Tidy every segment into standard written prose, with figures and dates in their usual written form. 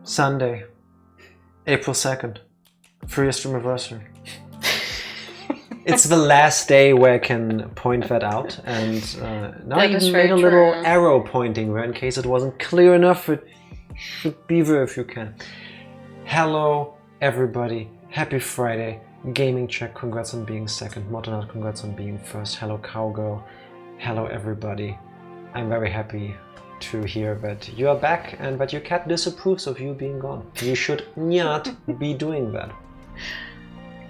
Sunday, April 2nd, 1st anniversary. It's the last day where I can point that out, and now I even made a little arrow pointing there in case it wasn't clear enough. It should be there if you can. Hello everybody, happy Friday. Gaming Check, congrats on being second. Motonat, congrats on being first. Hello Cowgirl, hello everybody. I'm very happy to hear that you are back and that your cat disapproves of you being gone. You should not be doing that.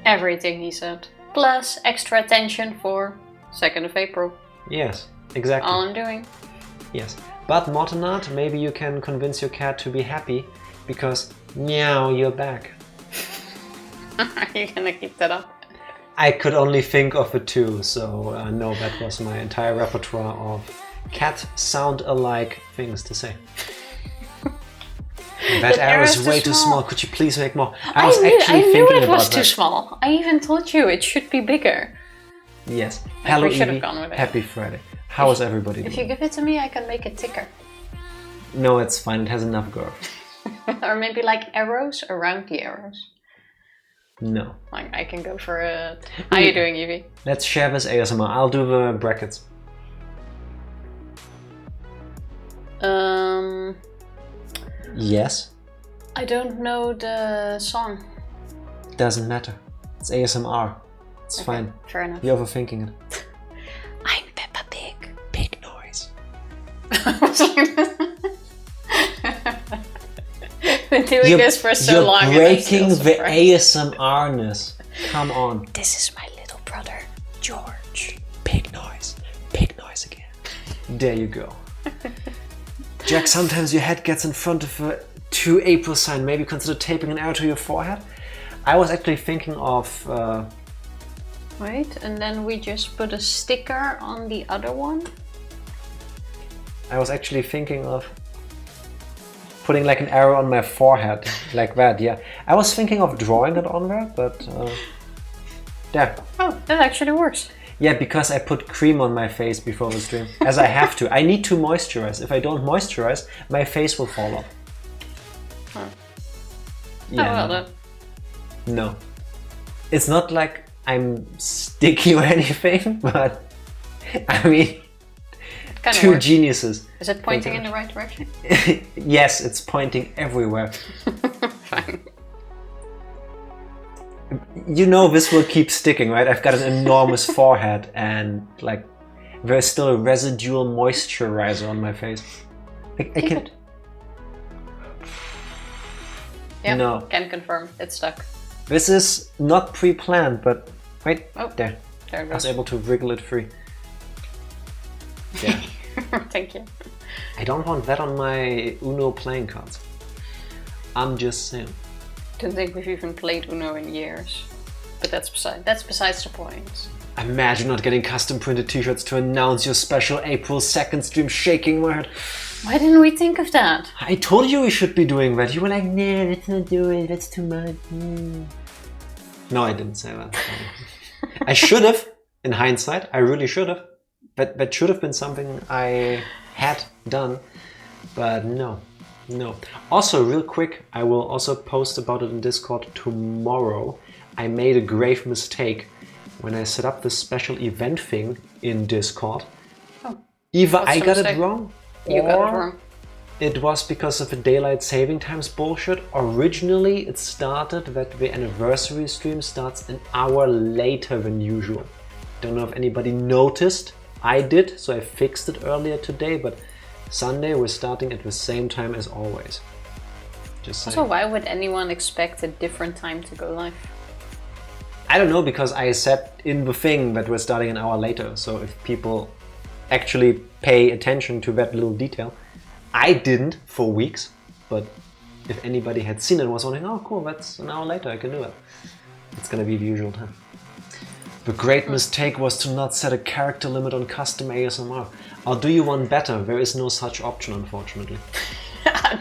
Everything he said. Plus extra attention for 2nd of April. Yes, exactly. All I'm doing. Yes. But Motonat, maybe you can convince your cat to be happy because meow, you're back. Are you gonna keep that up? I could only think of the two, so no, that was my entire repertoire of cat sound-alike things to say. That arrow is way too small. Could you please make more? I knew it was too small. I even told you it should be bigger. Yes. Hello, Evie. Gone with it. Happy Friday. How is everybody doing? If you give it to me, I can make it thicker. No, it's fine. It has enough girth. Or maybe like arrows around the arrows. No. Like I can go for a... How are you doing, Evie? Let's share this ASMR. I'll do the brackets. Yes. I don't know the song. Doesn't matter. It's ASMR. It's okay, fine. Fair enough. You're overthinking it. I'm Peppa Pig. Pig noise. Been doing this for so long. You're breaking the ASMR-ness. Come on. This is my little brother, George. Pig noise. Pig noise again. There you go. Jack, sometimes your head gets in front of a 2 April sign. Maybe consider taping an arrow to your forehead. I was actually thinking of... Wait, and then we just put a sticker on the other one? I was actually thinking of putting like an arrow on my forehead, like that, yeah. I was thinking of drawing it on there, but... there. Oh, that actually works. Yeah, because I put cream on my face before the stream, as I have to. I need to moisturize. If I don't moisturize, my face will fall off. Huh. Yeah, oh, well then. No. It's not like I'm sticky or anything, but I mean, two works. Geniuses. Is it pointing in the right direction? Yes, it's pointing everywhere. Fine. You know this will keep sticking, right? I've got an enormous forehead and like there's still a residual moisturizer on my face. I can... Yeah, no. Can confirm. It's stuck. This is not pre-planned, but wait, oh, there. There it goes. I was able to wriggle it free. Yeah. Thank you. I don't want that on my Uno playing cards. I'm just saying. I don't think we've even played Uno in years, but that's besides the point. Imagine not getting custom printed t-shirts to announce your special April 2nd stream. Shaking my head. Why didn't we think of that? I told you we should be doing that. You were like, nah, let's not do it, that's too much. No, I didn't say that. I should have, in hindsight, I really should have. That should have been something I had done, but no. No. Also, real quick, I will also post about it in Discord tomorrow. I made a grave mistake when I set up the special event thing in Discord. Oh. Either I got it wrong, you got it wrong. It was because of the daylight saving times bullshit. Originally, it started that the anniversary stream starts an hour later than usual. Don't know if anybody noticed. I did, so I fixed it earlier today, but Sunday we're starting at the same time as always. Just saying. Also, why would anyone expect a different time to go live? I don't know, because I said in the thing that we're starting an hour later, so if people actually pay attention to that little detail. I didn't for weeks, but if anybody had seen it and was wondering, oh cool, that's an hour later, I can do it. It's gonna be the usual time. The great mistake was to not set a character limit on custom ASMR. I'll do you one better, there is no such option, unfortunately.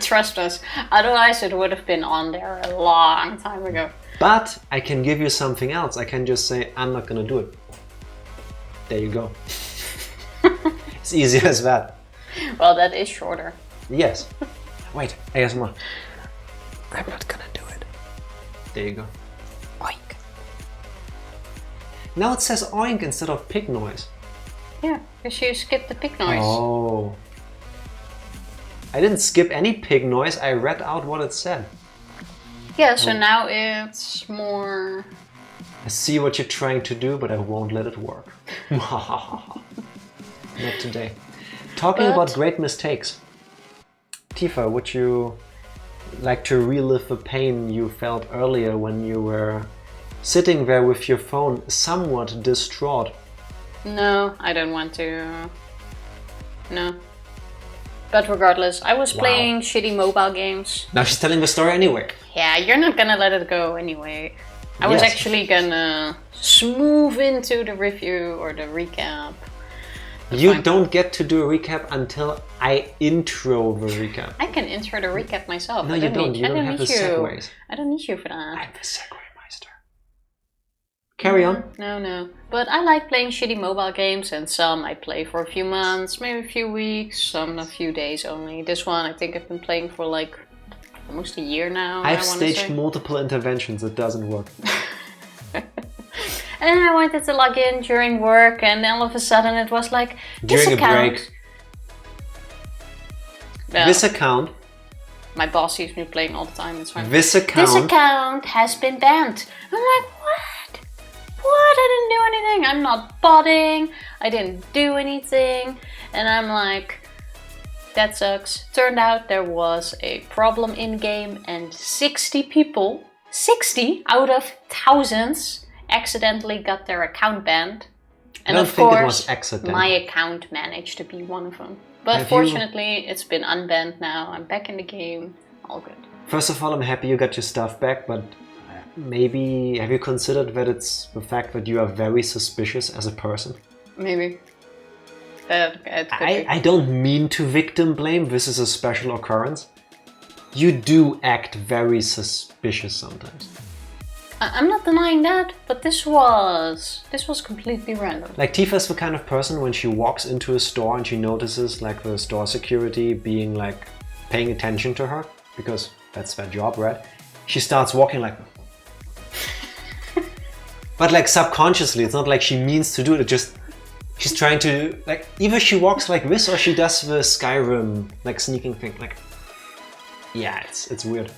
Trust us, otherwise it would have been on there a long time ago. But I can give you something else. I can just say, I'm not gonna do it. There you go. It's easy as that. Well, that is shorter. Yes. Wait, ASMR. I'm not gonna do it. There you go. Oink. Now it says oink instead of pig noise. Yeah, because you skipped the pig noise. Oh. I didn't skip any pig noise, I read out what it said. Yeah, so now it's more... I see what you're trying to do, but I won't let it work. Not today. Talking about great mistakes. Tifa, would you like to relive the pain you felt earlier when you were sitting there with your phone somewhat distraught? No, I don't want to. No. But regardless, I was playing shitty mobile games. Now she's telling the story anyway. Yeah, you're not gonna let it go anyway. I was actually gonna smooth into the review or the recap. You don't get to do a recap until I intro the recap. I can intro the recap myself. No, you don't. You don't have the segues. I don't need you for that. I'm the segue meister. Carry on. No. But I like playing shitty mobile games, and some I play for a few months, maybe a few weeks, some a few days only. This one I think I've been playing for like almost a year now. I've staged multiple interventions. It doesn't work. And I wanted to log in during work, and all of a sudden it was like, during a break. Yeah. This account. My boss sees me playing all the time. It's fine. This account has been banned. I'm like, what? What? I didn't do anything. I'm not botting. I didn't do anything. And I'm like, that sucks. Turned out there was a problem in game, and 60 people, 60 out of thousands, accidentally got their account banned. And of course, my account managed to be one of them. But fortunately, it's been unbanned now. I'm back in the game. All good. First of all, I'm happy you got your stuff back, but maybe have you considered that it's the fact that you are very suspicious as a person? Maybe. I don't mean to victim blame. This is a special occurrence. You do act very suspicious sometimes. I'm not denying that, but this was completely random. Like Tifa's the kind of person when she walks into a store and she notices like the store security being like paying attention to her, because that's their job, right? She starts walking like... But like subconsciously, it's not like she means to do it, just... She's trying to, like, either she walks like this or she does the Skyrim, like, sneaking thing, like... Yeah, it's weird.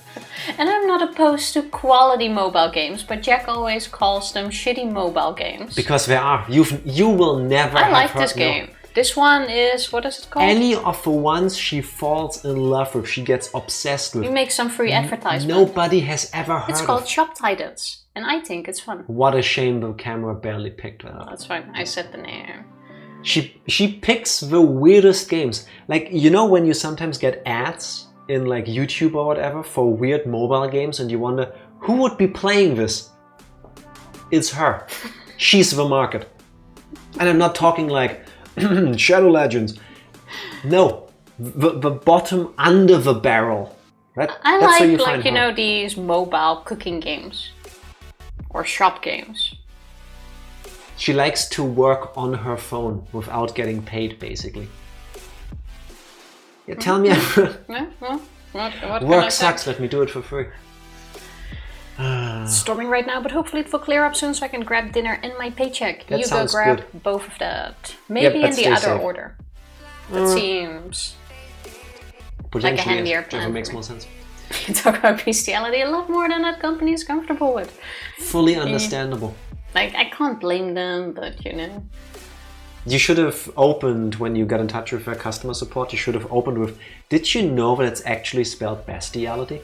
And I'm not opposed to quality mobile games, but Jack always calls them shitty mobile games. Because there are. You will never have like this game. This one is, what is it called? Any of the ones she falls in love with, she gets obsessed with. You make some free advertisement. Nobody has ever heard of. It's called Shop Titans, and I think it's fun. What a shame the camera barely picked that up. That's fine, I said the name. She picks the weirdest games. Like, you know when you sometimes get ads in like YouTube or whatever for weird mobile games and you wonder who would be playing this? It's her. She's the market. And I'm not talking like Shadow Legends. No, the bottom under the barrel. Right? I like you know, these mobile cooking games or shop games. She likes to work on her phone without getting paid, basically. Yeah, tell me. What work sucks, let me do it for free. It's storming right now, but hopefully it will clear up soon so I can grab dinner and my paycheck. That you go grab good. both of that. Maybe in the other order. That seems like a handier plan. That makes more sense. You talk about bestiality a lot more than that company is comfortable with. Fully understandable. Like, I can't blame them, but you know. You should have opened, when you got in touch with their customer support, you should have opened with, did you know that it's actually spelled bestiality?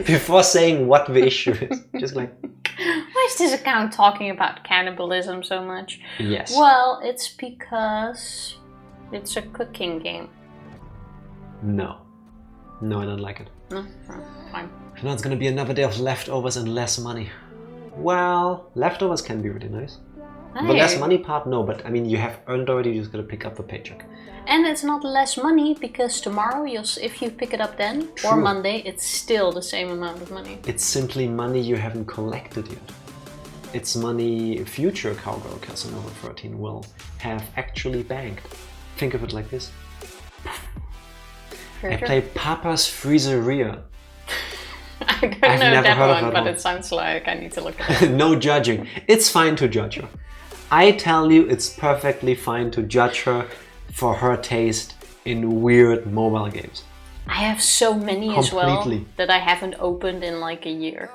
Before saying what the issue is. Just like... Why is this account talking about cannibalism so much? Yes. Well, it's because it's a cooking game. No. No, I don't like it. No? Oh, fine. You know, it's gonna be another day of leftovers and less money. Well, leftovers can be really nice. Hey. The less money part, no, but I mean, you have earned already, you just gotta pick up the paycheck. And it's not less money, because tomorrow, if you pick it up then, or Monday, it's still the same amount of money. It's simply money you haven't collected yet. It's money future Cowgirl Casanova 13 will have actually banked. Think of it like this. I play Papa's Freezeria. I don't I've know never that heard of one, that but one. it sounds like I need to look at it. No judging. It's fine to judge her. I tell you, it's perfectly fine to judge her for her taste in weird mobile games. I have so many as well Completely. that I haven't opened in like a year.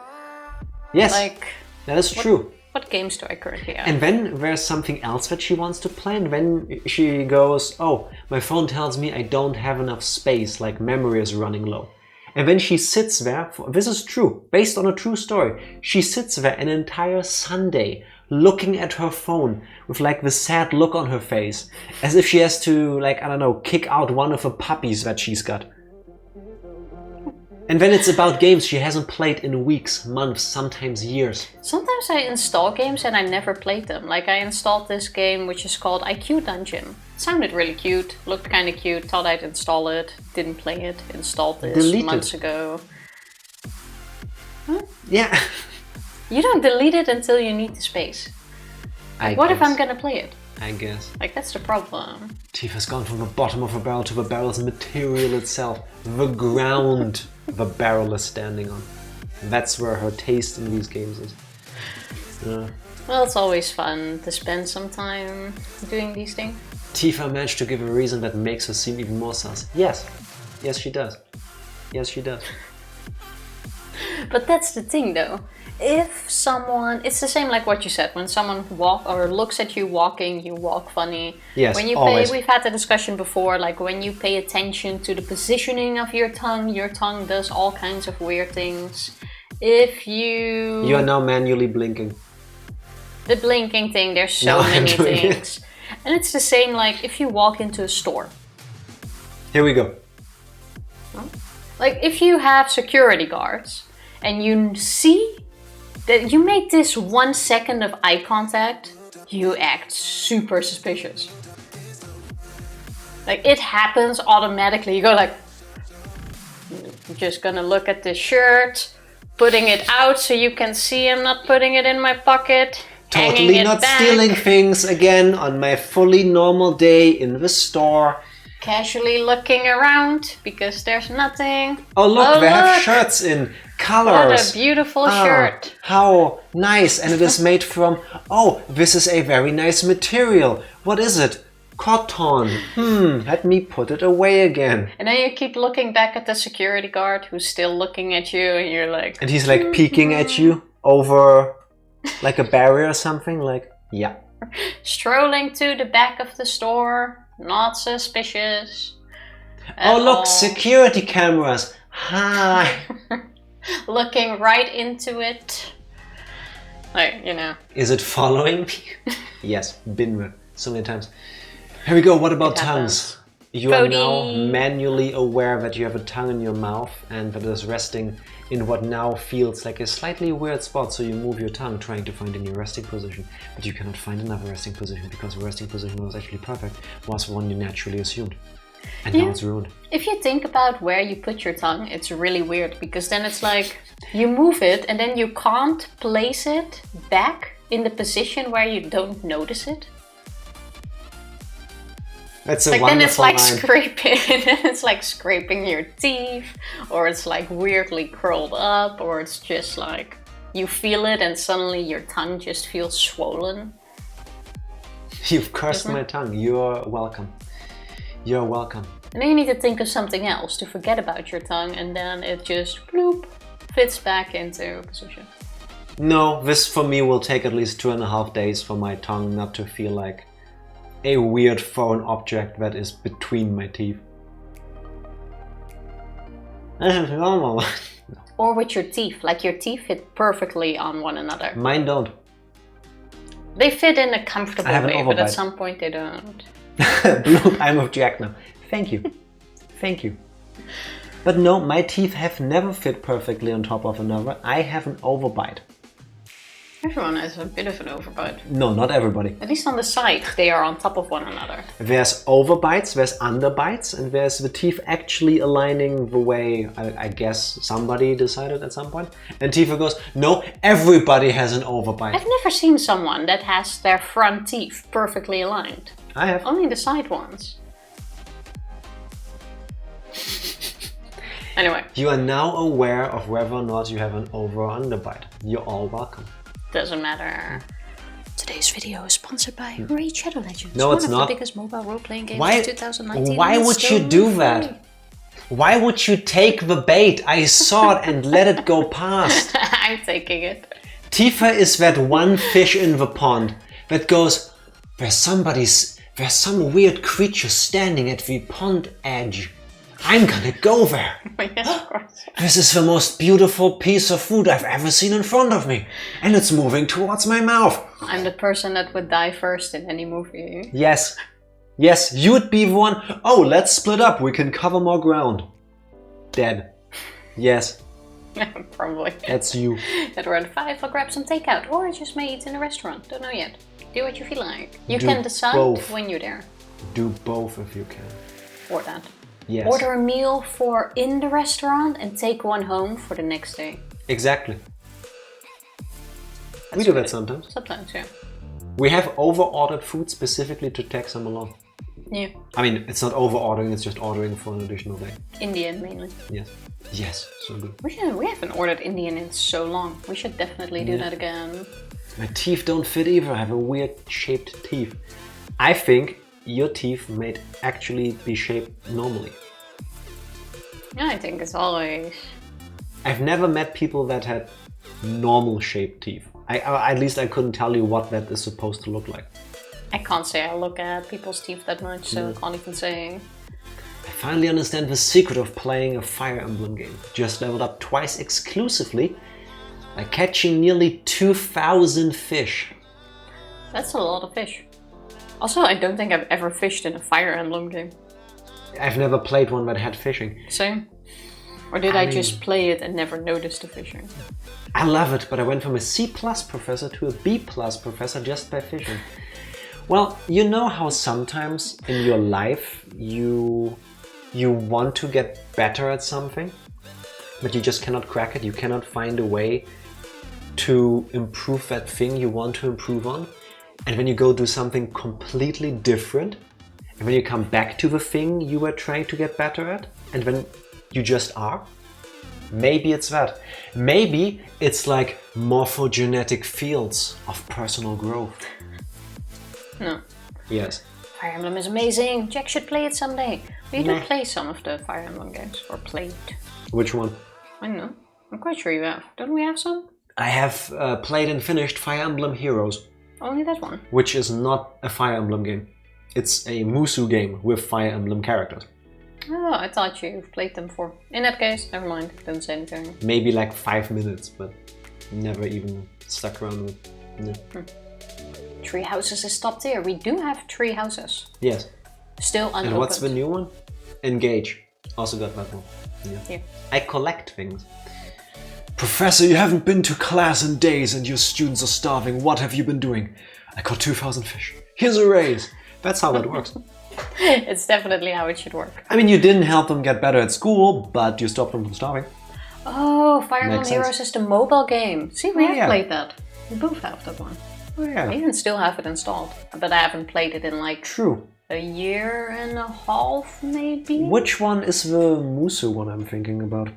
Yes, Like, that is true. what games do I currently have? And when there's something else that she wants to play, and when she goes, oh, my phone tells me I don't have enough space, like memory is running low. And then she sits there, this is true, based on a true story, she sits there an entire Sunday looking at her phone with like this sad look on her face, as if she has to, like, I don't know, kick out one of the puppies that she's got. And when it's about games she hasn't played in weeks, months, sometimes years. Sometimes I install games and I never played them. Like I installed this game which is called IQ Dungeon. It sounded really cute, looked kind of cute, thought I'd install it, didn't play it, installed this Deleted. months ago. Yeah. You don't delete it until you need the space. What if I'm gonna play it? I guess. Like that's the problem. Tifa has gone from the bottom of a barrel to the barrel's material itself. The ground the barrel is standing on. That's where her taste in these games is. Well, it's always fun to spend some time doing these things. Tifa managed to give a reason that makes her seem even more sus. Yes. Yes, she does. Yes, she does. But that's the thing though. If someone, it's the same like what you said, when someone looks at you walking, you walk funny. Yes, when you always. we've had the discussion before, like when you pay attention to the positioning of your tongue does all kinds of weird things. If you are now manually blinking. The blinking thing, there's so No, I'm many doing it. things. And it's the same like if you walk into a store. Here we go. Like if you have security guards and you see that you make this 1 second of eye contact, you act super suspicious. Like it happens automatically. You go like, I'm just gonna look at the shirt, putting it out so you can see I'm not putting it in my pocket. hanging Totally it not back, stealing things again on my fully normal day in the store. casually looking around because there's nothing. Oh look, Oh, they have look. shirts in What colors. a beautiful Ah, shirt. How nice. And it is made from, oh, this is a very nice material. What is it? Cotton. Let me put it away again. And then you keep looking back at the security guard who's still looking at you and you're like, And he's like peeking at you over like a barrier or something. Like, yeah. strolling to the back of the store, not suspicious. Oh at look, all. security cameras. Hi. Looking right into it. Like, you know. Is it following me? Yes, been there so many times. Here we go. What about It happens. tongues? You are now Cody. manually aware that you have a tongue in your mouth and that it is resting in what now feels like a slightly weird spot. So you move your tongue trying to find a new resting position, but you cannot find another resting position because the resting position was actually perfect, was the one you naturally assumed. And now Yeah. it's ruined. If you think about where you put your tongue, it's really weird because then it's like you move it and then you can't place it back in the position where you don't notice it. That's a Like then it's wonderful like line. scraping, it's like scraping your teeth, or it's like weirdly curled up, or it's just like you feel it and suddenly your tongue just feels swollen. You've cursed my tongue. You're welcome. You're welcome. And then you need to think of something else to forget about your tongue, and then it just bloop fits back into position. No, this for me will take at least 2.5 days for my tongue not to feel like a weird foreign object that is between my teeth. Or with your teeth, like your teeth fit perfectly on one another. Mine don't. They fit in a comfortable I have an way, but at overbite. some point they don't. Bloop, I'm of Jack now. Thank you. Thank you. But no, my teeth have never fit perfectly on top of another. I have an overbite. Everyone has a bit of an overbite. No, not everybody. At least on the side, they are on top of one another. There's overbites, there's underbites, and there's the teeth actually aligning the way I guess somebody decided at some point. And Tifa goes, no, everybody has an overbite. I've never seen someone that has their front teeth perfectly aligned. I have. Only the side ones. Anyway. You are now aware of whether or not you have an over or underbite. You're all welcome. Doesn't matter. Today's video is sponsored by Raid Shadow Legends. No, it's one of not. the biggest mobile role-playing games Why- of 2019. Why would you do that? Why would you take the bait? I saw it and let it go past. I'm taking it. Tifa is that one fish in the pond that goes, there's some weird creature standing at the pond edge. I'm gonna go there. Yes, of course. This is the most beautiful piece of food I've ever seen in front of me. And it's moving towards my mouth. I'm the person that would die first in any movie. Yes. Yes, you'd be the one. Oh, let's split up. We can cover more ground. Dead. Yes, Probably. that's you. At around 5, I'll grab some takeout, or just may eat in a restaurant. Don't know yet. Do what you feel like. You Do can decide both. when you're there. Do both if you can. Or that. Yes. Order a meal for in the restaurant and take one home for the next day. Exactly. That's We do that good. sometimes. Sometimes, yeah. We have over-ordered food specifically to tag some along. Yeah. I mean, it's not over-ordering, it's just ordering for an additional day. Indian mainly. Yes. Yes, so good. We haven't ordered Indian in so long. We should definitely do that again. My teeth don't fit either. I have a weird shaped teeth. I think your teeth might actually be shaped normally. Yeah, I think it's always... I've never met people that had normal shaped teeth. At least I couldn't tell you what that is supposed to look like. I can't say I look at people's teeth that much, so I can't even say... I finally understand the secret of playing a Fire Emblem game. Just leveled up twice exclusively by catching nearly 2,000 fish. That's a lot of fish. Also, I don't think I've ever fished in a Fire Emblem game. I've never played one that had fishing. Same? Or did I just play it and never notice the fishing? I love it, but I went from a C+ professor to a B+ professor just by fishing. Well, you know how sometimes in your life you want to get better at something, but you just cannot crack it. You cannot find a way to improve that thing you want to improve on. And when you go do something completely different, and when you come back to the thing you were trying to get better at, and when you just are, maybe it's that. Maybe it's like morphogenetic fields of personal growth. No. Yes. Fire Emblem is amazing. Jack should play it someday. We Nah. do play some of the Fire Emblem games. Or played. Which one? I don't know. I'm quite sure you have. Don't we have some? I have played and finished Fire Emblem Heroes, Only that one. which is not a Fire Emblem game. It's a Musu game with Fire Emblem characters. Oh, I thought you've played them before. In that case, never mind. Don't say anything. Maybe like 5 minutes, but never even stuck around with it. No. Tree Houses is top tier. We do have Tree Houses. Yes. Still unopened. And what's the new one? Engage. Also got that one. Yeah. Yeah. I collect things. Professor, you haven't been to class in days and your students are starving. What have you been doing? I caught 2,000 fish. Here's a raise. That's how that works. It's definitely how it should work. I mean, you didn't help them get better at school, but you stopped them from starving. Oh, Fire Emblem Makes Heroes sense. is the mobile game. See, we Oh, have yeah. played that. We both have that one. Oh I yeah. even still have it installed. But I haven't played it in like True. a year and a half, maybe? Which one is the Musu one I'm thinking about?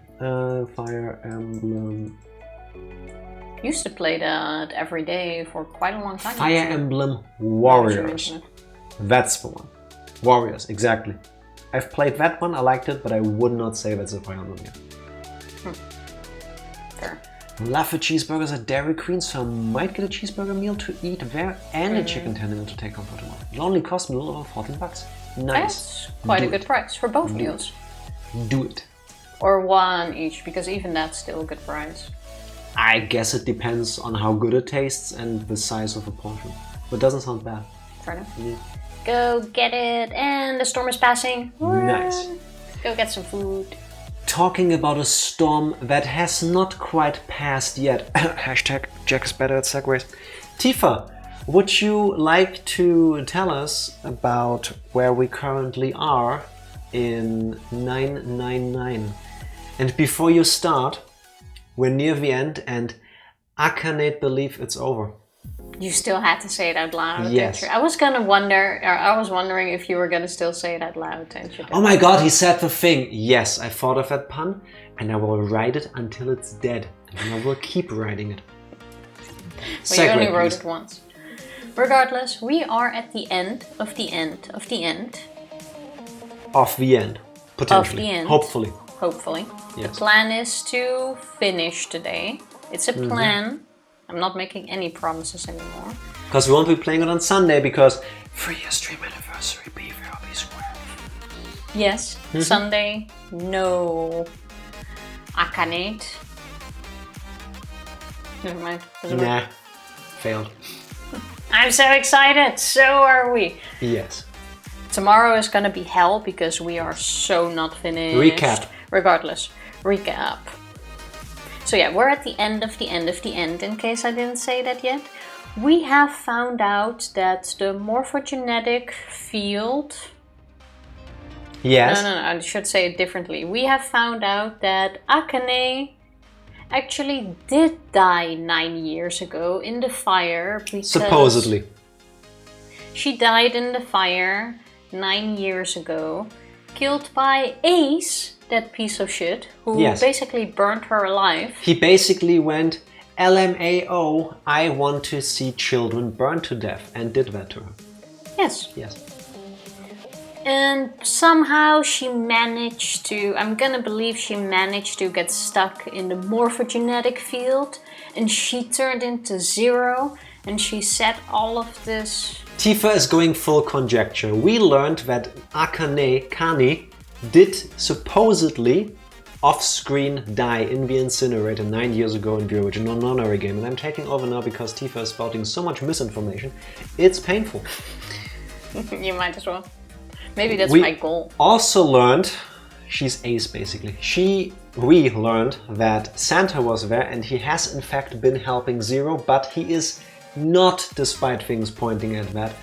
Fire Emblem... Used to play that every day for quite a long time. Fire actually. Emblem Now that you Warriors. mention it. That's the one. Warriors, exactly. I've played that one, I liked it, but I would not say that's a Fire Emblem game. Fair. Love the cheeseburgers at Dairy Queen, so I might get a cheeseburger meal to eat there and a chicken tendon to take home for tomorrow. It only cost me a little over 14 bucks. Nice. That's quite Do a good it. price for both meals. Do it. Or one each, because even that's still a good price. I guess it depends on how good it tastes and the size of a portion. But it doesn't sound bad. Fair enough. Yeah. Go get it, and the storm is passing. Nice. Run. Go get some food. Talking about a storm that has not quite passed yet. Hashtag Jack is better at segues. Tifa, would you like to tell us about where we currently are in 999? And before you start, we're near the end and Akane't believe it's over. You still had to say it out loud. Yes. I was wondering if you were gonna still say it out loud. Oh my god, he said the thing. Yes, I thought of that pun, and I will write it until it's dead. And I will keep writing it. Well, you only wrote it once. Regardless, we are at the end of the end of the end. Of the end. Potentially. Of the end. Hopefully. Hopefully. Yes. The plan is to finish today. It's a plan. I'm not making any promises anymore. Because we won't be playing it on Sunday because 3-year stream anniversary, be fair, be square. Yes, Sunday, no Akane't. Never mind. Nah, failed. I'm so excited, so are we. Yes. Tomorrow is gonna be hell because we are so not finished. Recap. Regardless, recap. So yeah, we're at the end of the end of the end, in case I didn't say that yet. We have found out that the morphogenetic field... Yes. No, I should say it differently. We have found out that Akane't actually did die 9 years ago in the fire because... Supposedly. She died in the fire 9 years ago, killed by Ace, that piece of shit, who basically burned her alive. He basically went, LMAO, I want to see children burned to death, and did that to her. Yes. Yes. And somehow she managed to, I'm gonna believe she managed to get stuck in the morphogenetic field, and she turned into Zero, and she said all of this. Tifa is going full conjecture. We learned that Kani, did supposedly off-screen die in the incinerator 9 years ago in the original non-Nonary game. And I'm taking over now because Tifa is spouting so much misinformation. It's painful. You might as well. Maybe that's my goal. Also learned, she's Ace basically. We learned that Santa was there and he has in fact been helping Zero, but he is not, despite things pointing at that,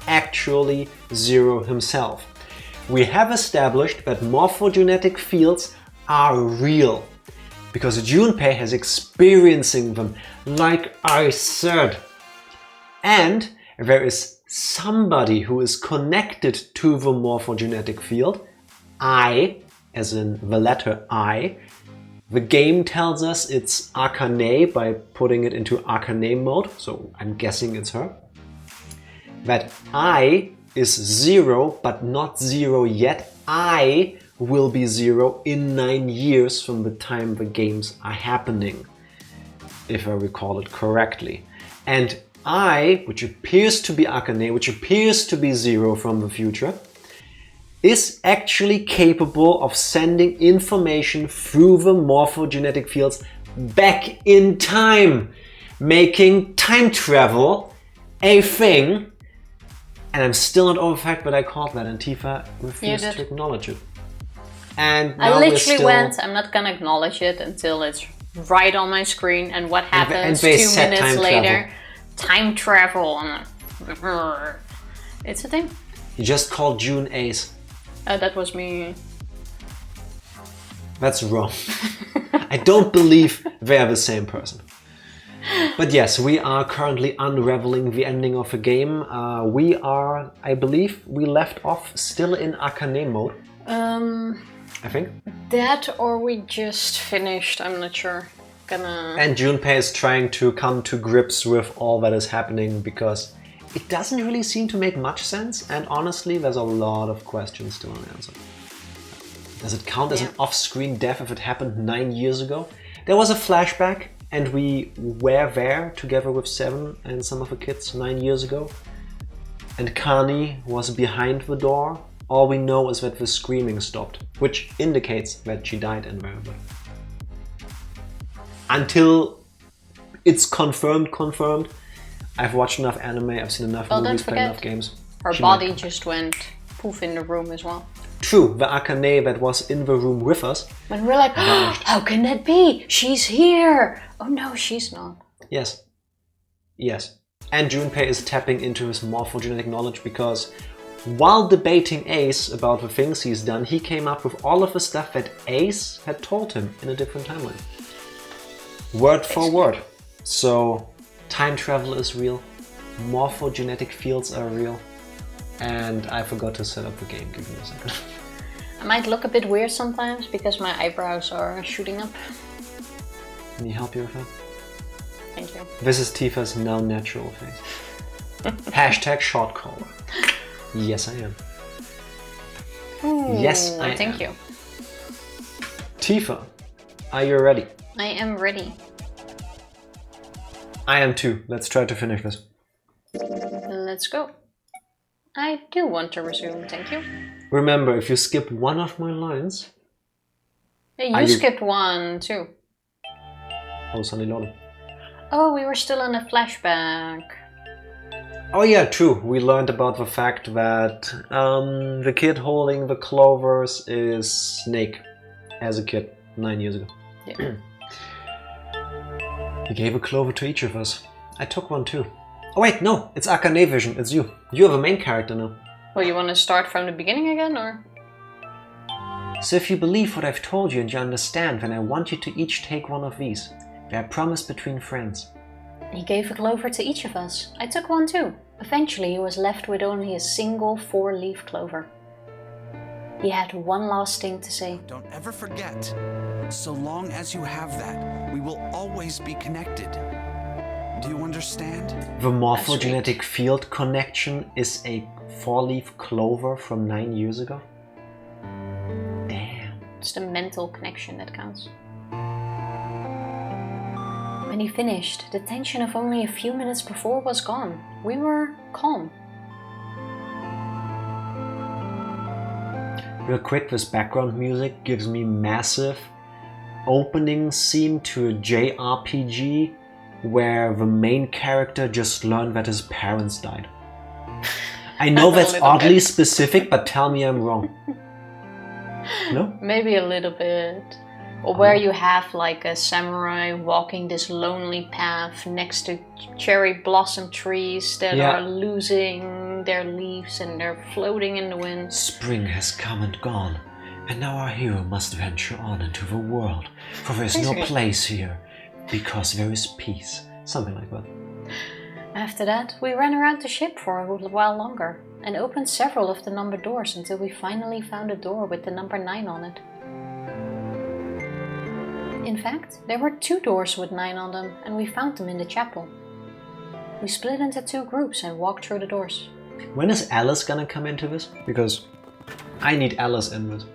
actually Zero himself. We have established that morphogenetic fields are real because Junpei has experiencing them, like I said. And there is somebody who is connected to the morphogenetic field, I, as in the letter I. The game tells us it's Akane't by putting it into Akane't mode, so I'm guessing it's her. That I is Zero, but not Zero yet. I will be Zero in 9 years from the time the games are happening, if I recall it correctly. And I, which appears to be Akane't, which appears to be Zero from the future, is actually capable of sending information through the morphogenetic fields back in time, making time travel a thing. And I'm still not over the fact that I called that, and Tifa refused to acknowledge it. And now I literally went, I'm not gonna acknowledge it until it's right on my screen, and what happens 2 minutes later? Time travel. I'm like, it's a thing. You just called June Ace. That was me. That's wrong. I don't believe they are the same person. But yes, we are currently unraveling the ending of the game. We are, I believe, we left off still in Akane't mode. I think. That or we just finished, I'm not sure. And Junpei is trying to come to grips with all that is happening because it doesn't really seem to make much sense, and honestly there's a lot of questions still unanswered. Does it count as an off-screen death if it happened 9 years ago? There was a flashback and we were there together with Seven and some of the kids 9 years ago. And Kani was behind the door. All we know is that the screaming stopped, which indicates that she died in there. Until it's confirmed, I've watched enough anime, I've seen enough movies, played enough games. Her body just went poof in the room as well. True, the Akane't that was in the room with us. And we're like, how can that be? She's here! Oh no, she's not. Yes. Yes. And Junpei is tapping into his morphogenetic knowledge because while debating Ace about the things he's done, he came up with all of the stuff that Ace had told him in a different timeline. Word for word. So, time travel is real. morphogenetic fields are real. And I forgot to set up the game. Give me a second. I might look a bit weird sometimes because my eyebrows are shooting up. Can you help you with that? Thank you. This is Tifa's now natural face. Hashtag short color. Yes, I am. Ooh, yes, I thank am. you. Tifa, are you ready? I am ready. I am too. Let's try to finish this. Let's go. I do want to resume, thank you. Remember, if you skip one of my lines... Yeah, you skipped one too. Oh, Sunny Lolo. Oh, we were still in a flashback. Oh yeah, true. We learned about the fact that the kid holding the clovers is Snake as a kid, 9 years ago. Yeah. He gave a clover to each of us. I took one too. Oh wait, no, it's Akane't vision, it's you. You're the main character now. Well, you want to start from the beginning again, or? So if you believe what I've told you and you understand, then I want you to each take one of these. They're a promise between friends. He gave a clover to each of us. I took one too. Eventually, he was left with only a single 4-leaf clover. He had one last thing to say. Don't ever forget. So long as you have that, we will always be connected. Do you understand? The morphogenetic field connection is a 4-leaf clover from 9 years ago? Damn. It's the mental connection that counts. When he finished, the tension of only a few minutes before was gone. We were calm. Real quick, this background music gives me massive opening scene to a JRPG where the main character just learned that his parents died. I know that's oddly specific, but tell me I'm wrong. No? Maybe a little bit. Or where you have like a samurai walking this lonely path next to cherry blossom trees that are losing their leaves and they're floating in the wind. Spring has come and gone, and now our hero must venture on into the world, for there is no place here, because there is peace. Something like that. After that, we ran around the ship for a while longer and opened several of the numbered doors until we finally found a door with the number 9 on it. In fact, there were 2 doors with 9 on them, and we found them in the chapel. We split into 2 groups and walked through the doors. When is Alice gonna come into this? Because I need Alice in this.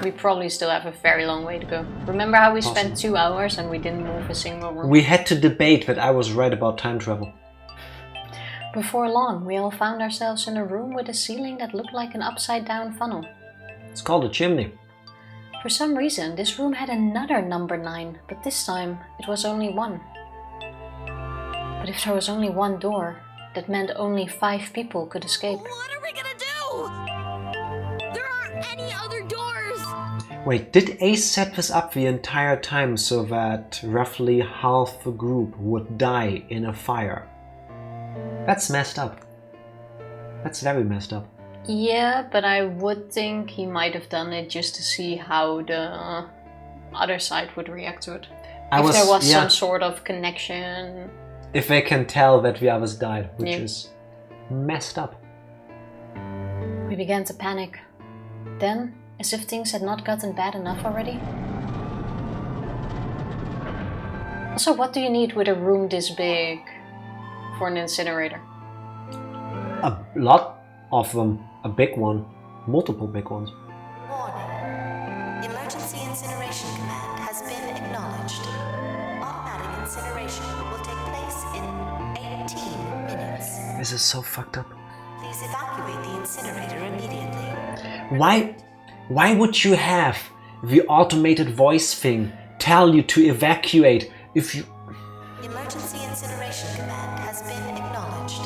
We probably still have a very long way to go. Remember how we spent 2 hours and we didn't move a single room? We had to debate that I was right about time travel. Before long, we all found ourselves in a room with a ceiling that looked like an upside-down funnel. It's called a chimney. For some reason, this room had another number 9, but this time it was only 1. But if there was only 1 door, that meant only 5 people could escape. What are we gonna do? There aren't any other doors! Wait, did Ace set this up the entire time so that roughly half the group would die in a fire? That's messed up. That's very messed up. Yeah, but I would think he might have done it just to see how the other side would react to it. If there was some sort of connection. If they can tell that the others died, which is messed up. We began to panic. Then, as if things had not gotten bad enough already. Also, what do you need with a room this big for an incinerator? A lot of them. A big one. Multiple big ones. Warning. Emergency incineration command has been acknowledged. Automatic incineration will take place in 18 minutes. This is so fucked up. Please evacuate the incinerator immediately. Why would you have the automated voice thing tell you to evacuate if you... Emergency incineration command has been acknowledged.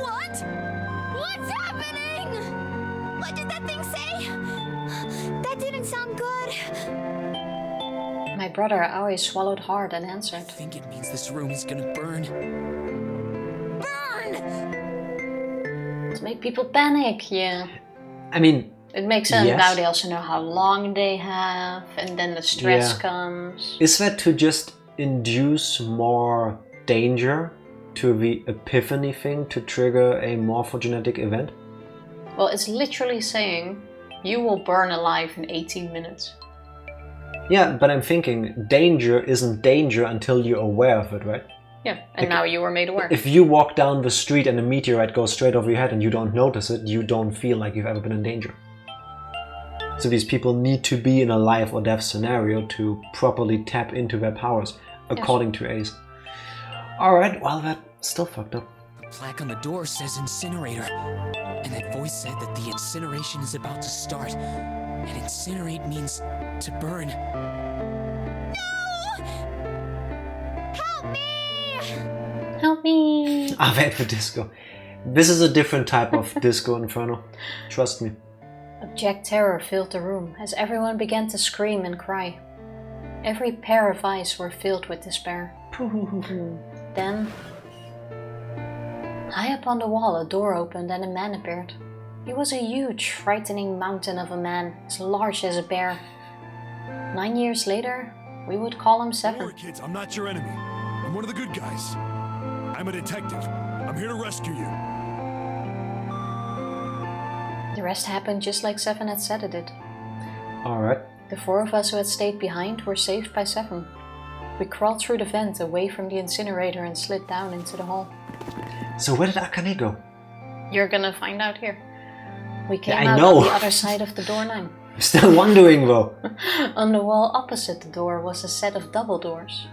What? What's happening? What did that thing say? That didn't sound good. My brother always swallowed hard and answered. I think it means this room is gonna burn. Burn! To make people panic, yeah. I mean... It makes sense. Yes. Now they also know how long they have, and then the stress comes. Is that to just induce more danger to the epiphany thing to trigger a morphogenetic event? Well, it's literally saying you will burn alive in 18 minutes. Yeah, but I'm thinking danger isn't danger until you're aware of it, right? Yeah, and now you were made aware. If you walk down the street and a meteorite goes straight over your head and you don't notice it, you don't feel like you've ever been in danger. So these people need to be in a life or death scenario to properly tap into their powers, according to Ace. Alright, well, that's still fucked up. Plaque on the door says incinerator. And that voice said that the incineration is about to start. And incinerate means to burn. Help me! Help me! Ah, wait for disco. This is a different type of disco inferno. Trust me. Abject terror filled the room as everyone began to scream and cry. Every pair of eyes were filled with despair. Then, high up on the wall, a door opened and a man appeared. He was a huge, frightening mountain of a man, as large as a bear. 9 years later, we would call him Don't Seven. worry, kids. I'm not your enemy. I'm one of the good guys. I'm a detective. I'm here to rescue you. The rest happened just like Seven had said it did. Alright. The 4 of us who had stayed behind were saved by Seven. We crawled through the vent away from the incinerator and slid down into the hall. So where did Akane't go? You're gonna find out here. We came I out know. on the other side of the door 9. I'm still wondering though. On the wall opposite the door was a set of double doors.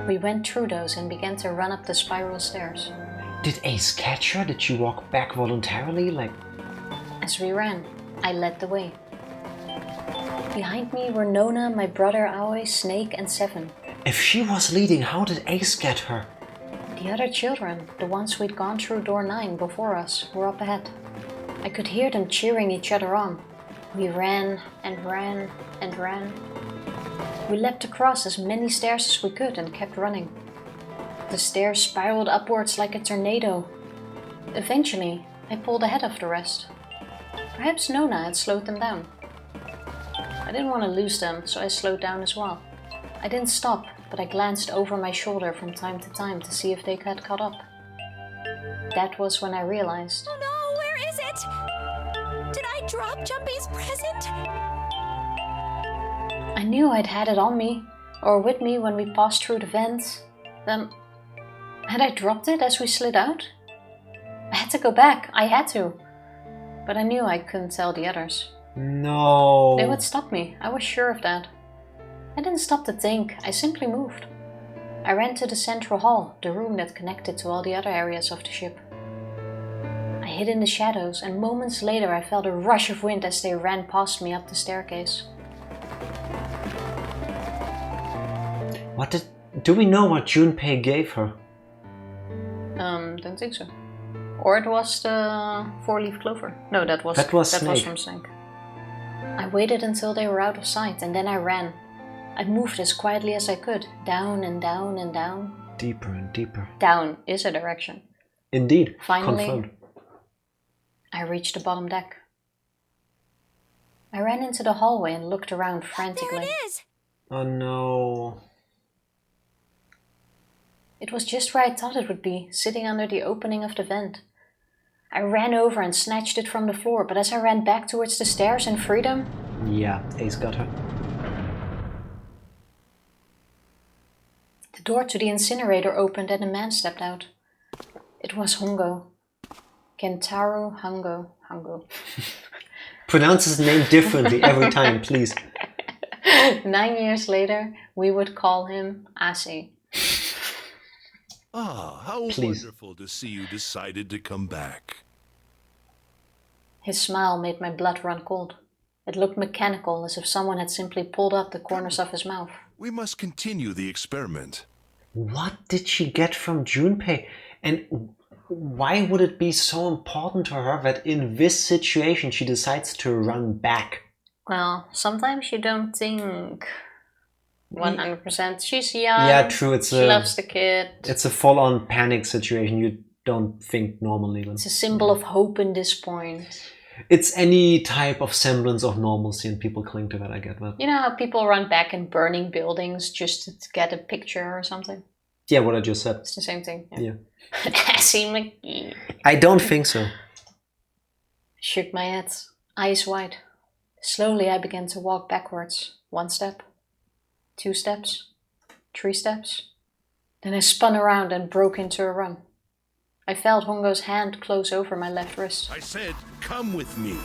We went through those and began to run up the spiral stairs. Did Ace catch her? Did she walk back voluntarily? As we ran, I led the way. Behind me were Nona, my brother Aoi, Snake and Seven. If she was leading, how did Ace get her? The other children, the ones we'd gone through door 9 before us, were up ahead. I could hear them cheering each other on. We ran and ran and ran. We leapt across as many stairs as we could and kept running. The stairs spiraled upwards like a tornado. Eventually, I pulled ahead of the rest. Perhaps Nona had slowed them down. I didn't want to lose them, so I slowed down as well. I didn't stop, but I glanced over my shoulder from time to time to see if they had caught up. That was when I realized. Oh no, where is it? Did I drop Jumpy's present? I knew I'd had it on me, or with me when we passed through the vent. Then, had I dropped it as we slid out? I had to go back, I had to. But I knew I couldn't tell the others. No. They would stop me, I was sure of that. I didn't stop to think, I simply moved. I ran to the central hall, the room that connected to all the other areas of the ship. I hid in the shadows, and moments later I felt a rush of wind as they ran past me up the staircase. Do we know what Junpei gave her? Don't think so. Or it was the 4-leaf clover. No, that was Snake. from Snake. I waited until they were out of sight, and then I ran. I moved as quietly as I could, down and down and down. Deeper and deeper. Down is a direction. Indeed. Finally, Confirmed. I reached the bottom deck. I ran into the hallway and looked around frantically. There it is! Oh no. It was just where I thought it would be, sitting under the opening of the vent. I ran over and snatched it from the floor, but as I ran back towards the stairs in freedom... Yeah, Ace got her. The door to the incinerator opened and a man stepped out. It was Hongo. Kentaro Hongo. Pronounce his name differently every time, please. 9 years later, we would call him Ase. Ah, how Please. wonderful to see you decided to come back. His smile made my blood run cold. It looked mechanical, as if someone had simply pulled up the corners of his mouth. We must continue the experiment. What did she get from Junpei? And why would it be so important to her that in this situation she decides to run back? Well, sometimes you don't think 100%. She's young. Yeah, true. She loves the kid. It's a full-on panic situation. You don't think normally. It's a symbol of hope in this point. It's any type of semblance of normalcy, and people cling to that. I get that. You know how people run back in burning buildings just to get a picture or something? Yeah, what I just said. It's the same thing. Yeah. Assy McGee. I don't think so. Shook my head, eyes wide. Slowly I began to walk backwards. 1 step, 2 steps, 3 steps. Then I spun around and broke into a run. I felt Hongo's hand close over my left wrist. I said, come with me.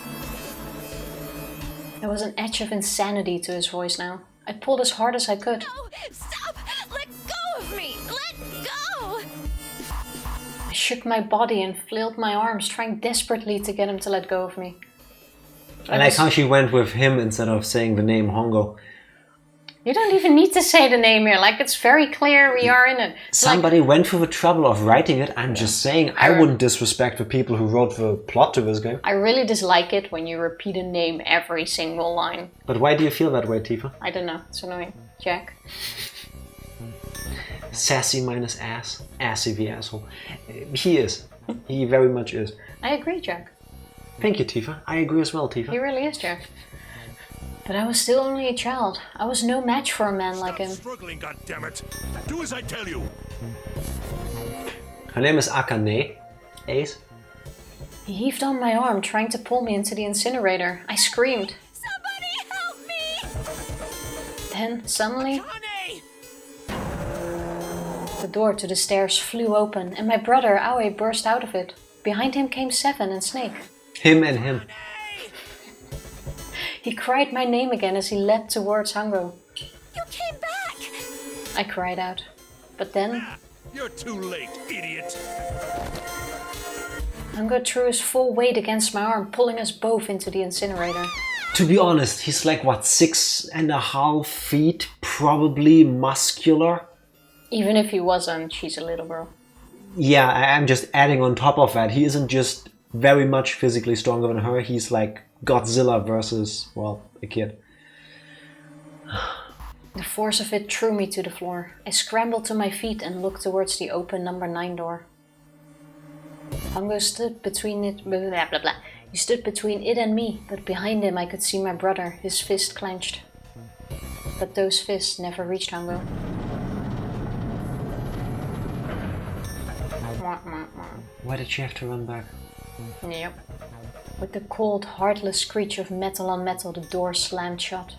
There was an edge of insanity to his voice now. I pulled as hard as I could. No! Stop! Let go of me! Let go! I shook my body and flailed my arms, trying desperately to get him to let go of me. I like how she went with him instead of saying the name Hongo. You don't even need to say the name here, like it's very clear we are in it. It's Somebody went through the trouble of writing it. I'm just saying, I wouldn't disrespect the people who wrote the plot to this game. I really dislike it when you repeat a name every single line. But why do you feel that way, Tifa? I don't know, it's annoying. Jack? Sassy minus ass. Assy the asshole. He is. He very much is. I agree, Jack. Thank you, Tifa. I agree as well, Tifa. He really is, Jack. But I was still only a child. I was no match for a man like him. Struggling, goddammit. Do as I tell you. Her name is Akane't. Ace. He heaved on my arm, trying to pull me into the incinerator. I screamed. Somebody help me! Then, suddenly, Honey! the door to the stairs flew open, and my brother, Aoi, burst out of it. Behind him came Seven and Snake. Him and him. He cried my name again as he leapt towards Hongo. You came back! I cried out. But then, You're too late, idiot. Hongo threw his full weight against my arm, pulling us both into the incinerator. To be honest, he's like, what, 6.5 feet? Probably muscular. Even if he wasn't, she's a little girl. Yeah, I'm just adding on top of that. He isn't just very much physically stronger than her. He's like Godzilla versus, well, a kid. The force of it threw me to the floor. I scrambled to my feet and looked towards the open number 9 door. Hongo stood between it, blah, blah, blah. He stood between it and me, but behind him I could see my brother, his fist clenched. But those fists never reached Hongo. Why did she have to run back? Yep. With the cold, heartless screech of metal on metal, the door slammed shut.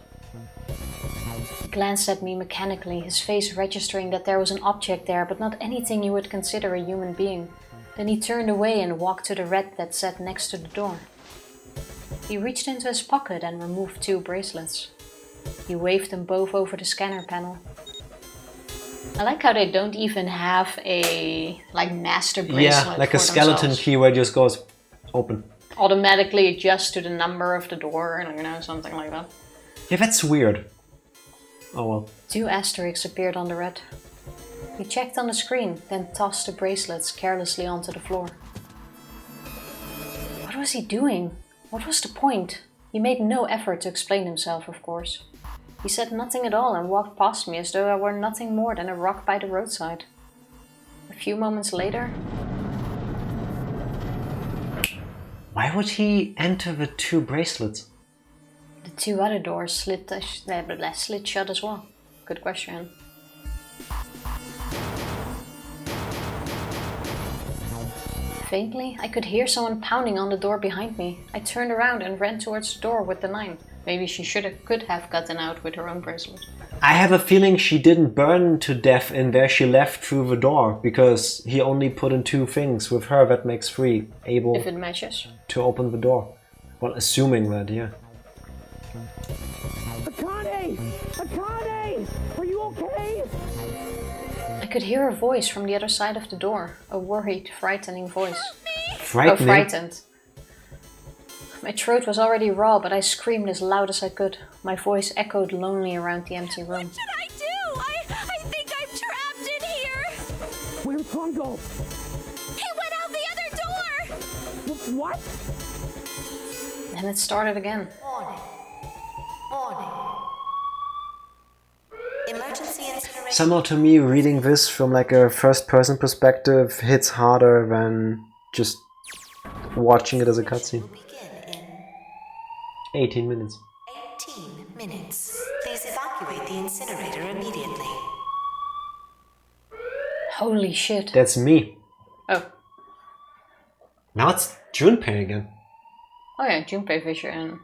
He glanced at me mechanically, his face registering that there was an object there, but not anything you would consider a human being. Then he turned away and walked to the red that sat next to the door. He reached into his pocket and removed 2 bracelets. He waved them both over the scanner panel. I like how they don't even have a master bracelet. Yeah, like a skeleton themselves. key where it just goes open. Automatically adjust to the number of the door, something like that. Yeah, that's weird. Oh well. 2 asterisks appeared on the red. He checked on the screen, then tossed the bracelets carelessly onto the floor. What was he doing? What was the point? He made no effort to explain himself, of course. He said nothing at all and walked past me as though I were nothing more than a rock by the roadside. A few moments later... Why would he enter with 2 bracelets? The 2 other doors slid shut as well. Good question. Faintly, I could hear someone pounding on the door behind me. I turned around and ran towards the door with the 9. Maybe she could have gotten out with her own bracelet. I have a feeling she didn't burn to death in there. She left through the door because he only put in 2 things. With her, that makes 3 able If it matches. to open the door. Well, assuming that, yeah. Akane't! Akane't! Are you okay? I could hear a voice from the other side of the door. A worried, frightening voice. Frightening. Oh, frightened. My throat was already raw, but I screamed as loud as I could. My voice echoed lonely around the empty room. What should I do? I think I'm trapped in here! Where's Hongo? He went out the other door! What? And it started again. Warning. Warning. Emergency incineration. Somehow to me, reading this from like a first-person perspective hits harder than just watching it as a cutscene. Will begin in 18 minutes. 18 minutes. Please evacuate the incinerator immediately. Holy shit. That's me. Oh. Now it's Junpei again. Oh yeah, Junpei vision.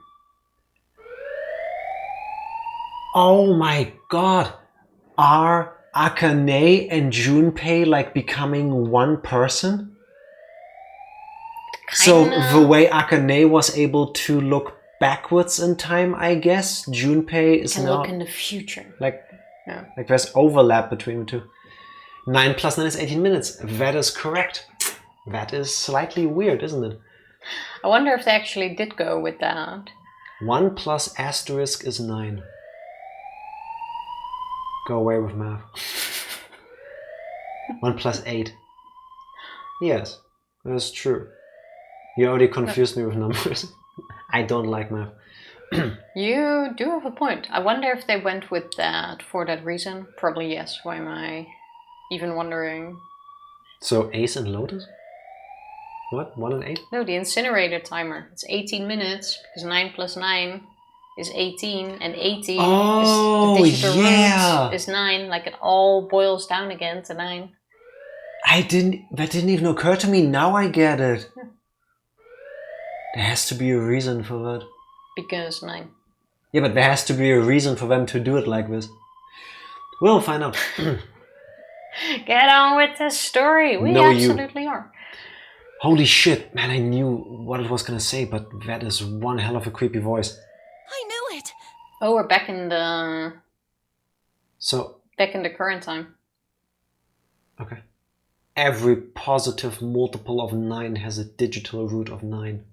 Oh my god. Are Akane't and Junpei like becoming one person? So the way Akane't was able to look backwards in time, I guess, Junpei is Can now look in the future. like Yeah. there's overlap between the two. 9 plus 9 is 18 minutes. That is correct. That is slightly weird, isn't it? I wonder if they actually did go with that. 1 plus asterisk is 9. Go away with math. 1 plus 8. Yes, that's true. You already confused me with numbers. I don't like math. You do have a point. I wonder if they went with that for that reason. Probably yes. Why am I even wondering? So Ace and Lotus? What? 1 and 8? No, the incinerator timer. It's 18 minutes because 9 plus 9 is 18 and 18 Oh, is the digital yeah. root is 9. Like it all boils down again to 9. That didn't even occur to me. Now I get it. Yeah. There has to be a reason for that. Because 9. Yeah, but there has to be a reason for them to do it like this. We'll find out. Get on with the story. We No, absolutely are. Holy shit, man, I knew what it was gonna say, but that is one hell of a creepy voice. I knew it. Oh, we're back in the So, current time. okay. Every positive multiple of 9 has a digital root of 9.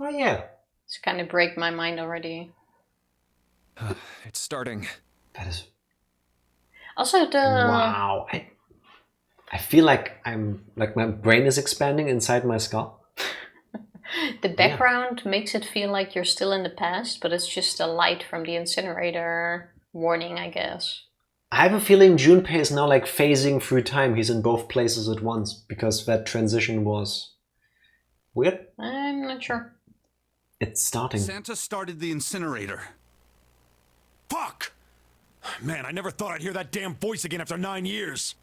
Oh yeah. It's kind of break my mind already. It's starting. That is... Also the Wow. I feel like my brain is expanding inside my skull. the background makes it feel like you're still in the past, but it's just a light from the incinerator warning, I guess. I have a feeling Junpei is now like phasing through time. He's in both places at once because that transition was weird. I'm not sure. It's starting. Santa started the incinerator. Fuck! Man, I never thought I'd hear that damn voice again after 9 years.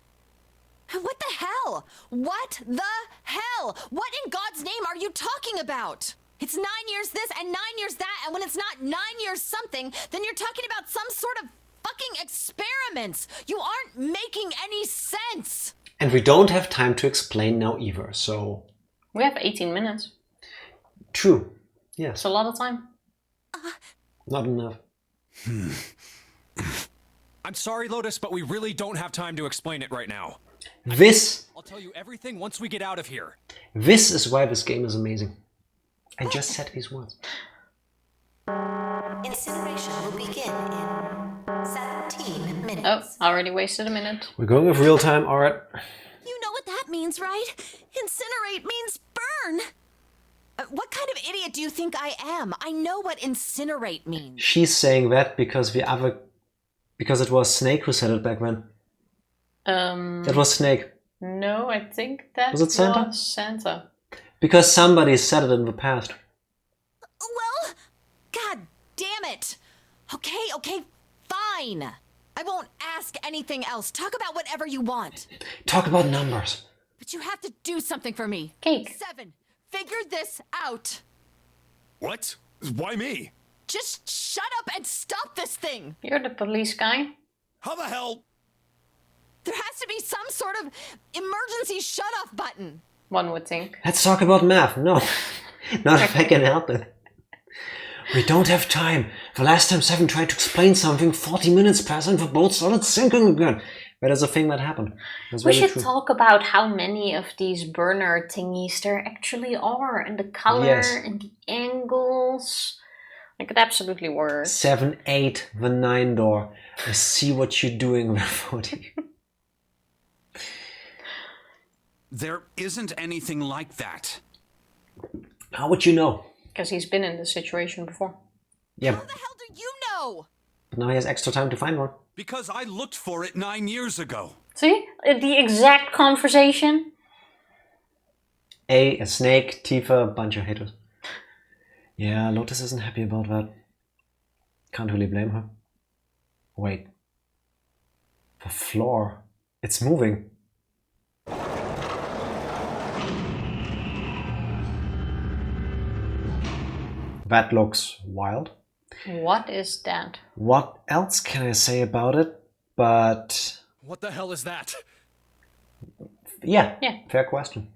What the hell? What the hell? What in God's name are you talking about? It's 9 years this and 9 years that, and when it's not 9 years something, then you're talking about some sort of fucking experiments. You aren't making any sense. And we don't have time to explain now either, so... We have 18 minutes. True. Yes. It's a lot of time. Not enough. I'm sorry, Lotus, but we really don't have time to explain it right now. This I'll tell you everything once we get out of here. is why this game is amazing. I just said these words. Incineration will begin in 17 minutes. Oh, already wasted a minute. We're going with real time, alright. You know what that means, right? Incinerate means burn. What kind of idiot do you think I am? I know what incinerate means. She's saying that because because it was Snake who said it back then. That was Snake. No, I think that Was it Santa? was Santa. Because somebody said it in the past. Well, god damn it. Okay, fine. I won't ask anything else. Talk about whatever you want. Talk about numbers. But you have to do something for me. Cake. 7. Figure this out. What? Why me? Just shut up and stop this thing. You're the police guy. How the hell? There has to be some sort of emergency shut-off button. One would think. Let's talk about math. No. Not if I can help it. We don't have time. The last time 7 tried to explain something, 40 minutes passed and the boat started sinking again. That is a thing that happened. That's We very should true. talk about how many of these burner thingies there actually are, and the color Yes. and the angles. I could absolutely work. 7, 8, the 9 door. I see what you're doing there, 40. There isn't anything like that. How would you know? Because he's been in this situation before. Yeah, How the hell do you know? but now he has extra time to find one. Because I looked for it 9 years ago. See? The exact conversation. A snake, Tifa, a bunch of haters. Yeah, Lotus isn't happy about that. Can't really blame her. Wait. The floor It's moving. That looks wild. What is that? What else can I say about it? But What the hell is that? yeah, Yeah. fair question.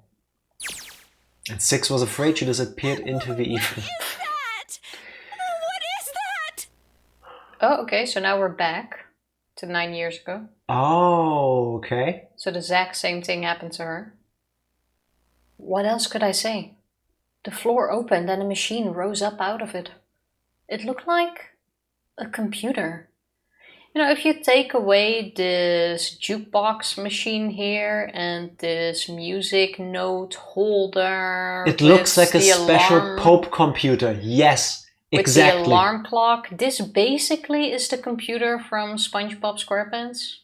And Six was afraid she disappeared into the ether. That? What is that? Oh, okay, so now we're back to 9 years ago. Oh, okay. So the exact same thing happened to her. What else could I say? The floor opened and a machine rose up out of it. It looked like a computer. You know, if you take away this jukebox machine here and this music note holder, It looks with like a the special alarm- Pope computer. Yes, with exactly. the alarm clock, this basically is the computer from SpongeBob SquarePants.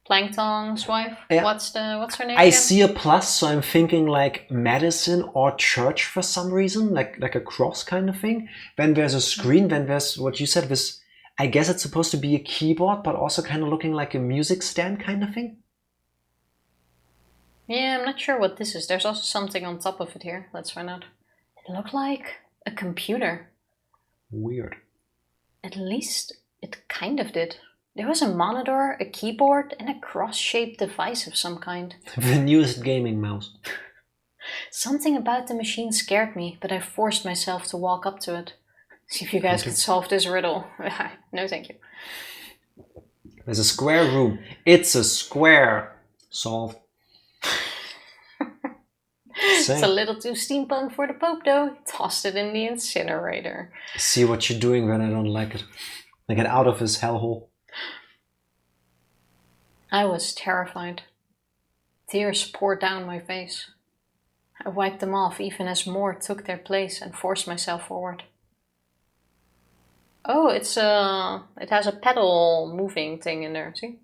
Plankton's wife. Yeah. What's her name I again? see a plus, so I'm thinking like medicine or church for some reason, like a cross kind of thing. Then there's a screen, then there's what you said, this, I guess it's supposed to be a keyboard, but also kind of looking like a music stand kind of thing. Yeah, I'm not sure what this is. There's also something on top of it here. Let's find out. It looked like a computer. Weird. At least it kind of did. There was a monitor, a keyboard, and a cross-shaped device of some kind. The newest gaming mouse. Something about the machine scared me, but I forced myself to walk up to it. See if you guys can solve this riddle. No, thank you. There's a square room. It's a square. Solved. It's a little too steampunk for the Pope, though. Tossed it in the incinerator. See what you're doing when I don't like it. I get out of his hellhole. I was terrified. Tears poured down my face. I wiped them off even as more took their place and forced myself forward. Oh, it has a pedal moving thing in there, see?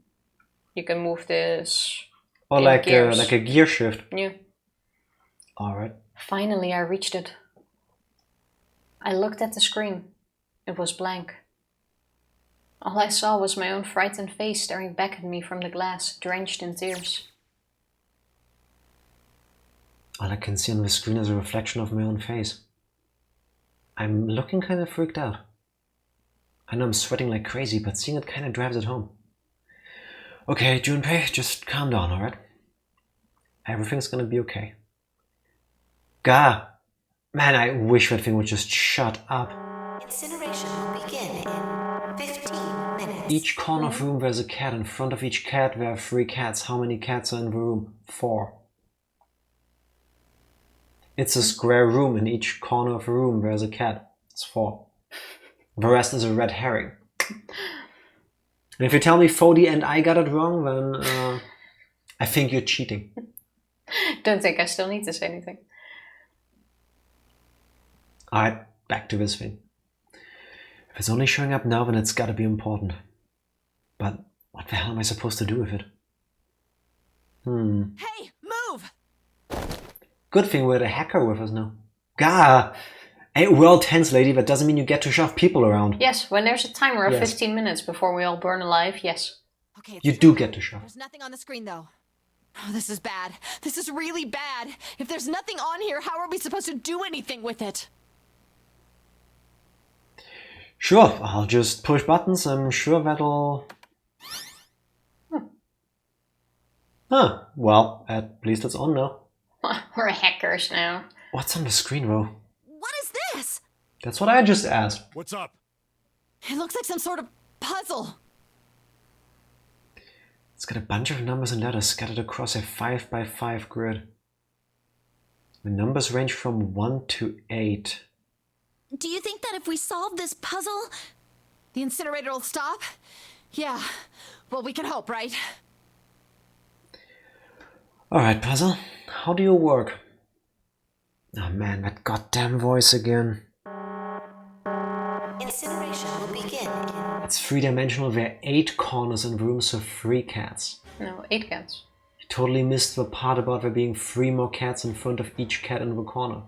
You can move this Or in like gears. a gear shift. Yeah. Alright. Finally, I reached it. I looked at the screen. It was blank. All I saw was my own frightened face staring back at me from the glass, drenched in tears. All I can see on the screen is a reflection of my own face. I'm looking kind of freaked out. I know I'm sweating like crazy, but seeing it kind of drives it home. Okay, Junpei, just calm down, alright? Everything's gonna be okay. Gah! Man, I wish that thing would just shut up. Incineration will begin in 15 minutes. Each corner of the room there's a cat. In front of each cat there are 3 cats. How many cats are in the room? 4. It's a square room. In each corner of the room there's a cat. It's 4. The rest is a red herring. And if you tell me 40 and I got it wrong, then I think you're cheating. Don't think I still need to say anything. Alright, back to this thing. If it's only showing up now, then it's gotta be important. But what the hell am I supposed to do with it? Hey, move! Good thing we're the hacker with us now. Gah! Hey, we're all tense, lady. That doesn't mean you get to shove people around. Yes, when there's a timer of Yes. 15 minutes before we all burn alive, yes. Okay, You there's do nothing- get to shove. There's nothing on the screen, though. Oh, this is bad. This is really bad. If there's nothing on here, how are we supposed to do anything with it? Sure, I'll just push buttons. I'm sure that'll... Huh. Well, at least it's on now. We're hackers now. What's on the screen, Ro? What is this? That's what I just asked. What's up? It looks like some sort of puzzle. It's got a bunch of numbers and letters scattered across a 5x5 grid. The numbers range from 1 to 8. Do you think that if we solve this puzzle, the incinerator will stop? Yeah. Well, we can hope, right? Alright, puzzle. How do you work? Oh man, that goddamn voice again. Incineration will begin in It's 3-dimensional. There are 8 corners in the room, so 3 cats. No, 8 cats. You totally missed the part about there being 3 more cats in front of each cat in the corner.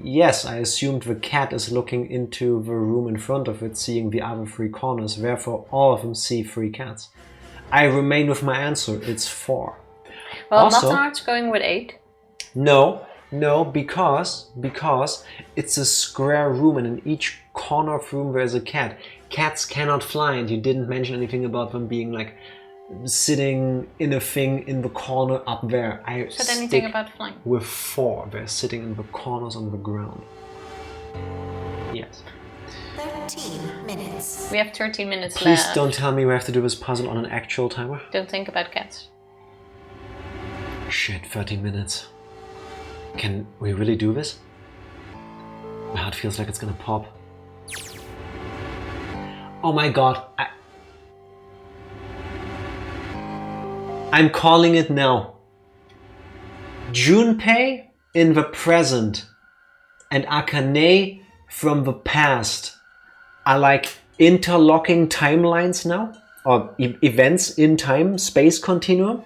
Yes, I assumed the cat is looking into the room in front of it, seeing the other 3 corners, therefore all of them see 3 cats. I remain with my answer. It's 4. Well, Also, Matanart's going with 8. No, because it's a square room, and in each corner of room there's a cat. Cats cannot fly, and you didn't mention anything about them being like sitting in a thing in the corner up there. I Said anything stick about flying? with 4. They're sitting in the corners on the ground. Yes. 13 minutes. We have 13 minutes Please left. don't tell me we have to do this puzzle on an actual timer. Don't think about cats. Shit, 13 minutes. Can we really do this? My heart feels like it's gonna pop. Oh my god. I'm calling it now. Junpei in the present and Akane't from the past are like interlocking timelines now, or events in time, space continuum.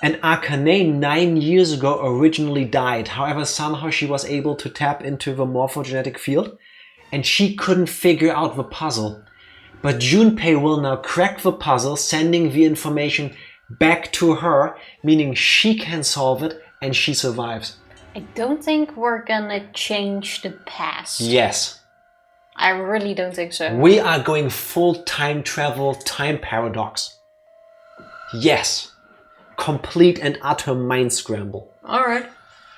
And Akane't 9 years ago originally died. However, somehow she was able to tap into the morphogenetic field and she couldn't figure out the puzzle. But Junpei will now crack the puzzle, sending the information back to her, meaning she can solve it and she survives. I don't think we're gonna change the past. Yes. I really don't think so. We are going full time travel, time paradox. Yes. Complete and utter mind scramble. Alright.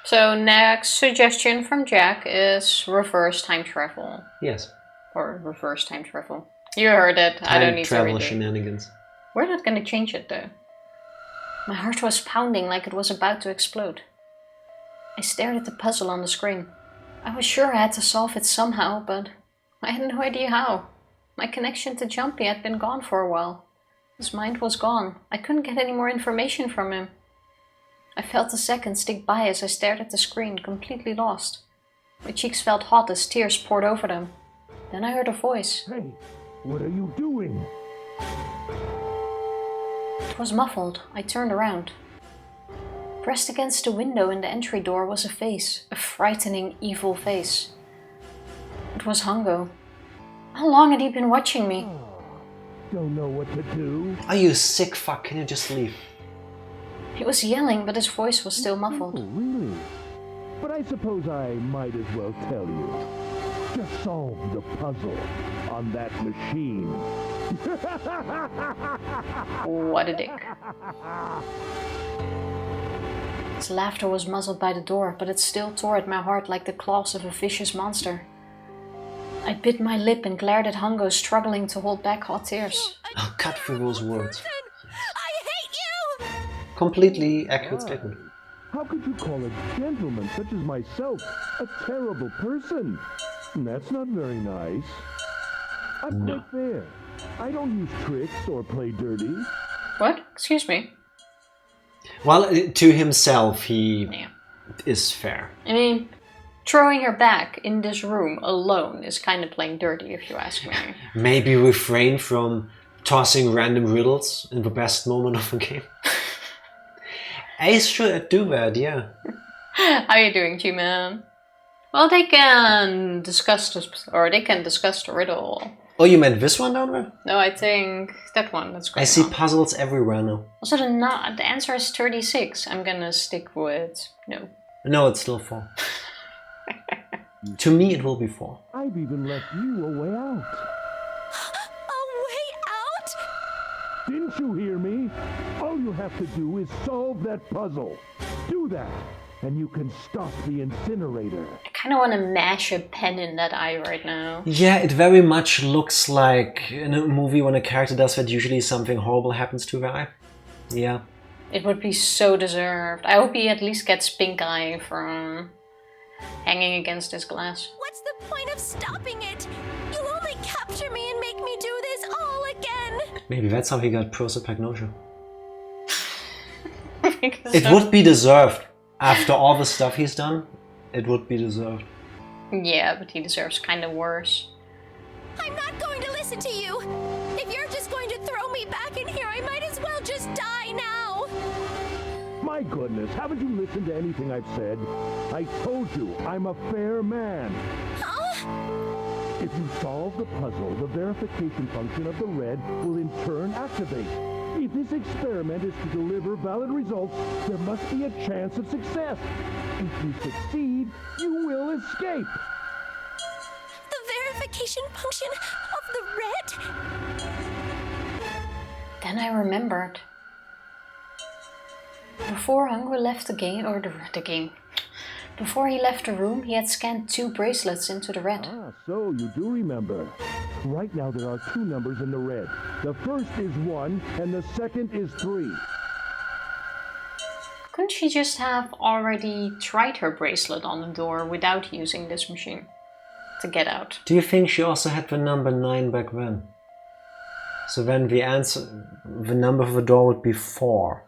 So next suggestion from Jack is reverse time travel. Yes. Or reverse time travel. You heard it. I don't need to travel read it. shenanigans. We're not gonna change it though. My heart was pounding like it was about to explode. I stared at the puzzle on the screen. I was sure I had to solve it somehow, but I had no idea how. My connection to Jumpy had been gone for a while. His mind was gone. I couldn't get any more information from him. I felt the seconds tick by as I stared at the screen, completely lost. My cheeks felt hot as tears poured over them. Then I heard a voice. Hey, what are you doing? It was muffled. I turned around. Pressed against the window in the entry door was a face, a frightening, evil face. It was Hungo. How long had he been watching me? Don't know what to do. Are you sick fuck? Can you just leave? He was yelling, but his voice was still Oh, muffled. really? But I suppose I might as well tell you. Just solve the puzzle on that machine. What a dick. His laughter was muzzled by the door, but it still tore at my heart like the claws of a vicious monster. I bit my lip and glared at Hungo, struggling to hold back hot tears. I'll cut through those words. I hate you! Completely accurate statement. How could you call a gentleman such as myself a terrible person? That's not very nice. I'm quite fair. I don't use tricks or play dirty. What? Excuse me? Well, to himself, he Yeah. is fair. I mean, throwing her back in this room alone is kind of playing dirty, if you ask me. Maybe refrain from tossing random riddles in the best moment of the game. I should do that, yeah. How are you doing, G-Man? Well, they can discuss this, or they can discuss the riddle. Oh, you meant this one down there? No, I think that one. That's great. I see puzzles everywhere now. Also, the answer is 36. I'm gonna stick with no. No, it's still 4. To me, it will be 4. I've even left you a way out. A way out? Didn't you hear me? All you have to do is solve that puzzle. Do that, and you can stop the incinerator. I kind of want to mash a pen in that eye right now. Yeah, it very much looks like in a movie when a character does that, usually something horrible happens to their eye. Yeah. It would be so deserved. I hope he at least gets pink eye from hanging against his glass. What's the point of stopping it? You'll only capture me and make me do this all again. Maybe that's how he got prosopagnosia. Because It would be deserved. After all the stuff he's done, it would be deserved. Yeah, but he deserves kind of worse. I'm not going to listen to you. If you're just going to throw me back in here, I might as well just die now. My goodness, haven't you listened to anything I've said? I told you, I'm a fair man. If you solve the puzzle, the verification function of the red will in turn activate. If this experiment is to deliver valid results, there must be a chance of success. If you succeed, you will escape. The verification function of the red? Then I remembered. Before Hunger left the game, or the game. Before he left the room, he had scanned 2 bracelets into the red. Ah, so you do remember. Right now there are 2 numbers in the red. The first is 1 and the second is 3. Couldn't she just have already tried her bracelet on the door without using this machine to get out? Do you think she also had the number 9 back then? So then the answer, the number of the door would be 4.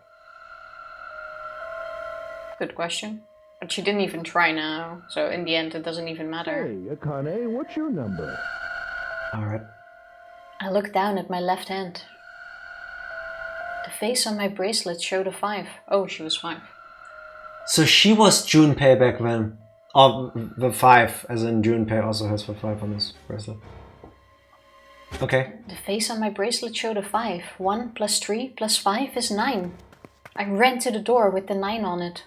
Good question. But she didn't even try now, so in the end it doesn't even matter. Hey, Akane, what's your number? Alright. I looked down at my left hand. The face on my bracelet showed a 5. Oh, she was 5. So she was Junpei back then. Oh, the 5, as in Junpei also has the 5 on his bracelet. Okay. The face on my bracelet showed a 5. 1 plus 3 plus 5 is 9. I ran to the door with the 9 on it.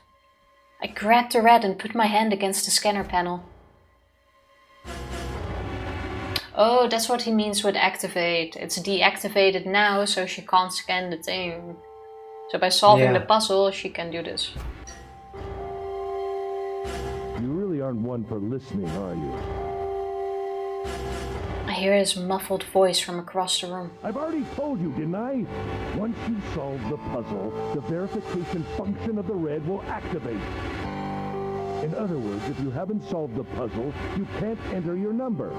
I grabbed the red and put my hand against the scanner panel. Oh, that's what he means with activate. It's deactivated now, so she can't scan the thing. So by solving the puzzle, she can do this. You really aren't one for listening, are you? I hear his muffled voice from across the room. I've already told you, didn't I? Once you solve the puzzle, the verification function of the red will activate. In other words, if you haven't solved the puzzle, you can't enter your number.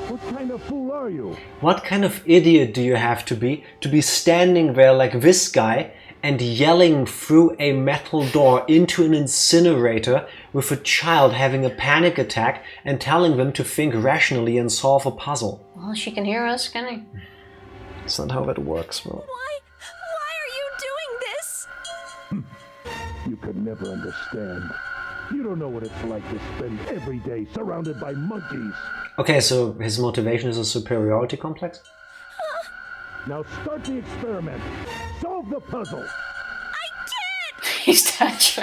What kind of fool are you? What kind of idiot do you have to be standing there like this guy and yelling through a metal door into an incinerator with a child having a panic attack and telling them to think rationally and solve a puzzle? Well, she can hear us, can he? That's not how that works, bro. Why are you doing this? You could never understand. You don't know what it's like to spend every day surrounded by monkeys. Okay, so his motivation is a superiority complex? Now start the experiment. Solve the puzzle. I did! He's Dutch.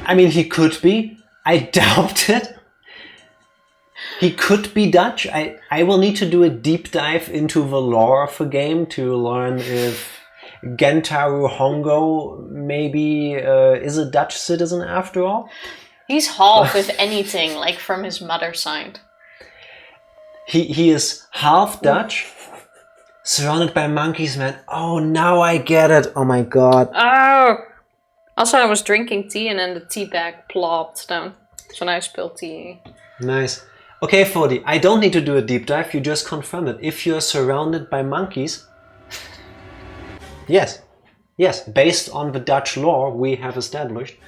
I mean, he could be. I doubt it. He could be Dutch. I will need to do a deep dive into the lore of the game to learn if Gentaro Hongo maybe is a Dutch citizen after all. He's half, if anything, like from his mother's side. He is half Dutch, surrounded by monkeys, man. Oh, now I get it. Oh my god. Oh! Also, I was drinking tea and then the tea bag plopped down. So now I spilled tea. Nice. Okay, 40. I don't need to do a deep dive. You just confirm it. If you're surrounded by monkeys... Yes. Yes. Based on the Dutch law we have established.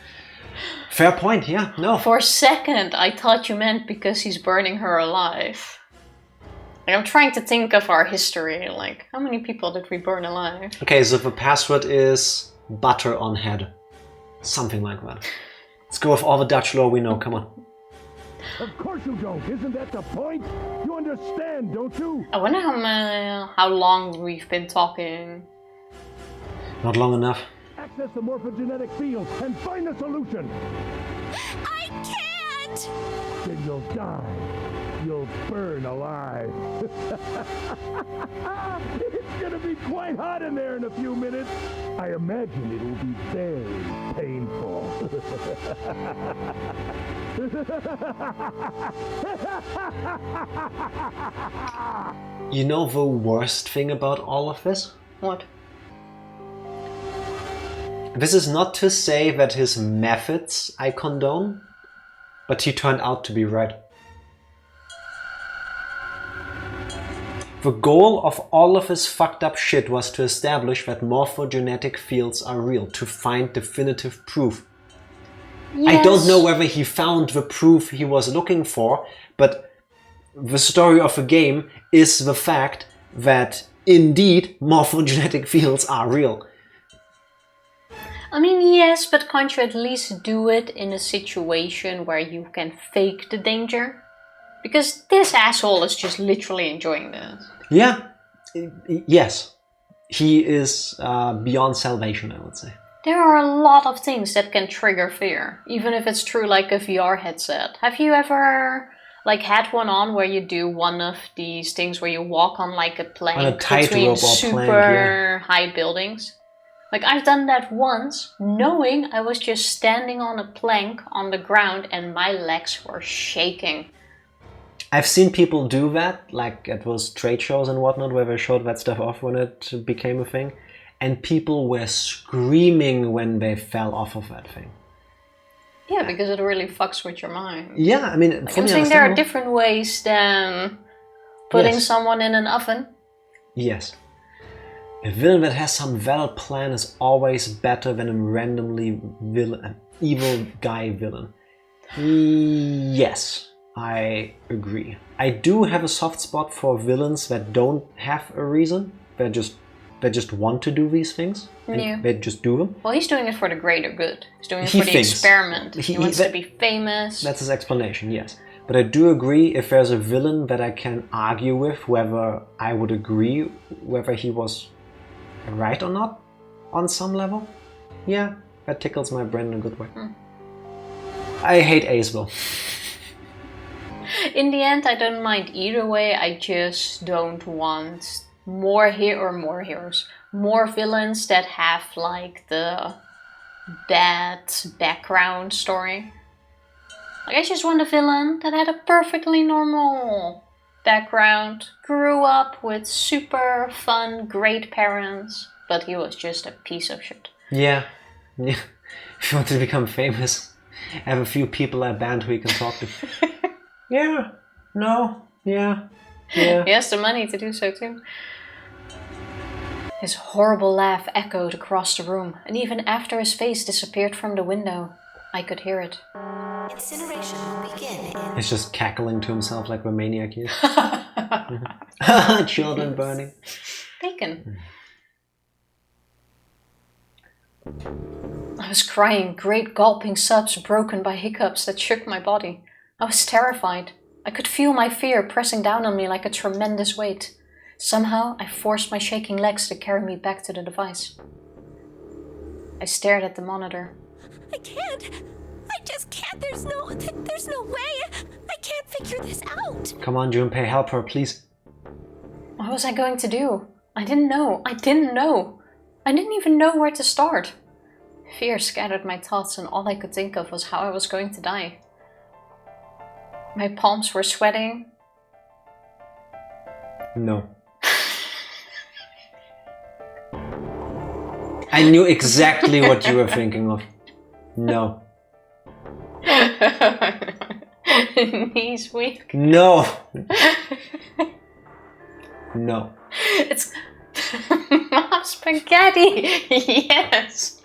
Fair point. Yeah. No. For a second, I thought you meant because he's burning her alive. Like, I'm trying to think of our history. Like, how many people did we burn alive? Okay, so the password is butter on head. Something like that. Let's go with all the Dutch law we know. Come on. Of course you don't. Isn't that the point? You understand, don't you? I wonder how long we've been talking. Not long enough. Access the morphogenetic field and find the solution. I can't! Then you'll die. You'll burn alive. It's gonna be quite hot in there in a few minutes. I imagine it'll be very painful. You know the worst thing about all of this? What? This is not to say that his methods I condone, but he turned out to be right. The goal of all of his fucked up shit was to establish that morphogenetic fields are real, to find definitive proof. Yes. I don't know whether he found the proof he was looking for, but the story of the game is the fact that indeed morphogenetic fields are real. I mean, yes, but can't you at least do it in a situation where you can fake the danger? Because this asshole is just literally enjoying this. Yeah, Yes. He is beyond salvation, I would say. There are a lot of things that can trigger fear, even if it's true like a VR headset. Have you ever like had one on where you do one of these things where you walk on like a plank On a tightrope between or super plank, yeah. high buildings? Like I've done that once, knowing I was just standing on a plank on the ground and my legs were shaking. I've seen people do that, like at those trade shows and whatnot, where they showed that stuff off when it became a thing. And people were screaming when they fell off of that thing. Yeah, because it really fucks with your mind. Yeah, I mean, Like, I'm saying there are different ways than putting Yes. someone in an oven. Yes. A villain that has some valid plan is always better than a randomly evil guy villain. Yes, I agree. I do have a soft spot for villains that don't have a reason. They just want to do these things. And Yeah. they just do them. Well, he's doing it for the greater good. He's doing it He for the thinks. experiment. He wants to that- be famous. That's his explanation, yes. But I do agree, if there's a villain that I can argue with whether I would agree whether he was right or not on some level, yeah, that tickles my brain in a good way. I hate Ace though. In the end, I don't mind either way. I just don't want more heroes. More villains that have like the bad background story. Like I just want a villain that had a perfectly normal background, grew up with super fun, great parents, but he was just a piece of shit. Yeah. If you want to become famous, have a few people at band who you can talk to. Yeah. No. Yeah. Yeah. He has the money to do so too. His horrible laugh echoed across the room, and even after his face disappeared from the window, I could hear it. Incineration will begin in He's just cackling to himself like the maniac he is. Children burning. Bacon. I was crying, great gulping sobs broken by hiccups that shook my body. I was terrified. I could feel my fear pressing down on me like a tremendous weight. Somehow, I forced my shaking legs to carry me back to the device. I stared at the monitor. I can't. I just can't. There's no way. I can't figure this out. Come on, Junpei, help her, please. What was I going to do? I didn't know. I didn't even know where to start. Fear scattered my thoughts, and all I could think of was how I was going to die. My palms were sweating. No. I knew exactly what you were thinking of. No. Knees weak. No. No. It's Mom spaghetti. Yes.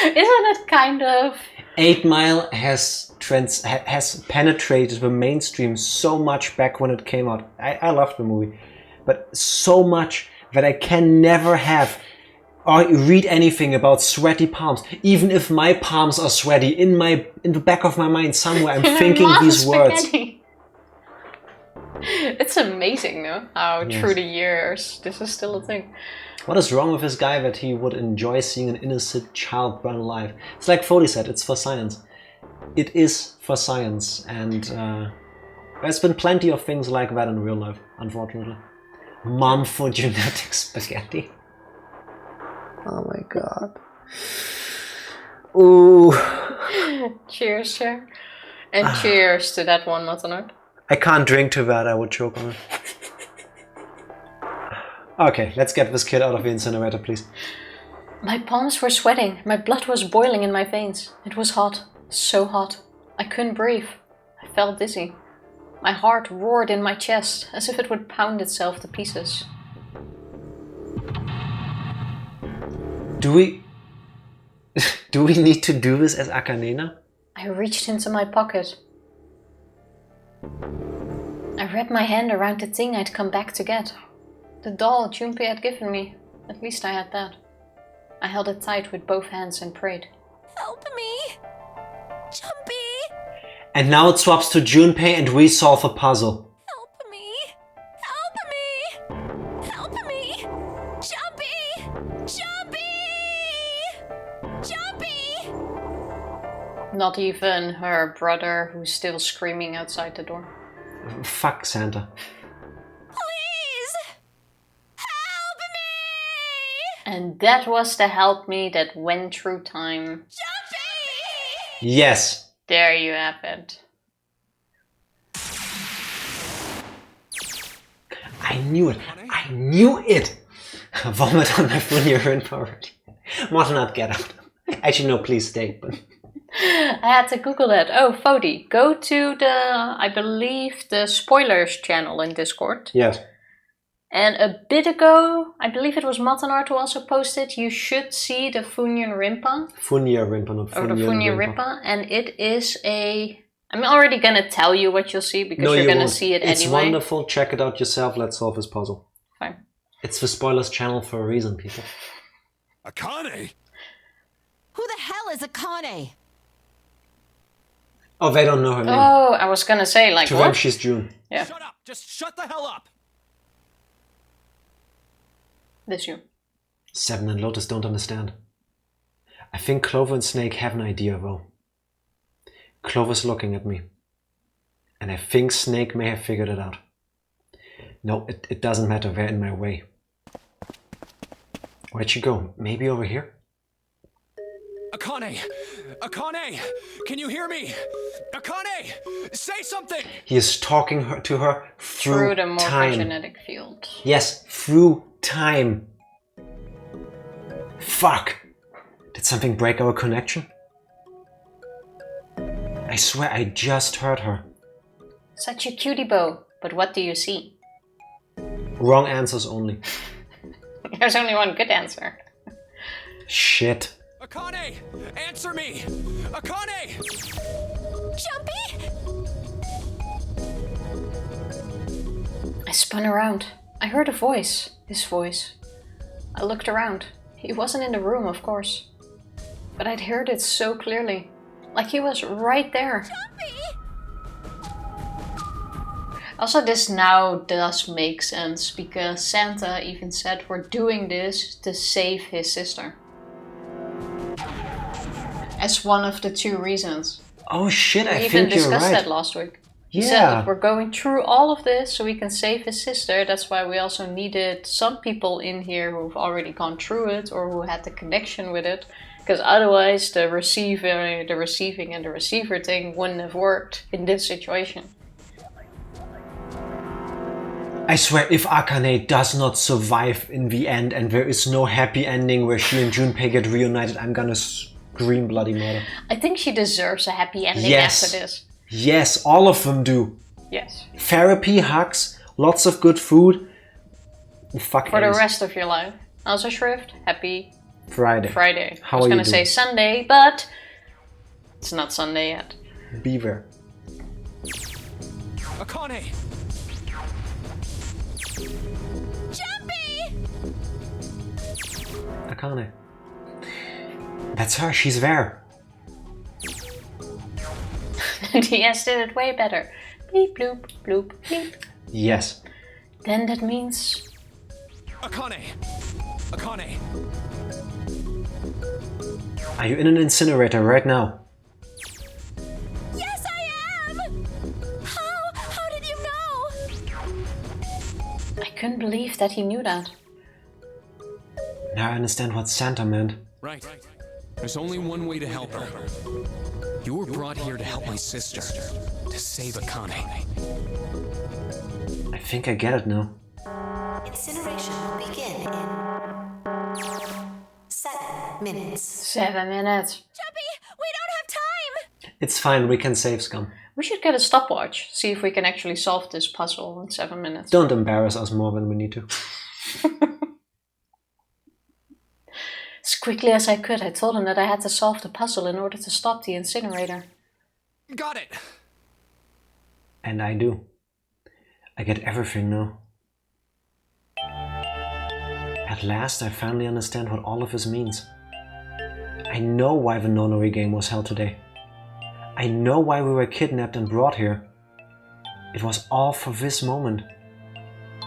Isn't it kind of? 8 Mile has penetrated the mainstream so much back when it came out. I loved the movie, but so much that I can never have or read anything about sweaty palms. Even if my palms are sweaty, in the back of my mind somewhere, I'm thinking Mom these words. spaghetti. It's amazing, no? How Yes. through the years this is still a thing. What is wrong with this guy that he would enjoy seeing an innocent child burn alive? It's like Foley said, it's for science. It is for science, and there's been plenty of things like that in real life, unfortunately. Mom for genetic spaghetti. Oh my god. Ooh. Cheers, Cher. And cheers to that one, Matanote. I can't drink to that, I would choke on it. Okay, let's get this kid out of the incinerator, please. My palms were sweating. My blood was boiling in my veins. It was hot. So hot. I couldn't breathe. I felt dizzy. My heart roared in my chest, as if it would pound itself to pieces. Do we need to do this as Akane't? I reached into my pocket. I wrapped my hand around the thing I'd come back to get. The doll Junpei had given me. At least I had that. I held it tight with both hands and prayed. Help me. Jumpy. And now it swaps to Junpei and we solve a puzzle. Help me. Help me. Help Not even her brother, who's still screaming outside the door. Fuck Santa. Please! Help me! And that was the help me that went through time. Jumpy! Yes. There you have it. I knew it. I knew it. Vomit on my Funnier Rimpa already. Must not get out. Actually, no, please stay. But I had to Google that. Oh, Fodi, go to the, I believe, the spoilers channel in Discord. yes. And a bit ago, I believe it was Matanart who also posted, you should see the Funnier Rimpa. Funnier Rimpa, not Or the Funnier Funnier Rimpa. Rimpa. And it is a... I'm already gonna tell you what you'll see because No, you're you gonna won't. see it It's anyway. wonderful. Check it out yourself. Let's solve this puzzle. Fine. It's the spoilers channel for a reason, people. Akane! Who the hell is Akane? Oh, they don't know her name. Oh, I was gonna say, like, To them, what? she's June. Yeah, Shut up! Just shut the hell up! this you. Seven and Lotus don't understand. I think Clover and Snake have an idea, though. Clover's looking at me. And I think Snake may have figured it out. No, it doesn't matter. They're in my way. Where'd she go? Maybe over here? Akane! Akane! Can you hear me? Akane! Say something! He is talking to her through Through the time. morphogenetic field. Yes, through time. Fuck! Did something break our connection? I swear I just heard her. Such a cutie bow, but what do you see? Wrong answers only. There's only one good answer. Shit. Akane! Answer me! Akane! Jumpy? I spun around. I heard a voice. His voice. I looked around. He wasn't in the room, of course. But I'd heard it so clearly. Like he was right there. Jumpy? Also, this now does make sense, because Santa even said we're doing this to save his sister. As one of the two reasons. Oh shit, We I even think you're discussed right. that last week. He said, Yeah. look, we're going through all of this so we can save his sister. That's why we also needed some people in here who've already gone through it or who had the connection with it. Because otherwise the receiving and the receiver thing wouldn't have worked in this situation. I swear, if Akane't does not survive in the end and there is no happy ending where she and Junpei get reunited, I'm gonna scream bloody murder. I think she deserves a happy ending Yes. after this. Yes, all of them do. Yes. Therapy, hugs, lots of good food. Fuck For the Ace. rest of your life. Also Shrift, happy Friday. Friday. How I was are you gonna say doing? Sunday, but it's not Sunday yet. Be there. Akane! Jumpy! Akane. That's her, she's there. DS did it way better. Bleep bloop bloop bleep. Yes. Then that means Akane! Akane! Are you in an incinerator right now? Yes, I am! How did you know? I couldn't believe that he knew that. Now I understand what Santa meant. Right. There's only one way to help her. You were brought here to help my sister, to save Akane. I think I get it now. Incineration will begin in 7 minutes. 7 minutes. Jumpy, we don't have time! It's fine, we can save Scum. We should get a stopwatch. See if we can actually solve this puzzle in 7 minutes. Don't embarrass us more than we need to. As quickly as I could, I told him that I had to solve the puzzle in order to stop the incinerator. Got it! And I do. I get everything now. At last I finally understand what all of this means. I know why the nonary game was held today. I know why we were kidnapped and brought here. It was all for this moment.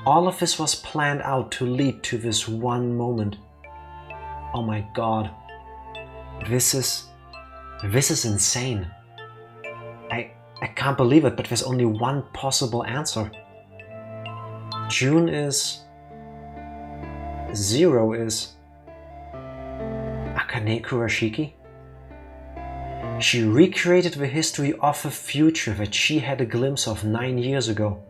All of this was planned out to lead to this one moment. Oh my god. This is This is insane. I can't believe it, but there's only one possible answer. June is... 0 is... Akane't Kurashiki? She recreated the history of a future that she had a glimpse of 9 years ago.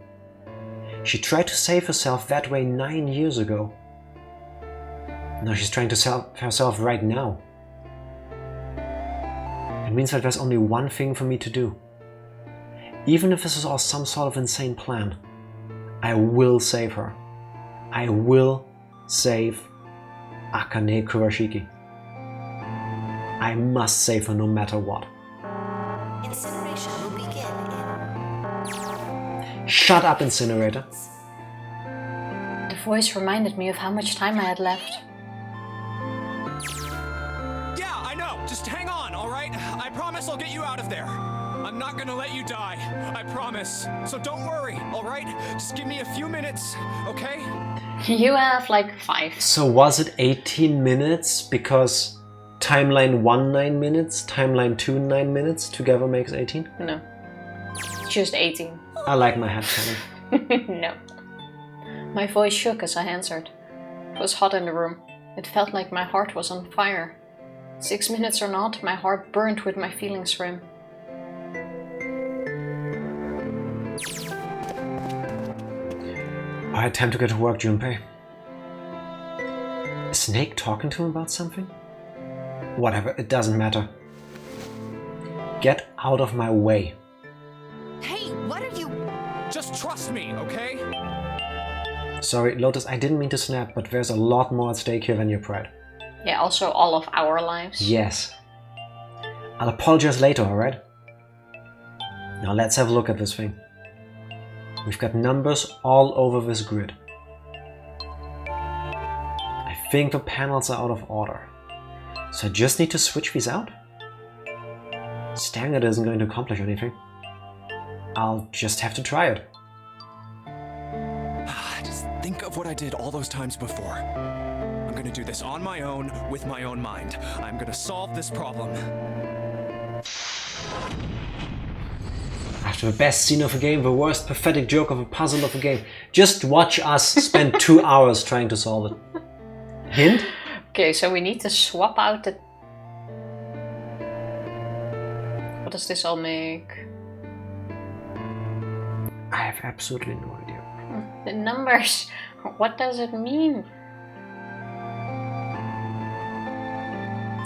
She tried to save herself that way 9 years ago. Now she's trying to save herself right now. It means that there's only one thing for me to do. Even if this is all some sort of insane plan, I will save her. I will save Akane't Kurashiki. I must save her no matter what. Incineration will begin in... Shut up, Incinerator. The voice reminded me of how much time I had left. Yeah, I know. Just hang on, all right? I promise I'll get you out of there. I'm not gonna let you die. I promise. So don't worry, all right? Just give me a few minutes, okay? You have like 5. So was it 18 minutes because timeline 1 9 minutes, timeline 2 9 minutes, together makes 18? No. Just 18. I like my headcanon. No. My voice shook as I answered. It was hot in the room. It felt like my heart was on fire. 6 minutes or not, my heart burned with my feelings for him. I had time to get to work, Junpei. Is Snake talking to him about something? Whatever, it doesn't matter. Get out of my way. Hey, what are you... Just trust me, okay? Sorry, Lotus, I didn't mean to snap, but there's a lot more at stake here than your pride. Yeah, also all of our lives. Yes. I'll apologize later, alright? Now let's have a look at this thing. We've got numbers all over this grid. I think the panels are out of order. So I just need to switch these out? Staring at it isn't going to accomplish anything. I'll just have to try it. Just think of what I did all those times before. I'm gonna do this on my own, with my own mind. I'm gonna solve this problem. After the best scene of a game, the worst pathetic joke of a puzzle of a game. Just watch us spend 2 hours trying to solve it. Hint? Okay, so we need to swap out the... What does this all make? I have absolutely no idea. The numbers. What does it mean?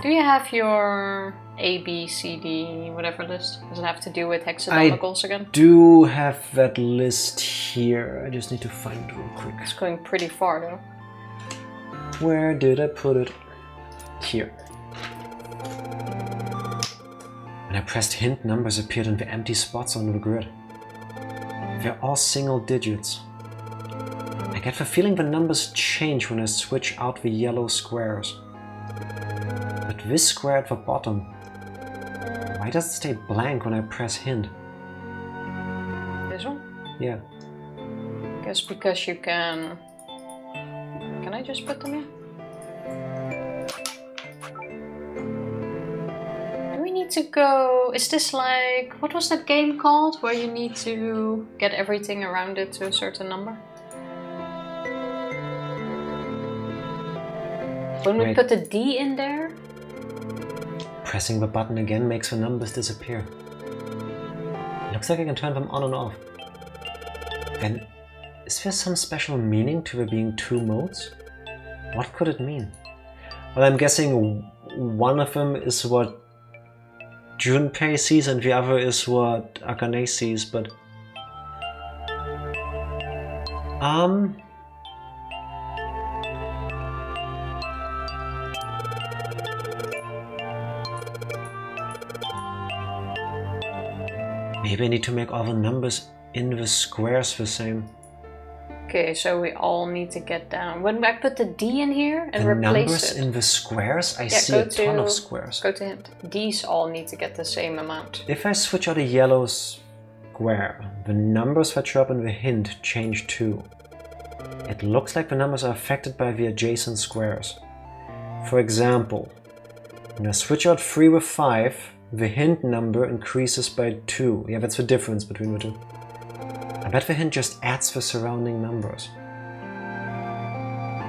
Do you have your A, B, C, D, whatever list? Does it have to do with hexadecimals again? Do have that list here. I just need to find it real quick. It's going pretty far though. Where did I put it? Here. When I pressed hint, numbers appeared in the empty spots on the grid. They're all single digits. I get the feeling the numbers change when I switch out the yellow squares. But this square at the bottom, why does it stay blank when I press hint? This one? Yeah. Guess because you can... Can I just put them in? Do we need to go... Is this like... What was that game called? Where you need to get everything around it to a certain number? When we put the D in there? Pressing the button again makes the numbers disappear. Looks like I can turn them on and off. And is there some special meaning to there being 2 modes? What could it mean? Well, I'm guessing one of them is what Junpei sees and the other is what Akane't sees, but... Maybe I need to make all the numbers in the squares the same. Okay, so we all need to get down. When I put the D in here and The replace numbers it. in the squares? I Yeah, see a ton of squares. Go to hint. These all need to get the same amount. If I switch out a yellow square, the numbers that show up in the hint change too. It looks like the numbers are affected by the adjacent squares. For example, when I switch out 3 with 5, the hint number increases by 2. Yeah, that's the difference between the two. I bet the hint just adds the surrounding numbers.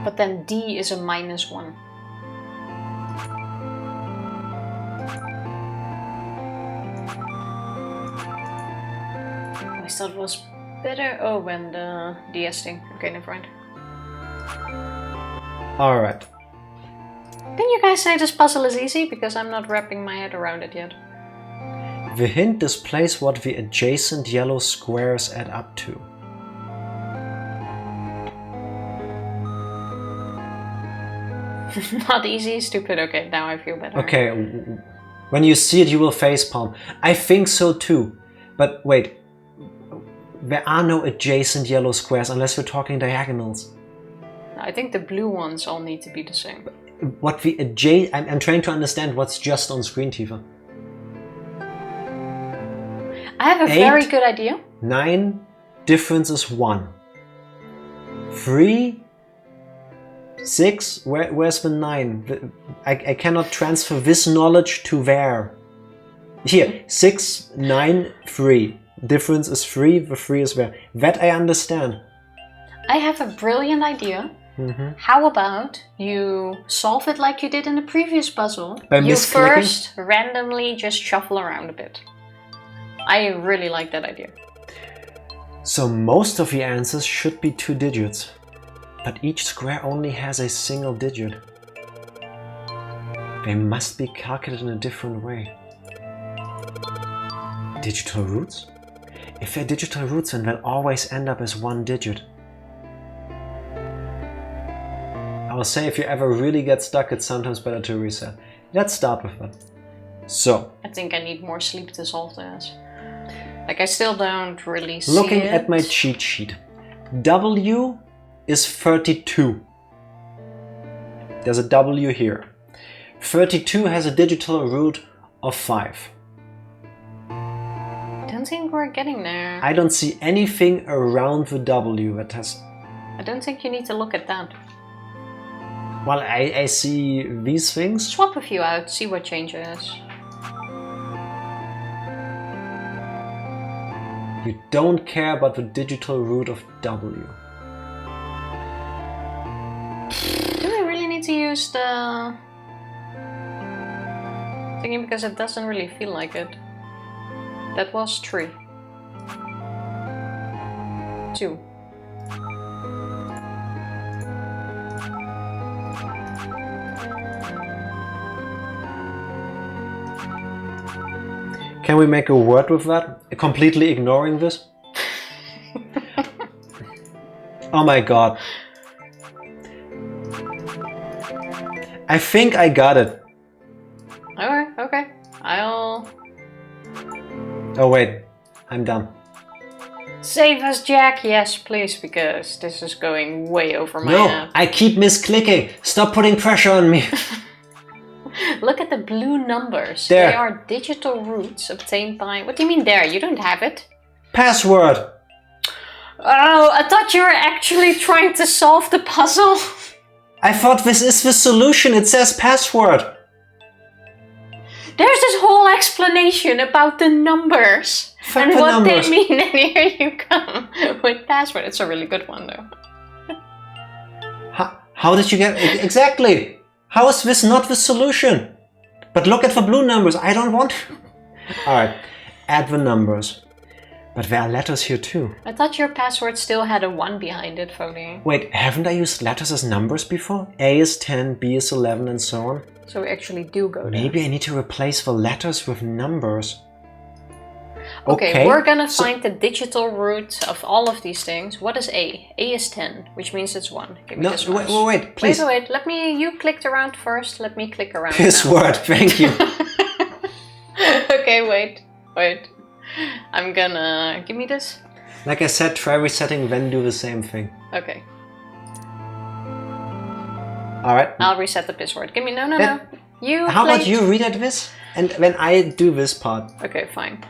But then D is a -1. I thought it was better. Oh, when the DS thing. Okay, never mind. Alright. Didn't you guys say this puzzle is easy? Because I'm not wrapping my head around it yet. The hint displays what the adjacent yellow squares add up to. Not easy, stupid. Okay, now I feel better. Okay, when you see it, you will facepalm. I think so too. But wait, there are no adjacent yellow squares unless we're talking diagonals. I think the blue ones all need to be the same. What the adjacent... I'm trying to understand what's just on screen, Tifa. I have a 8, very good idea. 9, difference is 1. 3, 6, where's the 9? I cannot transfer this knowledge to there. Here, 6, 9, 3. Difference is 3, the 3 is there. That I understand. I have a brilliant idea. How about you solve it like you did in the previous puzzle? By you misclicking? first randomly just shuffle around a bit. I really like that idea. So most of the answers should be 2 digits. But each square only has a single digit. They must be calculated in a different way. Digital roots? If they're digital roots, then they'll always end up as 1 digit. I will say if you ever really get stuck, it's sometimes better to reset. Let's start with that. So, I think I need more sleep to solve this. Like, I still don't really see looking it. at my cheat sheet, W is 32. There's a W here. 32 has a digital root of 5. I don't think we're getting there. I don't see anything around the W that has... I don't think you need to look at that. Well, I see these things. Swap a few out, see what changes. You don't care about the digital root of W. Do we really need to use the thingy, because it doesn't really feel like it. That was 3. 2. Can we make a word with that? Completely ignoring this? Oh my god. I think I got it. Okay. I'll... Oh wait, I'm done. Save us, Jack! Yes, please, because this is going way over my No, head. I keep misclicking. Stop putting pressure on me. Look at the blue numbers. There. They are digital roots obtained by... What do you mean there? You don't have it. Password. Oh, I thought you were actually trying to solve the puzzle. I thought this is the solution. It says password. There's this whole explanation about the numbers. Fuck and the what numbers. they mean, and here you come with password. It's a really good one, though. How did you get... Exactly. How is this not the solution? But look at the blue numbers. I don't want... Alright. Add the numbers. But there are letters here too. I thought your password still had a 1 behind it, Foley. Wait, haven't I used letters as numbers before? A is 10, B is 11 and so on. So we actually do go there. Maybe I need to replace the letters with numbers. Okay, we're gonna find the digital root of all of these things. What is A? A is 10, which means it's 1. Give me No, this wait, please. Wait, let me... You clicked around first, let me click around This now. word, thank you. Okay, wait. I'm gonna... Give me this. Like I said, try resetting, then do the same thing. Okay. Alright. I'll reset the password. Give me... No. You How about played- you read at this? And when I do this part. Okay, fine.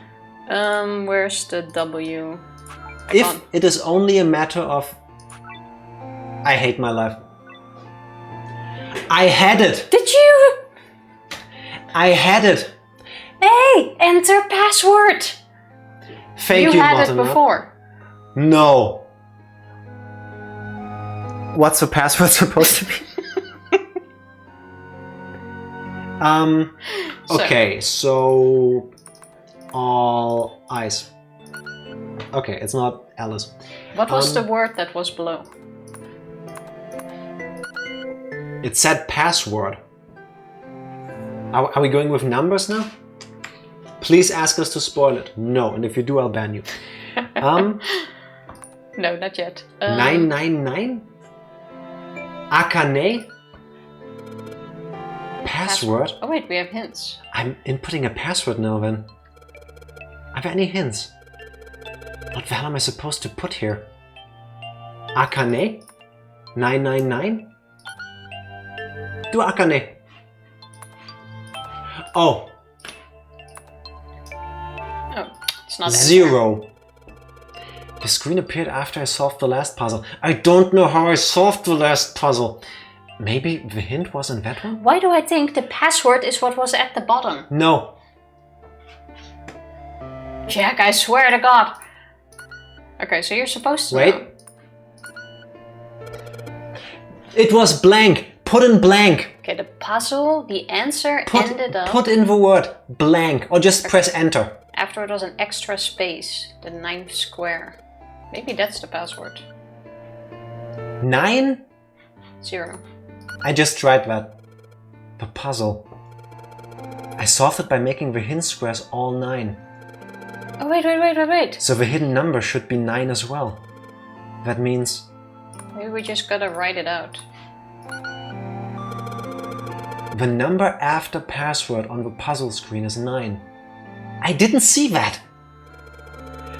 Where's the W? If it is only a matter of... I hate my life. I had it! Did you? I had it! Hey, enter password. Thank you, You had it Mortimer. before. No. What's the password supposed to be? Okay, so all eyes. Okay, it's not Alice. What was the word that was below? It said password. Are we going with numbers now? Please ask us to spoil it. No, and if you do, I'll ban you. No, not yet. 999? Akane't? Password? Oh wait, we have hints. I'm inputting a password now then. Are there any hints? What the hell am I supposed to put here? Akane't? 999? Do Akane't. Oh. Oh, it's not 0. The screen appeared after I solved the last puzzle. I don't know how I solved the last puzzle. Maybe the hint was in that one? Why do I think the password is what was at the bottom? No. Jack, I swear to God. Okay, so you're supposed to Wait. know. It was blank. Put in blank. Okay, the puzzle, the answer ended up... Put in the word blank or just press enter. After it was an extra space, the 9th square. Maybe that's the password. 9? 0. I just tried that. The puzzle. I solved it by making the hidden squares all 9. Oh, wait. So the hidden number should be 9 as well. That means... Maybe we just gotta write it out. The number after password on the puzzle screen is 9. I didn't see that!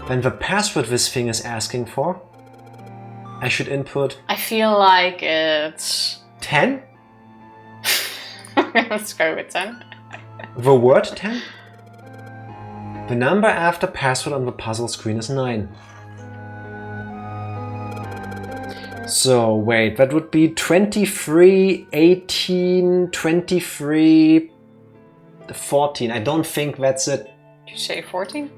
Then the password this thing is asking for, I should input... I feel like it's... 10? Let's go with 10. The word 10? The number after password on the puzzle screen is 9. So wait, that would be 23, 18, 23, 14. I don't think that's it. Did you say 14?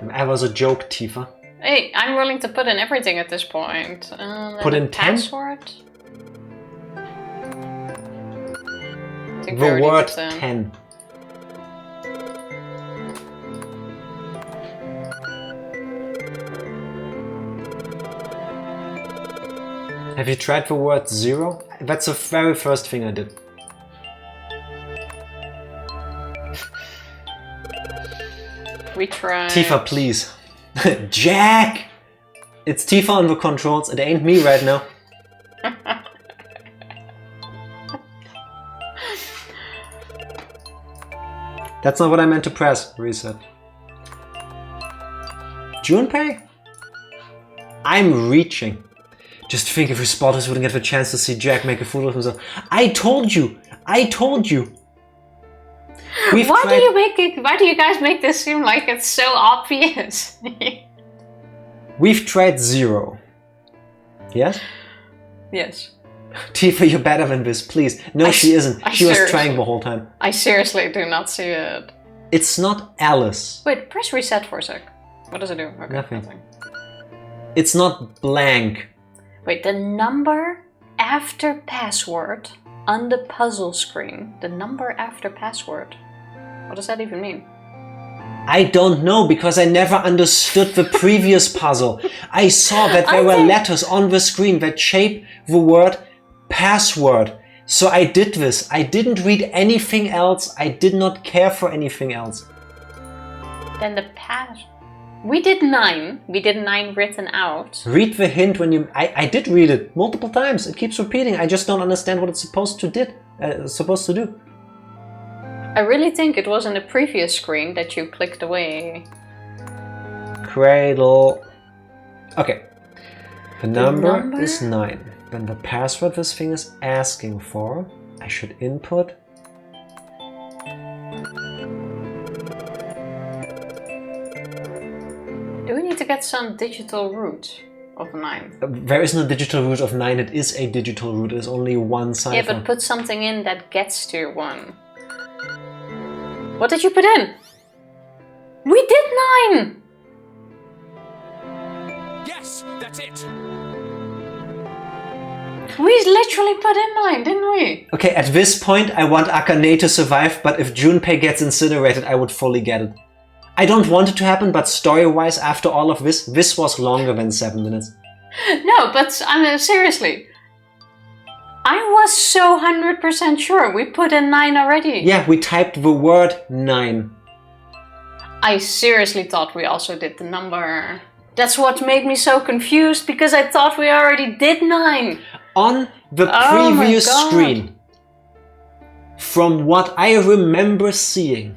That was a joke, Tifa. Hey, I'm willing to put in everything at this point. Put in 10? Password? I think we The already word did 10. Have you tried the word 0? That's the very first thing I did. We tried... Tifa, please. Jack! It's Tifa on the controls. It ain't me right now. That's not what I meant to press. Reset. Junpei? I'm reaching. Just think if we spotters wouldn't get the chance to see Jack make a fool of himself. I told you! I told you! Why do you guys make this seem like it's so obvious? We've tried 0. Yes? Yes. Tifa, you're better than this, please. No, she isn't. She was trying the whole time. I seriously do not see it. It's not Alice. Wait, press reset for a sec. What does it do? Okay, Nothing. It's not blank. Wait, the number after password on the puzzle screen. The number after password. What does that even mean? I don't know, because I never understood the previous puzzle. I saw that there were letters on the screen that shape the word password. So I did this. I didn't read anything else. I did not care for anything else. Then the we did 9. We did 9 written out. Read the hint when you... I did read it multiple times. It keeps repeating. I just don't understand what it's supposed to do. I really think it was in the previous screen that you clicked away. Cradle. Okay. The number is 9. Then the password this thing is asking for, I should input. Do we need to get some digital root of 9? There is no digital root of 9. It is a digital root. There's only one cipher. Yeah, but put something in that gets to 1. What did you put in? We did 9! Yes, that's it. We literally put in 9, didn't we? Okay, at this point, I want Akane't to survive, but if Junpei gets incinerated, I would fully get it. I don't want it to happen, but story-wise, after all of this was longer than 7 minutes. No, but I mean, seriously. I was so 100% sure we put in 9 already. Yeah, we typed the word 9. I seriously thought we also did the number. That's what made me so confused, because I thought we already did 9. On the Oh my previous God. screen, from what I remember seeing,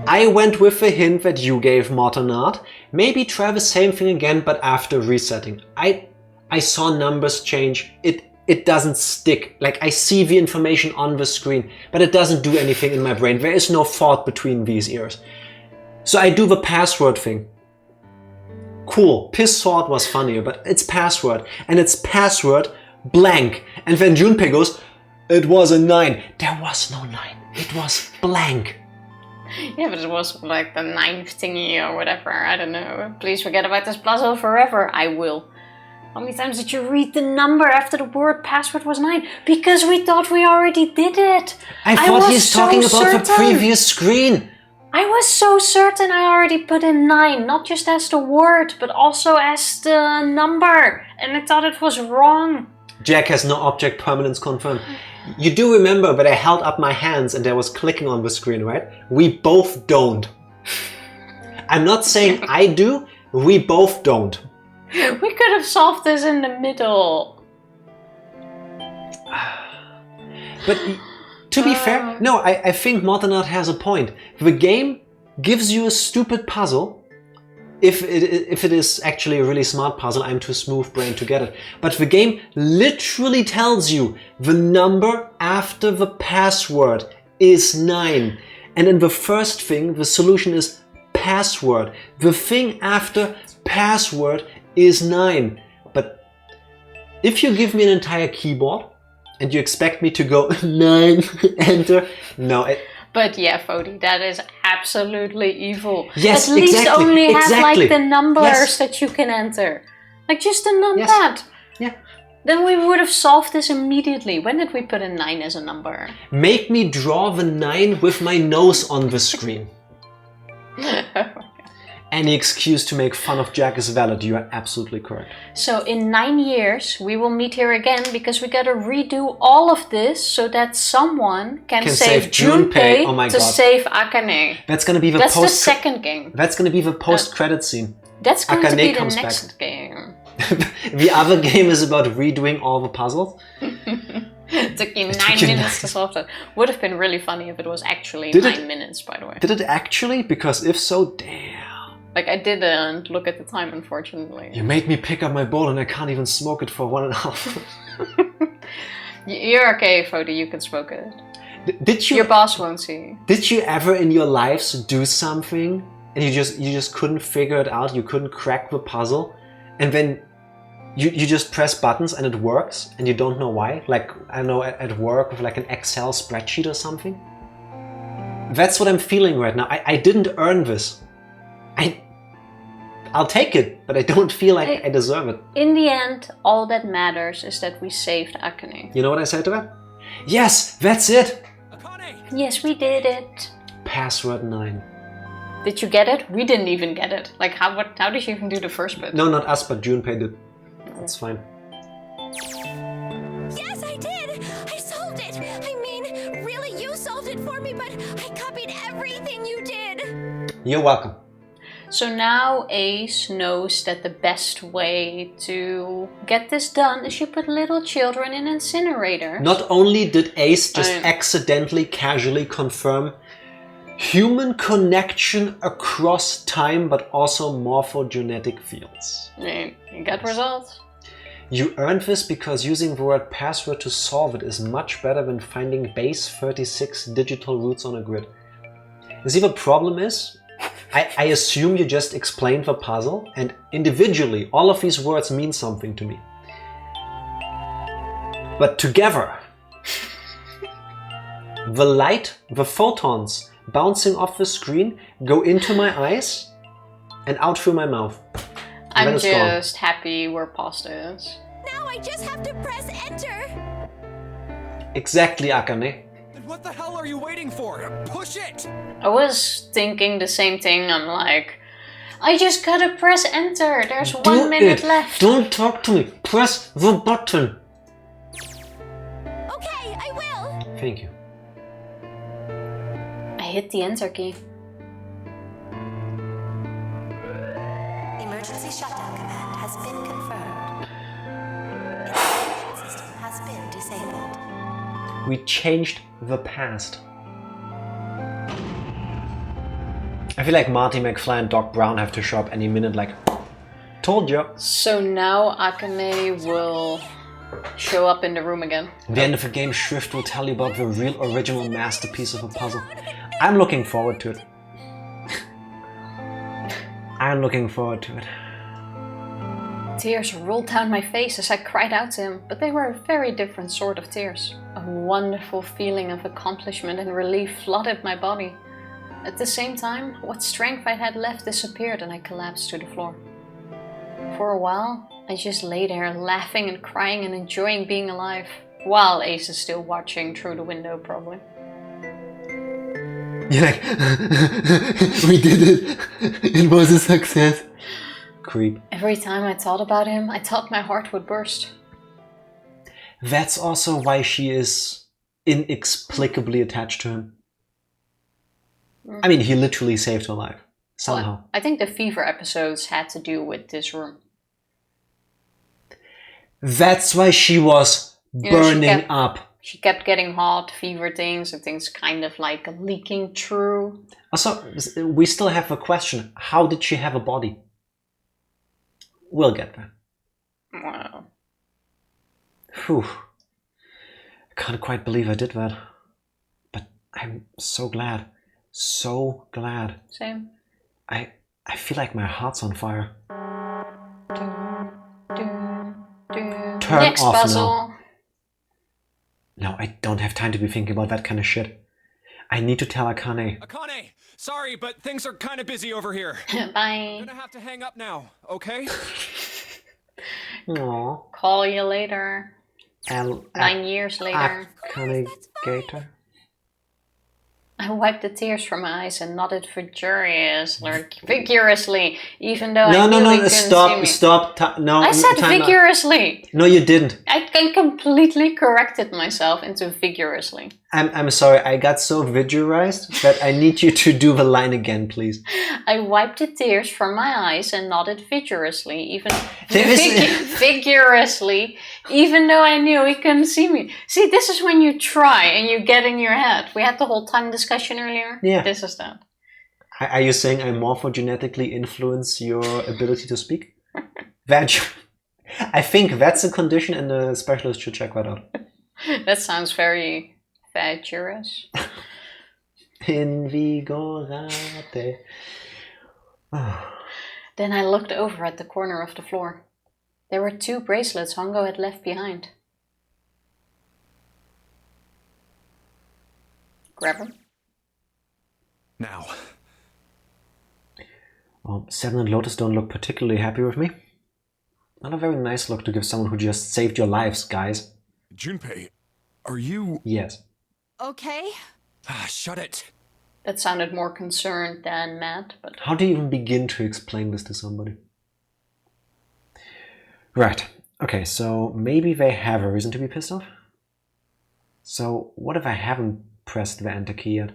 I went with the hint that you gave Mortonard. Maybe try the same thing again, but after resetting. I saw numbers change. It doesn't stick. Like, I see the information on the screen, but it doesn't do anything in my brain. There is no thought between these ears. So I do the password thing. Cool, piss thought was funnier, but it's password. And it's password blank. And then Junpei goes, it was a 9. There was no 9. It was blank. Yeah, but it was like the 9th thingy or whatever. I don't know. Please forget about this puzzle forever. I will. How many times did you read the number after the word password was 9? Because we thought we already did it. I thought was he's so talking about the certain. previous screen. I was so certain I already put in 9, not just as the word, but also as the number. And I thought it was wrong. Jack has no object permanence confirmed. You do remember that I held up my hands and I was clicking on the screen, right? We both don't. I'm not saying I do, we both don't. We could have solved this in the middle. But to be fair, no, I think Mortonard has a point. The game gives you a stupid puzzle. If it is actually a really smart puzzle, I'm too smooth-brained to get it. But the game literally tells you the number after the password is 9. And in the first thing, the solution is password. The thing after password is 9. But if you give me an entire keyboard and you expect me to go 9, enter, no. But yeah, Fodi, that is absolutely evil. Yes, At least exactly, only have exactly. like the numbers Yes. that you can enter. Like just the number. Yes. Yeah. Then we would have solved this immediately. When did we put in 9 as a number? Make me draw the 9 with my nose on the screen. Any excuse to make fun of Jack is valid. You are absolutely correct. So in 9 years, we will meet here again because we gotta redo all of this so that someone can save Junpei Oh my to God. save Akane't. That's gonna be the That's the post. second game. That's gonna be the post-credit scene. That's going to be Akane't the comes next back. game. The other game is about redoing all the puzzles. It took you 9 you minutes to solve that. Would have been really funny if it was actually Did 9 it? minutes, by the way. Did it actually? Because if so, damn. Like, I didn't look at the time, unfortunately. You made me pick up my bowl and I can't even smoke it for 1.5. You're okay, Fodi, you can smoke it. Did you? Your boss won't see. Did you ever in your lives do something and you just couldn't figure it out? You couldn't crack the puzzle, and then you just press buttons and it works, and you don't know why? Like, I don't know, at work with like an Excel spreadsheet or something. That's what I'm feeling right now. I didn't earn this. I'll take it, but I don't feel like I deserve it. In the end, all that matters is that we saved Akane't. You know what I said to that? Yes, that's it. Akane! Yes, we did it. Password 9. Did you get it? We didn't even get it. Like, how did you even do the first bit? No, not us, but Junpei did. That's fine. Yes, I did! I solved it! I mean, really, you solved it for me, but I copied everything you did! You're welcome. So now Ace knows that the best way to get this done is you put little children in an incinerator. Not only did Ace just I- accidentally, casually confirm human connection across time, but also morphogenetic fields. You got results. You earned this because using the word password to solve it is much better than finding base 36 digital roots on a grid. You see, the problem is, I assume you just explained the puzzle, and individually all of these words mean something to me. But together, the light, the photons bouncing off the screen go into my eyes and out through my mouth. And I'm then it's gone. just happy we're past this. Now I just have to press enter. Exactly, Akane. Then what the hell are you waiting for? Push it! I was thinking the same thing. I'm like, I just gotta press enter. There's 1 minute left. Don't talk to me. Press the button. Okay, I will. Thank you. I hit the enter key. Emergency shutdown command has been confirmed. Information system has been disabled. We changed the past. I feel like Marty McFly and Doc Brown have to show up any minute like, told you. So now Akane't will show up in the room again. At the end of the game, Shrift will tell you about the real original masterpiece of a puzzle. I'm looking forward to it. I'm looking forward to it. Tears rolled down my face as I cried out to him, but they were a very different sort of tears. A wonderful feeling of accomplishment and relief flooded my body. At the same time, what strength I had left disappeared and I collapsed to the floor. For a while, I just lay there laughing and crying and enjoying being alive, while Ace is still watching through the window probably. You're like, we did it. It was a success. Creep. Every time I thought about him, I thought my heart would burst. That's also why she is inexplicably attached to him. I mean, he literally saved her life. Somehow. Well, I think the fever episodes had to do with this room. That's why she was burning up. She kept getting hot, fever things, and things kind of like leaking through. Also, we still have a question. How did she have a body? We'll get there. Wow. Whew. I can't quite believe I did that. But I'm so glad. So glad. Same. I feel like my heart's on fire. Turn Next off puzzle. now. No, I don't have time to be thinking about that kind of shit. I need to tell Akane't. Akane, sorry, but things are kind of busy over here. Bye. I'm gonna have to hang up now, okay? Aww. Call you later. 9 years later. Akane Gator. I wiped the tears from my eyes and nodded vigorously, even though I knew he couldn't see me. Stop. No, I said time out. vigorously. No, you didn't. I completely corrected myself into vigorously. I'm sorry, I got so visualized that I need you to do the line again, please. I wiped the tears from my eyes and nodded vigorously, vigorously, even though I knew he couldn't see me. See, this is when you try and you get in your head. We had the whole time discussion earlier. Yeah. This is that. Are you saying I morphogenetically influence your ability to speak? I think that's a condition and the specialist should check that out. That sounds very vigorous. Invigorate. Then I looked over at the corner of the floor. There were 2 bracelets Hongo had left behind. Grab them. Now. Well, Seven and Lotus don't look particularly happy with me. Not a very nice look to give someone who just saved your lives, guys. Junpei, are you... Yes. Okay. Shut it. That sounded more concerned than mad, but... How do you even begin to explain this to somebody? Right. Okay, so maybe they have a reason to be pissed off? So what if I haven't pressed the enter key yet?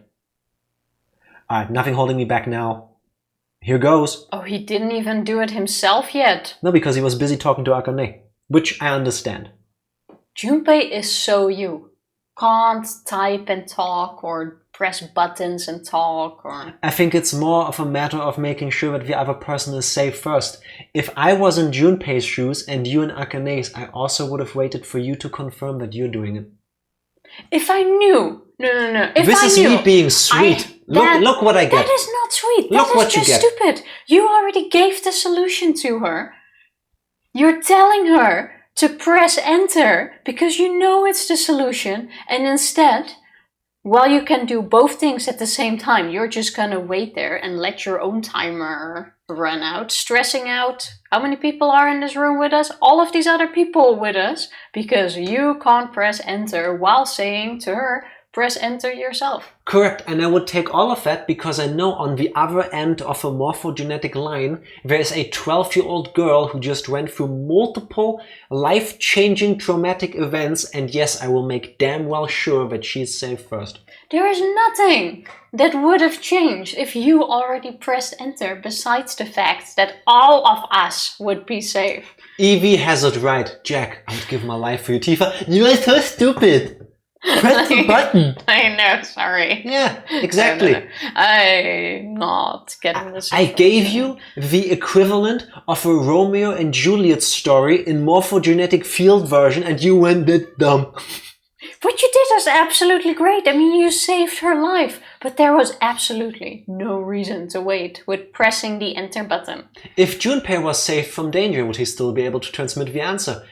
Alright, nothing holding me back now. Here goes. Oh, he didn't even do it himself yet. No, because he was busy talking to Akane't, which I understand. Junpei is so you. Can't type and talk or press buttons and talk or... I think it's more of a matter of making sure that the other person is safe first. If I was in Junpei's shoes and you in Akane's, I also would have waited for you to confirm that you're doing it. If I knew... No. If This I is knew, me being sweet. Look what I get. That is not sweet. Look That what is you just get. stupid. You already gave the solution to her. You're telling her to press enter because you know it's the solution, and instead Well, you can do both things at the same time. You're just gonna wait there and let your own timer run out, stressing out how many people are in this room with us, all of these other people with us, because you can't press enter while saying to her, press enter yourself. Correct, and I would take all of that because I know on the other end of a morphogenetic line there is a 12-year-old girl who just went through multiple life-changing traumatic events, and yes, I will make damn well sure that she's safe first. There is nothing that would have changed if you already pressed enter besides the fact that all of us would be safe. Evie has it right. Jack, I would give my life for you. Tifa, you are so stupid. Press the button. I know, sorry. Yeah, exactly. No. I'm not getting this. I gave you the equivalent of a Romeo and Juliet story in morphogenetic field version and you went that dumb. What you did was absolutely great. I mean, you saved her life. But there was absolutely no reason to wait with pressing the enter button. If Junpei was saved from danger, would he still be able to transmit the answer?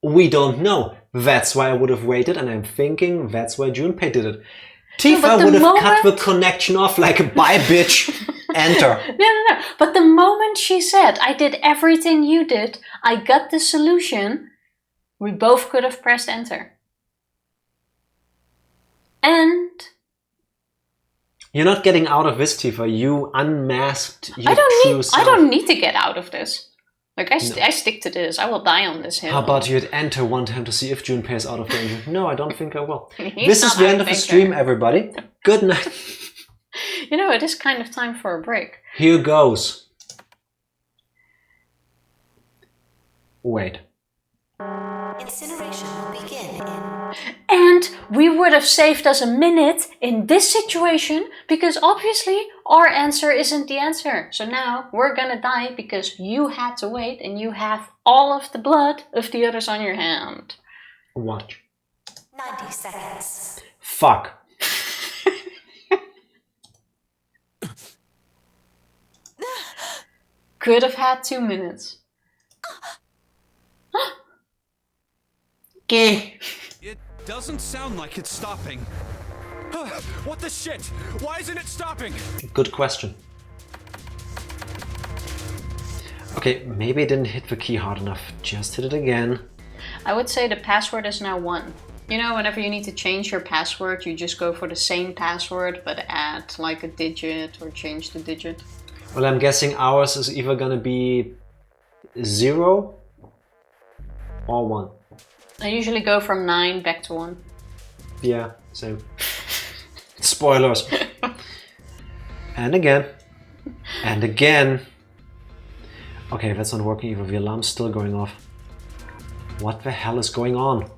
We don't know. That's why I would have waited, and I'm thinking that's why Junpei did it. Tifa would have cut the connection off like, bye bitch, enter. No. But the moment she said, I did everything you did, I got the solution, we both could have pressed enter. And... You're not getting out of this, Tifa. You unmasked your true self. I don't need to get out of this. Like, I stick to this. I will die on this hill. How about you'd enter one time to see if Junpei is out of danger? No, I don't think I will. He's This is not the end out of the of stream, danger. everybody. Good night. You know, it is kind of time for a break. Here goes. Wait. Incineration will begin in... And we would have saved us a minute in this situation because obviously our answer isn't the answer. So now we're gonna die because you had to wait and you have all of the blood of the others on your hand. Watch. 90 seconds. Fuck. Could have had 2 minutes. Gay. It doesn't sound like it's stopping. What the shit? Why isn't it stopping? Good question. Okay, maybe I didn't hit the key hard enough. Just hit it again. I would say the password is now 1. You know, whenever you need to change your password, you just go for the same password but add like a digit or change the digit. Well, I'm guessing ours is either gonna be 0 or 1. I usually go from 9 back to 1. Yeah, same. Spoilers. And again. And again. Okay, that's not working either. The alarm's still going off. What the hell is going on?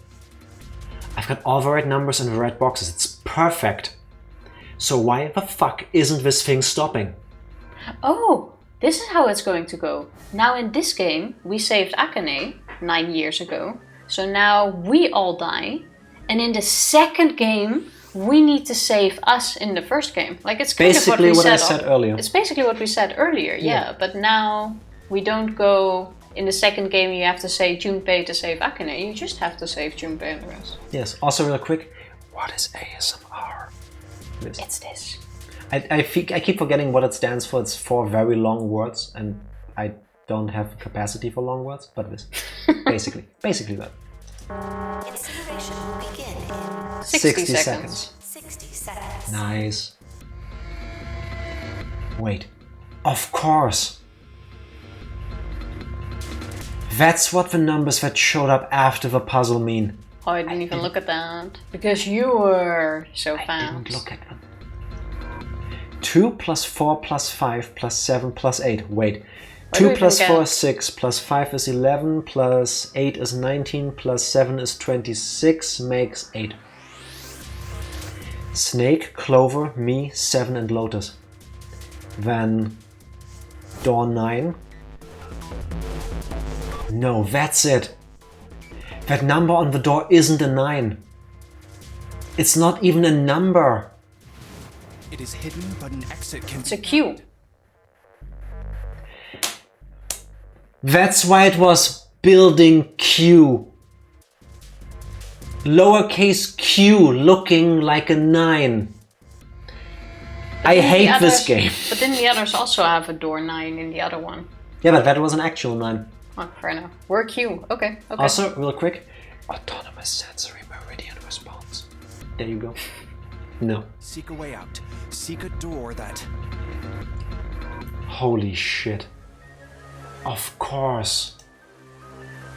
I've got all the right numbers in the right boxes. It's perfect. So why the fuck isn't this thing stopping? Oh, this is how it's going to go. Now in this game, we saved Akane't 9 years ago. So now we all die. And in the second game, we need to save us in the first game. Like it's kind basically of what I said earlier. It's basically what we said earlier, yeah. But now we don't go... In the second game, you have to save Junpei to save Akane't. You just have to save Junpei and the rest. Yes, also real quick, what is ASMR? It's this. I keep forgetting what it stands for. It's 4 very long words, and I don't have capacity for long words, but this. basically that. Incineration will begin in 60 seconds. 60 seconds. Nice. Wait. Of course. That's what the numbers that showed up after the puzzle mean. Oh, I didn't even look at that. Because you were so fast. I didn't look at them. 2 plus 4 plus 5 plus 7 plus 8. Wait. 2 plus 4 is 6, plus 5 is 11, plus 8 is 19, plus 7 is 26, makes 8. Snake, Clover, me, 7 and Lotus. Then door 9. No, that's it. That number on the door isn't a 9. It's not even a number. It is hidden, but an exit can... It's a Q. That's why it was building Q. Lowercase q looking like a 9. I hate this game. But then the others also have a door 9 in the other one. Yeah, but that was an actual 9. Oh, fair enough. We're Q. Okay. Also, real quick, autonomous sensory meridian response. There you go. No. Seek a way out. Seek a door that... Holy shit. Of course.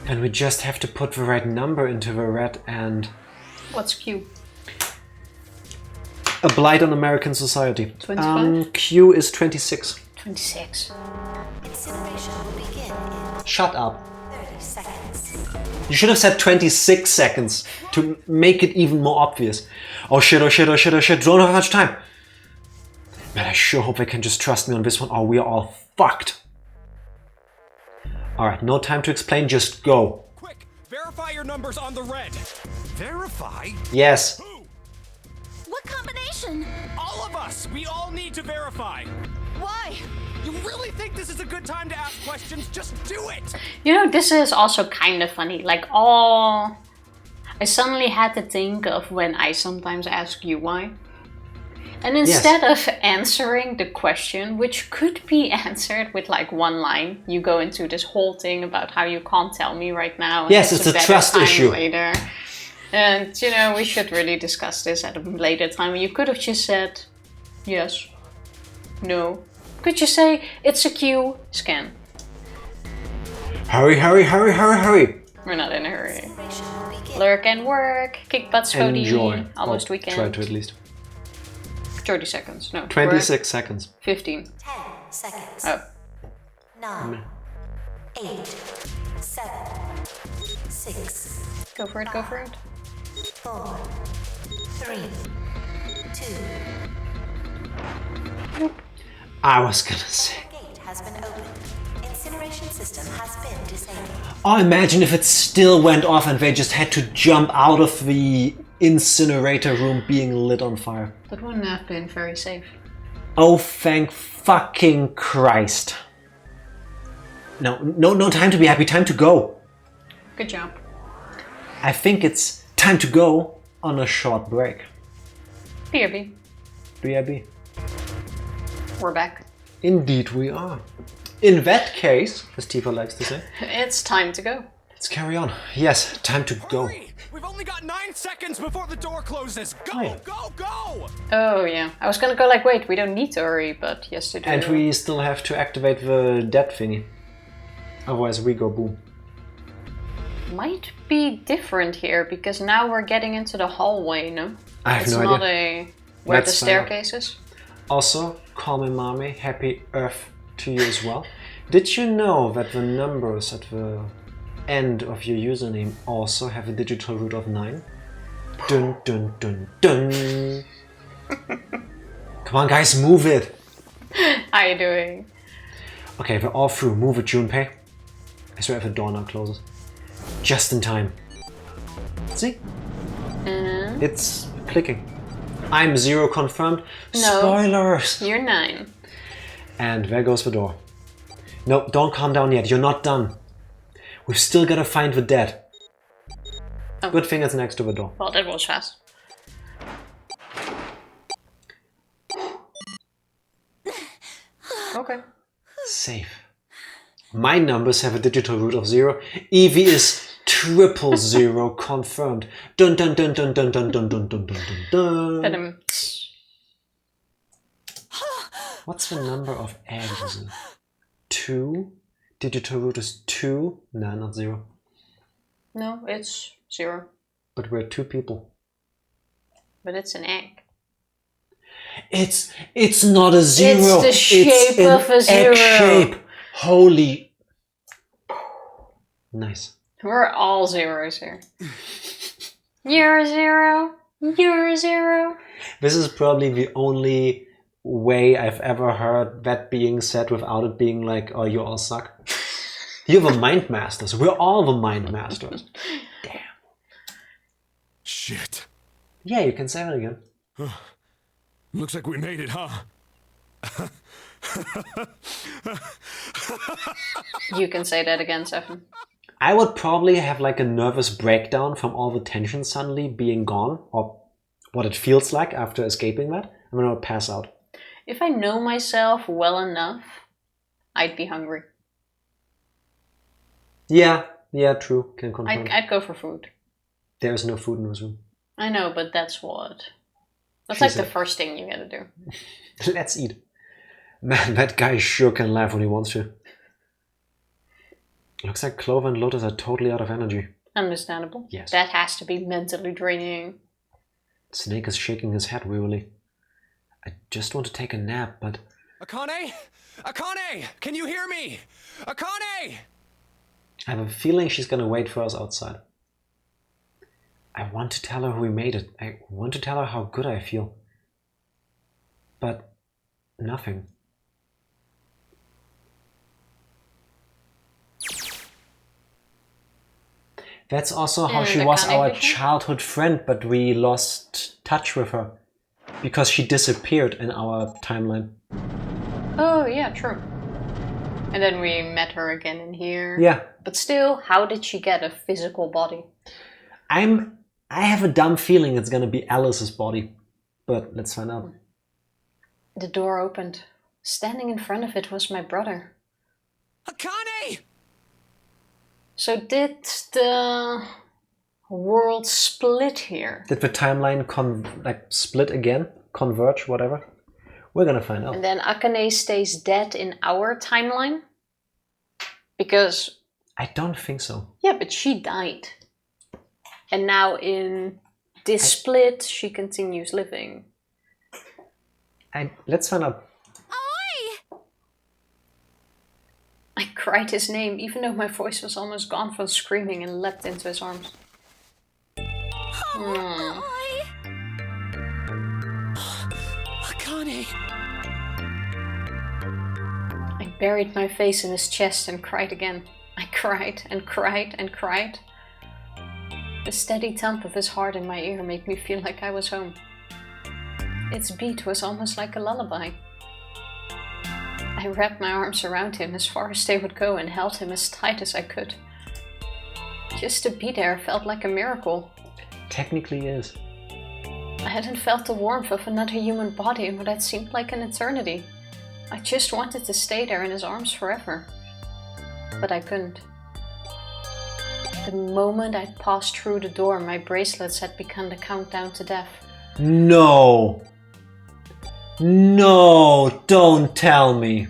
And we just have to put the right number into the red and... What's Q? A blight on American society. 25? Q is 26. 26. Incineration will begin in Shut up. 30 seconds. You should have said 26 seconds to make it even more obvious. Oh shit, oh shit, oh shit, oh shit. Don't have much time. Man, I sure hope they can just trust me on this one or we are all fucked. Alright, no time to explain, just go. Quick, verify your numbers on the red. Verify? Yes. Who? What combination? All of us. We all need to verify. Why? You really think this is a good time to ask questions? Just do it. You know, this is also kind of funny. Like, I suddenly had to think of when I sometimes ask you why. And instead of answering the question, which could be answered with like one line, you go into this whole thing about how you can't tell me right now. And Yes, it's a better trust time issue. Later. And, you know, we should really discuss this at a later time. You could have just said, yes, no. Could you say, it's a Q, scan. Hurry, hurry, hurry, hurry, hurry. We're not in a hurry. Incineration will begin. Lurk and work, kick butt Scotty, Enjoy. almost Or weekend. Try to at least. 30 seconds, no. 26 seconds. 15. 10 seconds. Oh. 9, 8, 7, 6, Go for it, go for it. 4, 3, 2. I was gonna say. Gate has been opened. Incineration system has been disabled. Oh, imagine if it still went off and they just had to jump out of the incinerator room being lit on fire. That wouldn't have been very safe. Oh, thank fucking Christ. No time to be happy, time to go. Good job. I think it's time to go on a short break. BRB. BRB. We're back. Indeed we are. In that case, as Tifa likes to say, It's time to go. let's carry on. Yes, time to go. Hurry! We've only got 9 seconds before the door closes. Go, Oh, yeah. go, go! Oh yeah. I was gonna go like, wait, we don't need to hurry, but yes to do. And we still have to activate the dead thingy. Otherwise we go boom. might be different here because now we're getting into the hallway, no? I have it's no not idea. where Let's the find out. staircase is. Also, call me mommy, happy Earth to you as well. Did you know that the numbers at the end of your username also have a digital root of 9? Dun dun dun dun. Come on guys, move it! How you doing? Okay, we're all through. Move it, Junpei. I swear if the door now closes. Just in time. See? It's clicking. I'm 0 confirmed. No. Spoilers! You're 9. And there goes the door. No, don't calm down yet. You're not done. We've still got to find the dead. Oh. Good thing it's next to the door. Well, that was fast. Okay. Safe. My numbers have a digital root of 0. Evie is 000 confirmed. Dun dun dun dun dun dun dun dun dun dun dun. Venom. What's the number of eggs? 2? Digital root is 2? No, not 0. No, it's 0. But we're 2 people. But it's an egg. It's not a 0. It's the shape an of a 0. egg shape. Holy. Nice. We're all zeros here. You're a 0. You're a 0. This is probably the only way I've ever heard that being said without it being like, oh, you all suck. You're the mind masters. We're all the mind masters. Damn. Shit. Yeah, you can say that again. Looks like we made it, huh? You can say that again, Stefan. I would probably have like a nervous breakdown from all the tension suddenly being gone, or what it feels like after escaping that, and then I would pass out. If I know myself well enough, I'd be hungry. Yeah, true. Can confirm. I'd go for food. There's no food in this room. I know, but that's She like said. the first thing you gotta do. Let's eat. Man, that guy sure can laugh when he wants to. Looks like Clover and Lotus are totally out of energy. Understandable. Yes. That has to be mentally draining. Snake is shaking his head wearily. I just want to take a nap, but... Akane? Akane! Can you hear me? Akane! I have a feeling she's gonna wait for us outside. I want to tell her we made it. I want to tell her how good I feel. But... nothing. That's also how she was our childhood friend, but we lost touch with her. Because she disappeared in our timeline. Oh, yeah, true. And then we met her again in here. Yeah. But still, how did she get a physical body? I have a dumb feeling it's gonna be Alice's body. But let's find out. The door opened. Standing in front of it was my brother. Akane! So did the world split here? Did the timeline split again? Converge, whatever? We're gonna find out. And then Akane't stays dead in our timeline? Because... I don't think so. Yeah, but she died. And now in this split, she continues living. Let's find out. I cried his name, even though my voice was almost gone from screaming, and leapt into his arms. Akane! I buried my face in his chest and cried again. I cried and cried and cried. The steady thump of his heart in my ear made me feel like I was home. Its beat was almost like a lullaby. I wrapped my arms around him as far as they would go and held him as tight as I could. Just to be there felt like a miracle. Technically is. I hadn't felt the warmth of another human body in what had seemed like an eternity. I just wanted to stay there in his arms forever. But I couldn't. The moment I passed through the door, my bracelets had begun the countdown to death. No! No! Don't tell me!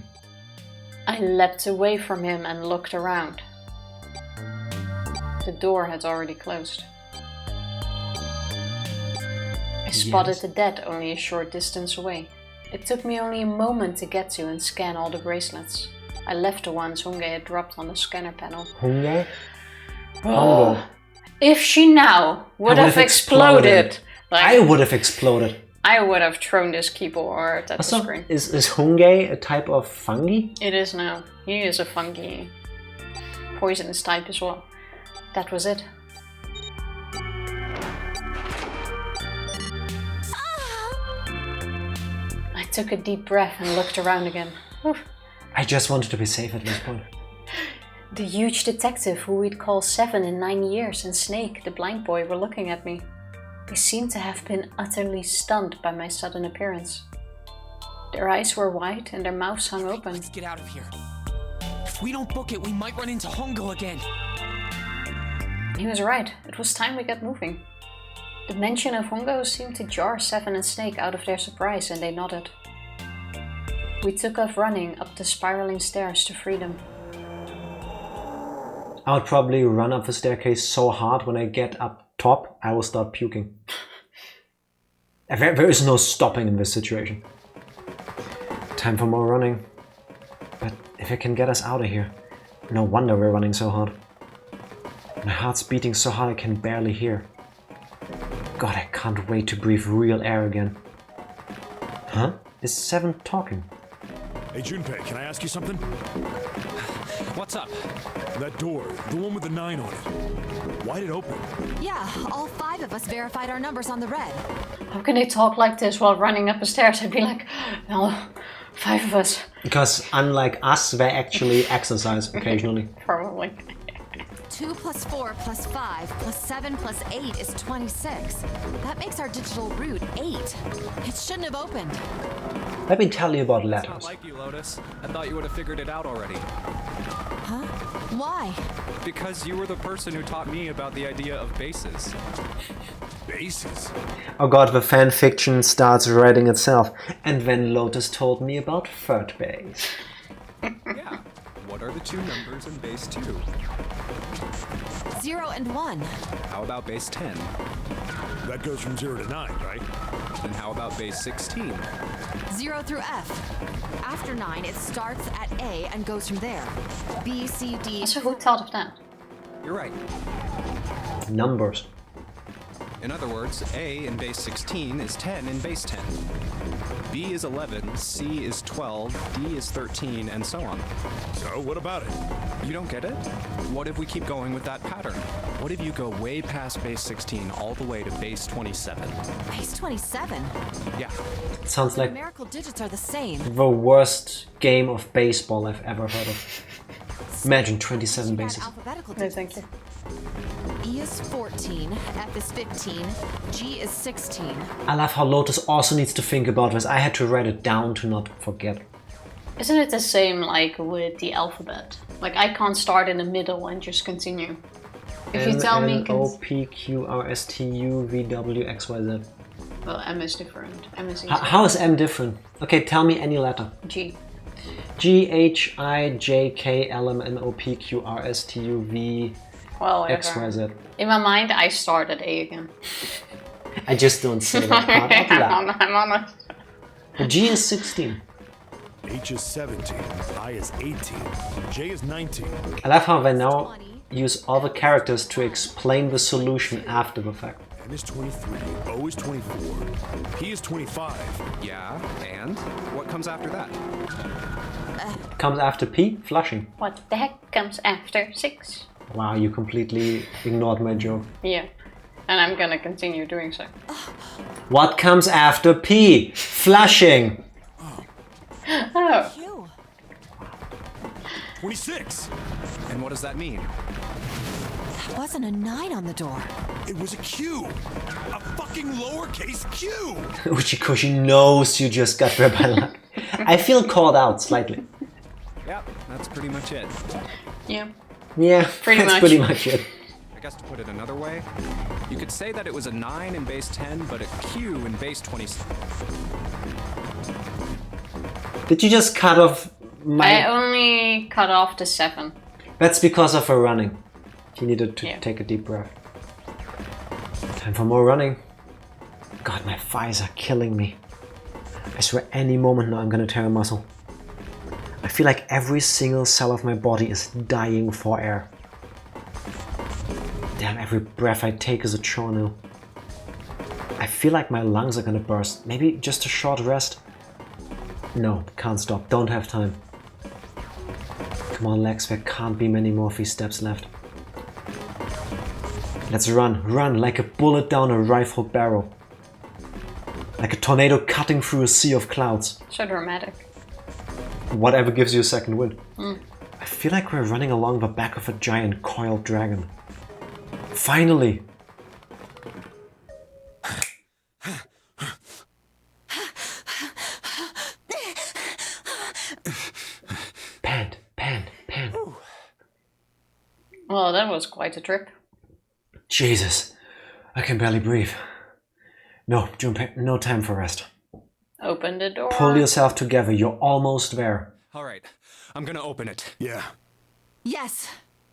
I leapt away from him and looked around. The door had already closed. I spotted the dead only a short distance away. It took me only a moment to get to and scan all the bracelets. I left the ones Hunge had dropped on the scanner panel. Hunge? Oh, if she now would have exploded. Like, I would have exploded. I would have thrown this keyboard at the screen. Is Hunge a type of fungi? It is now. He is a fungi. Poisonous type as well. That was it. I took a deep breath and looked around again. Oof. I just wanted to be safe at this point. The huge detective who we'd call 7 in 9 years and Snake, the blind boy, were looking at me. They seemed to have been utterly stunned by my sudden appearance. Their eyes were wide and their mouths hung open. Let's get out of here. If we don't book it, we might run into Hongo again. He was right. It was time we got moving. The mention of Hongo seemed to jar 7 and Snake out of their surprise, and they nodded. We took off running up the spiraling stairs to freedom. I would probably run up the staircase so hard when I get up top, I will start puking. There is no stopping in this situation. Time for more running. But if it can get us out of here, no wonder we're running so hard. My heart's beating so hard I can barely hear. God, I can't wait to breathe real air again. Huh? Is 7 talking? Hey Junpei, can I ask you something? What's up? That door, the one with the 9 on it. Why'd it open? Yeah, all 5 of us verified our numbers on the red. How can they talk like this while running up the stairs? I'd be like, no, 5 of us. Because unlike us, they actually exercise occasionally. Probably. 2 plus 4 plus 5 plus 7 plus 8 is 26. That makes our digital route 8. It shouldn't have opened. Let me tell you about It's not letters. like you, Lotus. I thought you would have figured it out already. Huh? Why? Because you were the person who taught me about the idea of bases. Bases? Oh god, the fan fiction starts writing itself. And then Lotus told me about third base. Yeah. What are the two numbers in base 2? 0 and 1. How about base 10? That goes from 0 to 9, right? And how about base 16? 0 through F. After 9, it starts at A and goes from there. B, C, D. So who thought of that? You're right. Numbers. In other words, A in base 16 is 10 in base 10. B is 11, C is 12, D is 13, and so on. So, what about it? You don't get it? What if we keep going with that pattern? What if you go way past base 16 all the way to base 27? Base 27. Yeah. Sounds like Numerical digits are the same. the worst game of baseball I've ever heard of. Imagine 27 Should add bases. alphabetical No, digits. thank you. E is 14, F is 15, G is 16. I love how Lotus also needs to think about this. I had to write it down to not forget. Isn't it the same like with the alphabet? Like I can't start in the middle and just continue. If you tell me, O P Q R S T U V W X Y Z. well, M is different. M is easy. How is M different? Okay, tell me any letter. G. G H I J K L M N O P Q R S T U V Well, X Y whatever. Z. In my mind, I start at A again. I just don't say that part out loud. I'm honest. G is 16. H is 17, I is 18, J is 19. I love how they now use all the characters to explain the solution after the fact. N is 23, O is 24, P is 25. Yeah, and? What comes after that? Comes after P, flushing. What the heck comes after 6? Wow, you completely ignored my joke. Yeah. And I'm gonna continue doing so. What comes after P? Flushing. Oh. Q. 26! And what does that mean? That wasn't a 9 on the door. It was a Q! A fucking lowercase q! Uchikoshi knows you just got there by luck. I feel called out slightly. Yep, that's pretty much it. Yeah. Yeah, Pretty that's much. pretty much it. I guess to put it another way, you could say that it was a 9 in base 10, but a Q in base 20. Did you just cut off my... I only cut off the 7. That's because of her running. He needed to Yeah. take a deep breath. Time for more running. God, my thighs are killing me. I swear any moment now I'm gonna tear a muscle. I feel like every single cell of my body is dying for air. Damn, every breath I take is a chore now. I feel like my lungs are gonna burst. Maybe just a short rest? No, can't stop. Don't have time. Come on, Lex, there can't be many more of these steps left. Let's run, run like a bullet down a rifle barrel. Like a tornado cutting through a sea of clouds. So dramatic. Whatever gives you a second wind. I feel like we're running along the back of a giant coiled dragon. Finally! Pant, pant, pant. Well, that was quite a trip. Jesus, I can barely breathe. No, Junpei, no time for rest. Open the door. Pull yourself together, you're almost there. All right, I'm gonna open it. Yeah, Yes,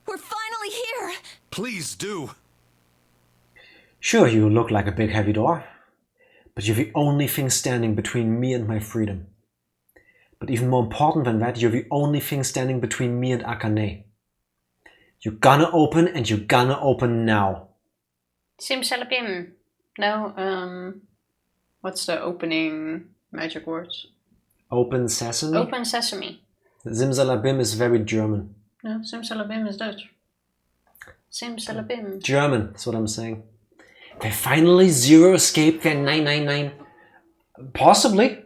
we're finally here. Please do. Sure, you look like a big heavy door, but you're the only thing standing between me and my freedom. But even more important than that, you're the only thing standing between me and Akane't. You're gonna open, and you're gonna open now. Simsalabim. No, what's the opening magic words? Open sesame? Open sesame. Simsalabim is very German. No, simsalabim is Dutch. Simsalabim. German, that's what I'm saying. They finally zero escape their 999. Possibly.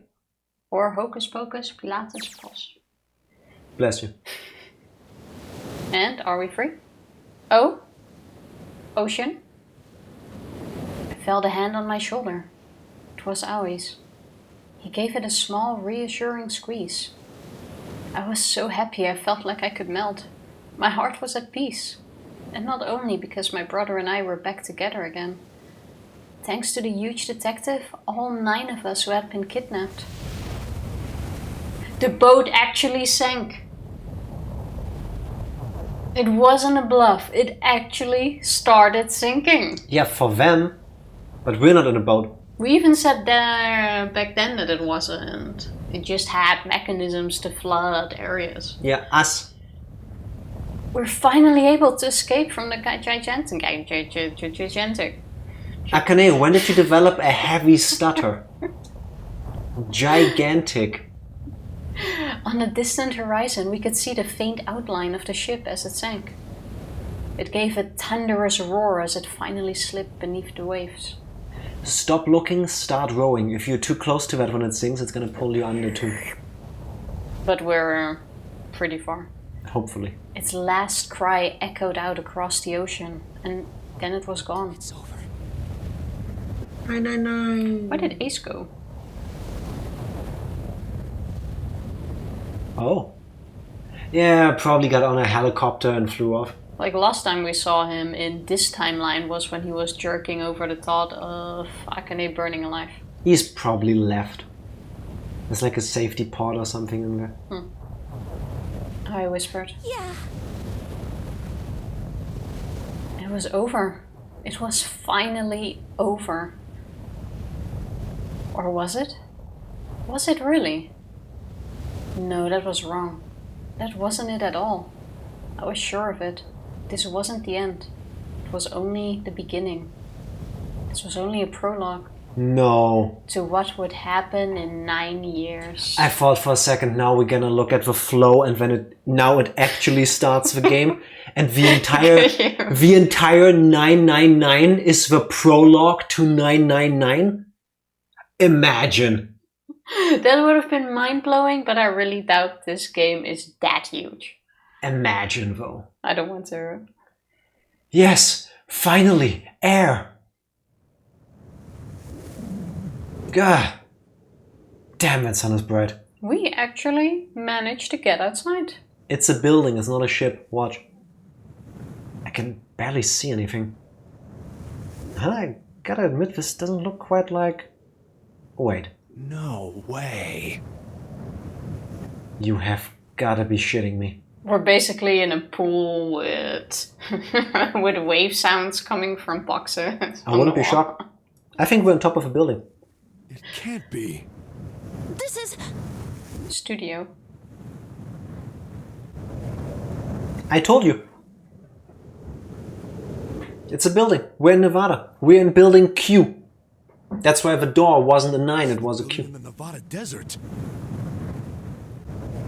Or hocus pocus, Pilatus pos. Bless you. And are we free? Oh? Ocean? I felt a hand on my shoulder. It was Aui's. He gave it a small, reassuring squeeze. I was so happy I felt like I could melt. My heart was at peace. And not only because my brother and I were back together again. Thanks to the huge detective, all 9 of us who had been kidnapped. The boat actually sank. It wasn't a bluff. It actually started sinking. Yeah, for them. But we're not in a boat. We even said there back then that it wasn't. It just had mechanisms to flood areas. Yeah, us. We're finally able to escape from the gigantic. Akane't, when did you develop a heavy stutter? Gigantic. On the distant horizon, we could see the faint outline of the ship as it sank. It gave a thunderous roar as it finally slipped beneath the waves. Stop looking, start rowing. If you're too close to that when it sinks, it's gonna pull you under too. But we're pretty far. Hopefully. Its last cry echoed out across the ocean, and then it was gone. It's over. 999. Where did Ace go? Oh. Yeah, probably got on a helicopter and flew off. Like last time we saw him in this timeline was when he was jerking over the thought of Akane't burning alive. He's probably left. There's like a safety pod or something in there. I whispered. Yeah. It was over. It was finally over. Or was it? Was it really? No, that was wrong. That wasn't it at all. I was sure of it. This wasn't the end. It was only the beginning. This was only a prologue No. to what would happen in 9 years. I thought for a second now we're gonna look at the flow and when it actually starts the game and the entire 999 is the prologue to 999. Imagine. That would have been mind-blowing, but I really doubt this game is that huge. Imagine though. I don't want to. Yes, finally, air. God. Damn, that sun is bright. We actually managed to get outside. It's a building, it's not a ship. Watch. I can barely see anything. I gotta admit, this doesn't look quite like... Wait. No way. You have gotta be shitting me. We're basically in a pool with with wave sounds coming from boxes. I wouldn't be shocked. I think we're on top of a building. It can't be. This is... Studio. I told you. It's a building. We're in Nevada. We're in building Q. That's why the door wasn't a 9, it was a Q. In the Nevada desert.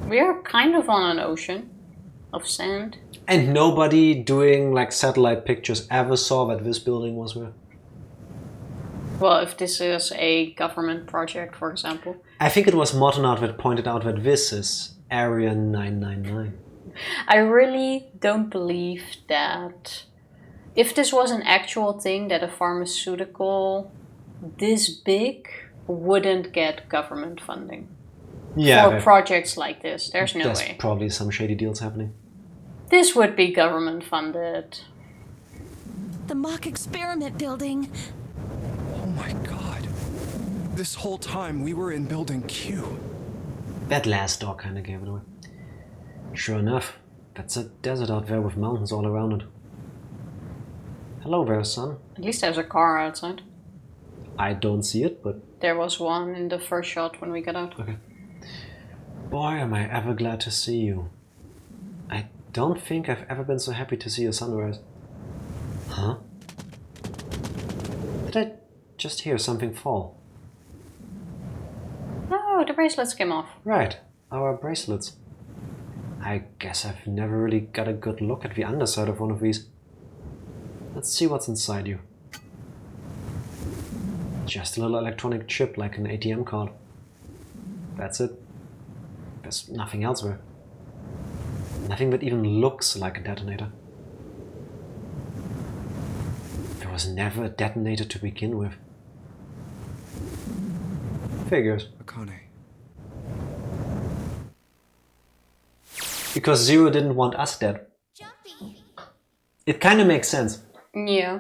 We are kind of on an ocean of sand. And nobody doing like satellite pictures ever saw that this building was where. Well, if this is a government project, for example. I think it was Motonart that pointed out that this is Area 999. I really don't believe that if this was an actual thing, that a pharmaceutical this big wouldn't get government funding. Yeah, For projects like this. There's no there's way. probably some shady deals happening. This would be government funded. The mock experiment building. Oh my god. This whole time we were in building Q. That last door kinda gave it away. Sure enough, that's a desert out there with mountains all around it. Hello there, son. At least there's a car outside. I don't see it, but There was one in the first shot when we got out. okay. Boy, am I ever glad to see you. I don't think I've ever been so happy to see a sunrise. Huh? Did I just hear something fall? Oh, the bracelets came off. Right, our bracelets. I guess I've never really got a good look at the underside of one of these. Let's see what's inside you. Just a little electronic chip like an ATM card. That's it. There's nothing else there. Nothing that even looks like a detonator. was never detonated to begin with. Figures. Akane. Because Zero didn't want us dead. Jumpy. It kind of makes sense. Yeah.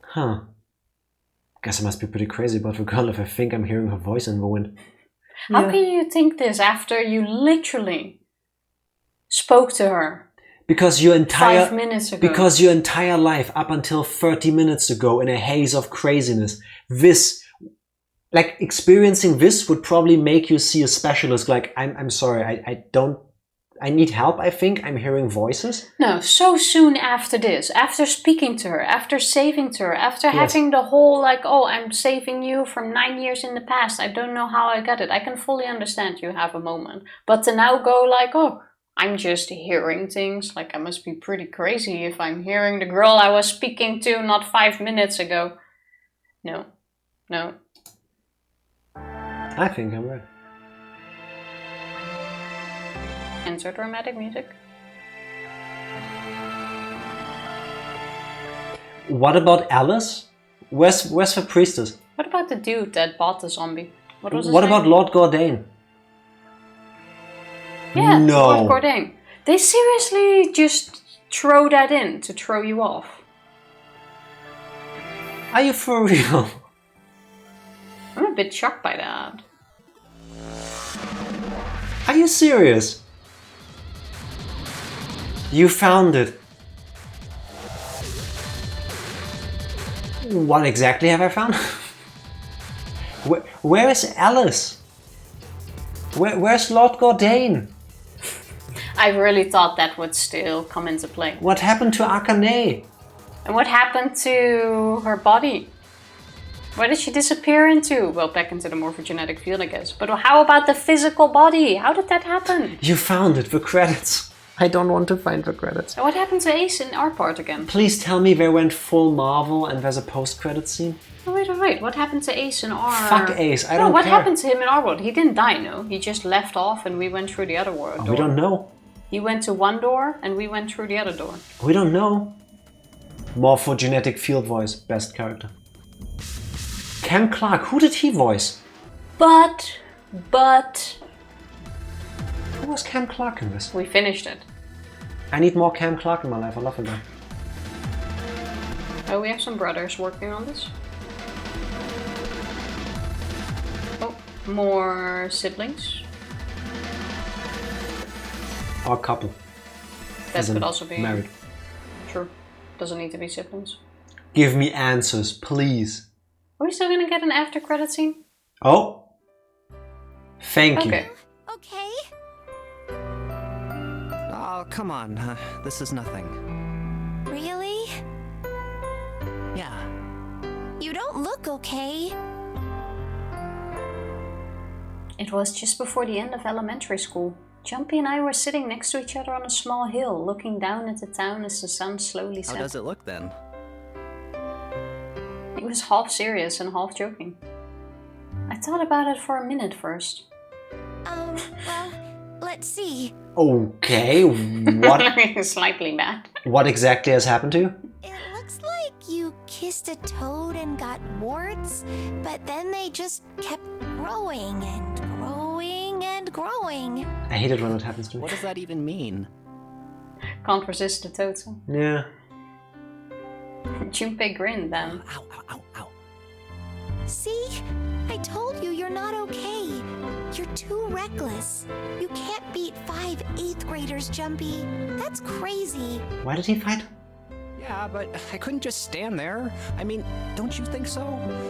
Huh. Guess I must be pretty crazy about the girl if I think I'm hearing her voice in the wind. How can you think this after you literally spoke to her Because your entire 5 minutes ago? Because your entire life up until 30 minutes ago in a haze of craziness, this, like experiencing this would probably make you see a specialist. Like, I'm sorry, I need help. I think I'm hearing voices. No, so soon after this, after speaking to her, after saving to her, after having the whole like, oh, I'm saving you from 9 years in the past. I don't know how I got it. I can fully understand you have a moment. But to now go like, oh, I'm just hearing things. Like, I must be pretty crazy if I'm hearing the girl I was speaking to not 5 minutes ago. No. No. I think I'm right. Insert dramatic music. What about Alice? Where's the priestess? What about the dude that bought the zombie? What was his What name? about Lord Gordain? Yeah, No. Lord Cordain. They seriously just throw that in to throw you off. Are you for real? I'm a bit shocked by that. Are you serious? You found it. What exactly have I found? Where is Alice? Where's Lord Gordain? I really thought that would still come into play. What happened to Akane't? And what happened to her body? Where did she disappear into? Well, back into the morphogenetic field, I guess. But how about the physical body? How did that happen? You found it, the credits. I don't want to find the credits. And what happened to Ace in our part again? Please tell me they went full Marvel and there's a post-credit scene. Oh, wait. What happened to Ace in our... Fuck Ace, I don't what care. happened to him in our world? He didn't die, no. He just left off and we went through the other world. Oh, we don't know. He went to one door and we went through the other door. We don't know. Morphogenetic field voice, best character. Cam Clark, who did he voice? But... Who was Cam Clark in this? we finished it. I need more Cam Clark in my life, I love the guy. Oh, we have some brothers working on this. Oh, more siblings. Or couple. That As in could also be married. True. Doesn't need to be siblings. Give me answers, please. Are we still gonna get an after credit scene? Oh. Thank you. Okay. Okay. Oh, come on. This is nothing. Really? Yeah. You don't look okay. It was just before the end of elementary school. Jumpy and I were sitting next to each other on a small hill, looking down at the town as the sun slowly set. How does it look then? He was half serious and half joking. I thought about it for a minute first. Well, let's see. Okay, what Slightly mad. what exactly has happened to you? It looks like you kissed a toad and got warts, but then they just kept growing and growing and growing. I hate it when it happens to me. What does that even mean? Can't resist the total. Yeah. Junpei grinned then. Ow, ow, ow, ow. See? I told you you're not okay. You're too reckless. You can't beat 5 8th graders, Jumpy. That's crazy. Why did he fight? Yeah, but I couldn't just stand there. I mean, don't you think so?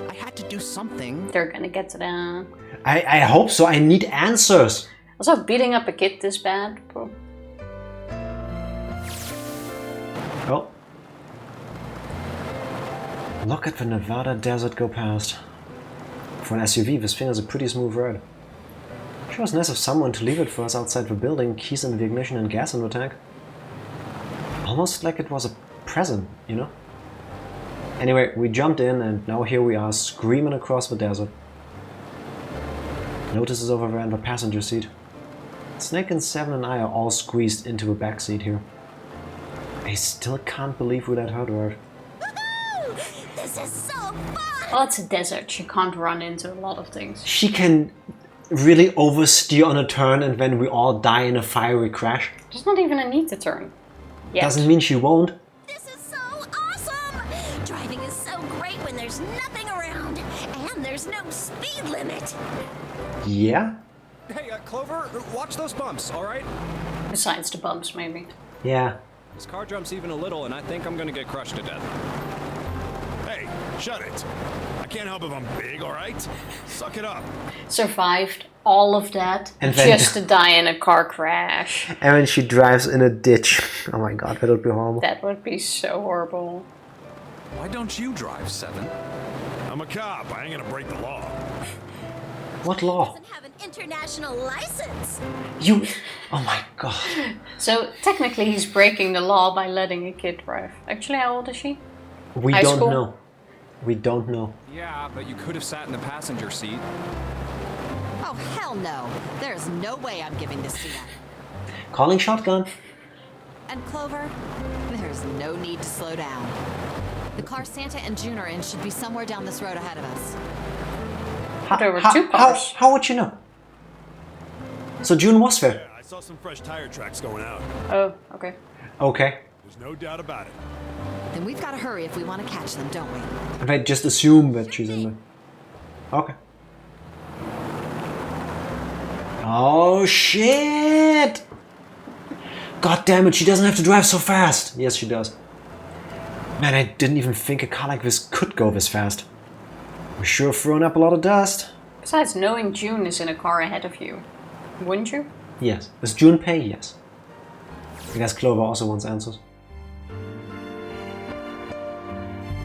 I had to do something. They're gonna get to that. I hope so. I need answers. Also, beating up a kid this bad, bro. Oh. Look at the Nevada desert go past. For an SUV, this thing is a pretty smooth ride. Sure was nice of someone to leave it for us outside the building, keys in the ignition and gas in the tank. Almost like it was a present, you know? Anyway, we jumped in and now here we are screaming across the desert. Notice is over there in the passenger seat. Snake and Seven and I are all squeezed into the back seat here. I still can't believe we let her drive. Woohoo! This is so fun! Well, it's a desert. She can't run into a lot of things. She can really oversteer on a turn and then we all die in a fiery crash. There's not even a need to turn. Yet. Doesn't mean she won't. This is so awesome! Driving is so great when there's nothing around. And there's no speed limit. Yeah? Hey, Clover, watch those bumps, all right? Besides the bumps, maybe. Yeah. This car jumps even a little, and I think I'm gonna get crushed to death. Hey, shut it. I can't help if I'm big, all right? Suck it up. Survived all of that And then- just to die in a car crash. And when she drives in a ditch. Oh my god, that would be horrible. That would be so horrible. Why don't you drive, Seven? I'm a cop. I ain't gonna break the law. What law? Doesn't have an international license. You... Oh my god. So technically he's breaking the law by letting a kid drive. Actually, how old is she? We High don't school? know. We don't know. Yeah, but you could have sat in the passenger seat. Oh, hell no. There's no way I'm giving this to you. Calling shotgun. And Clover, there's no need to slow down. The car Santa and June are in should be somewhere down this road ahead of us. There were two cars. How would you know? So June was there. Yeah, I saw some fresh tire tracks going out. Oh, okay. Okay. There's no doubt about it. Then we've got to hurry if we want to catch them, don't we? And I just assume that she's in there. Okay. Oh shit! God damn it, she doesn't have to drive so fast. Yes, she does. Man, I didn't even think a car like this could go this fast. We're sure throwing up a lot of dust. Besides, knowing June is in a car ahead of you, wouldn't you? Yes. Does June pay? Yes. I guess Clover also wants answers.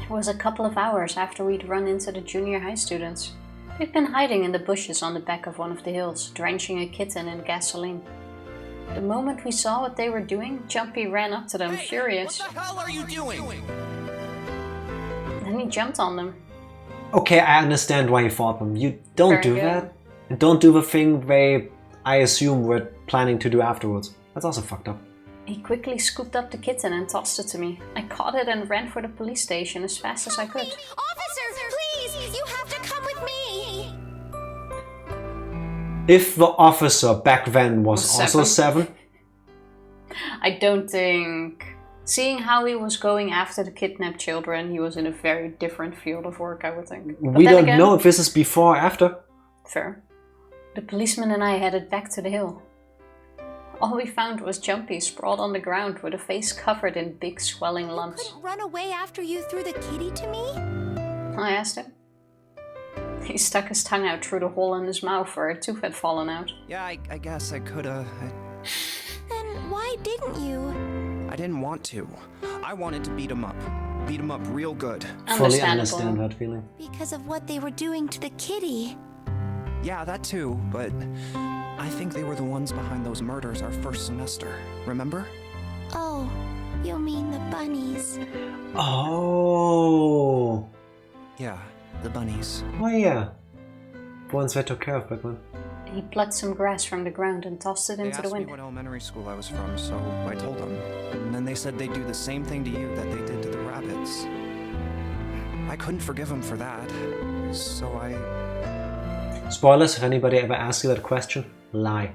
It was a couple of hours after we'd run into the junior high students. They'd been hiding in the bushes on the back of one of the hills, drenching a kitten in gasoline. The moment we saw what they were doing, Jumpy ran up to them, furious. What the hell are you doing? Then he jumped on them. Okay, I understand why you fought them. You don't Very do good. that. And don't do the thing they, I assume, were planning to do afterwards. That's also fucked up. He quickly scooped up the kitten and tossed it to me. I caught it and ran for the police station as fast as I could. Officer, please! You have to come with me! If the officer back then was Was also seven. 7, I don't think... Seeing how he was going after the kidnapped children, he was in a very different field of work, I would think. But we then don't again, know if this is before or after. Fair. The policeman and I headed back to the hill. All we found was Jumpy sprawled on the ground with a face covered in big swelling lumps. Couldn't run away after you threw the kitty to me? I asked him. He stuck his tongue out through the hole in his mouth where a tooth had fallen out. Yeah, I guess I coulda. Then why didn't you? I didn't want to. I wanted to beat him up. Beat him up real good. Fully Understandable. understand that feeling. Because of what they were doing to the kitty. Yeah, that too, but I think they were the ones behind those murders our first semester. Remember? Oh, you mean the bunnies. Oh. Yeah, the bunnies. Oh yeah. The ones I took care of back then. He plucked some grass from the ground and tossed it They into the asked me wind. what elementary school I was from, so I told them. And then they said they'd do the same thing to you that they did to the rabbits. I couldn't forgive them for that, so I... Spoilers, if anybody ever asks you that question, lie.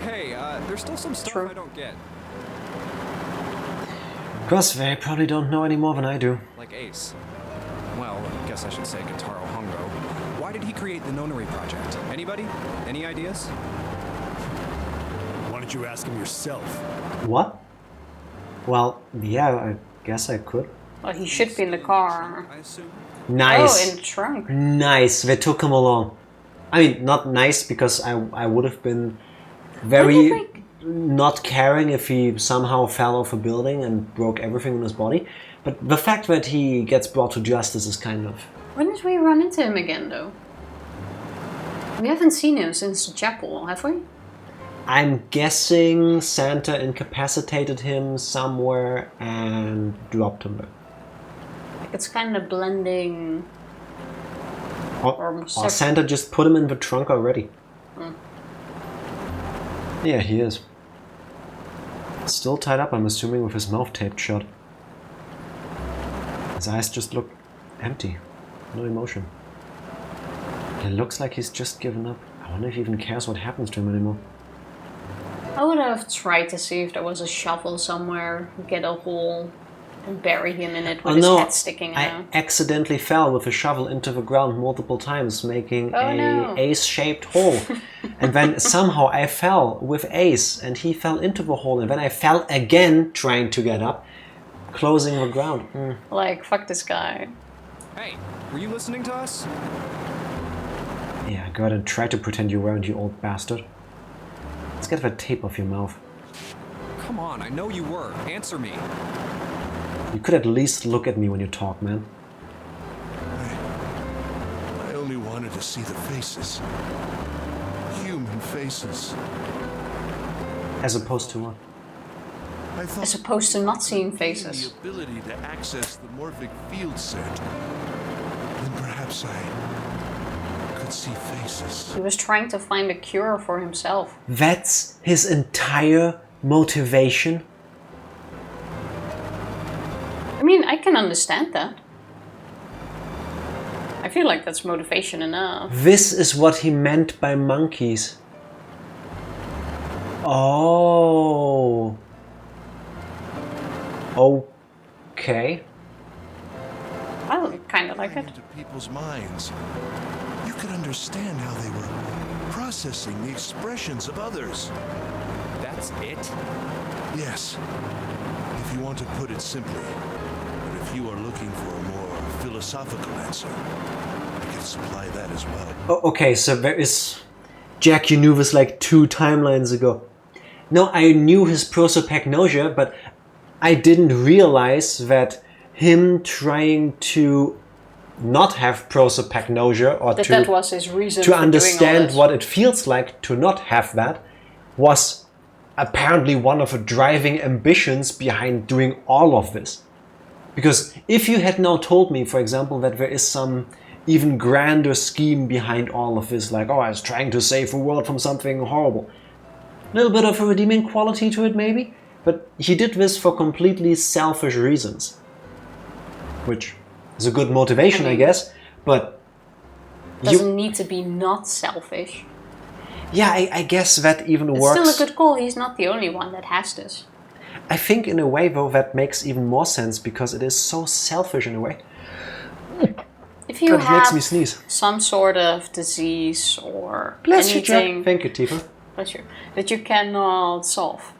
Hey, there's still some stuff True. I don't get. Because they probably don't know any more than I do. Like Ace. Well, I guess I should say Gitaro Hongo. Why did he create the Nonary project? Anybody? Any ideas? Why don't you ask him yourself? What? Well, yeah, I guess I could. Well, he should be in the car. I assume. Nice. Oh, in the trunk. Nice. They took him along. I mean, not nice because I would have been very When did not caring if he somehow fell off a building and broke everything in his body. But the fact that he gets brought to justice is kind of... When did we run into him again, though? We haven't seen him since the chapel, have we? I'm guessing Santa incapacitated him somewhere and dropped him there. Like, it's kind of blending... Or Santa just put him in the trunk already. Yeah, he is. Still tied up, I'm assuming, with his mouth taped shut. His eyes just look empty. No emotion. It looks like he's just given up. I wonder if he even cares what happens to him anymore. I would have tried to see if there was a shovel somewhere, get a hole, and bury him in it with his head sticking out. I accidentally fell with a shovel into the ground multiple times, making ace-shaped hole. And then somehow I fell with Ace, and he fell into the hole, and then I fell again trying to get up, closing the ground. Like, fuck this guy. Hey, were you listening to us? Yeah, go ahead and try to pretend you weren't, you old bastard. Let's get the tape off your mouth. Come on, I know you were. Answer me. You could at least look at me when you talk, man. I only wanted to see the faces. Human faces. As opposed to what? I thought As opposed to not seeing faces. the ability to access the morphic field set. Then perhaps I could see faces. He was trying to find a cure for himself. That's his entire motivation? I mean, I can understand that. I feel like that's motivation enough. This is what he meant by monkeys. Oh. Okay. I kind of like it. Into people's minds. You could understand how they were processing the expressions of others. That's it? Yes, if you want to put it simply. But if you are looking for a more philosophical answer, I can supply that as well. Oh, okay, so there is... Jack, you knew this like 2 timelines ago. No, I knew his prosopagnosia, but I didn't realize that him trying to not have prosopagnosia or that was his reason to for understand doing all this. what it feels like to not have that was apparently one of the driving ambitions behind doing all of this. Because if you had now told me, for example, that there is some even grander scheme behind all of this, like, oh, I was trying to save the world from something horrible, a little bit of a redeeming quality to it maybe, but he did this for completely selfish reasons. Which is a good motivation, I guess, but... Doesn't need to be not selfish. Yeah, I guess that even It's works. still a good call. He's not the only one that has this. I think in a way, though, that makes even more sense because it is so selfish in a way. If you That makes have me sneeze. some sort of disease or Bless you, Jack. anything Thank you, Tifa. bless you, that you cannot solve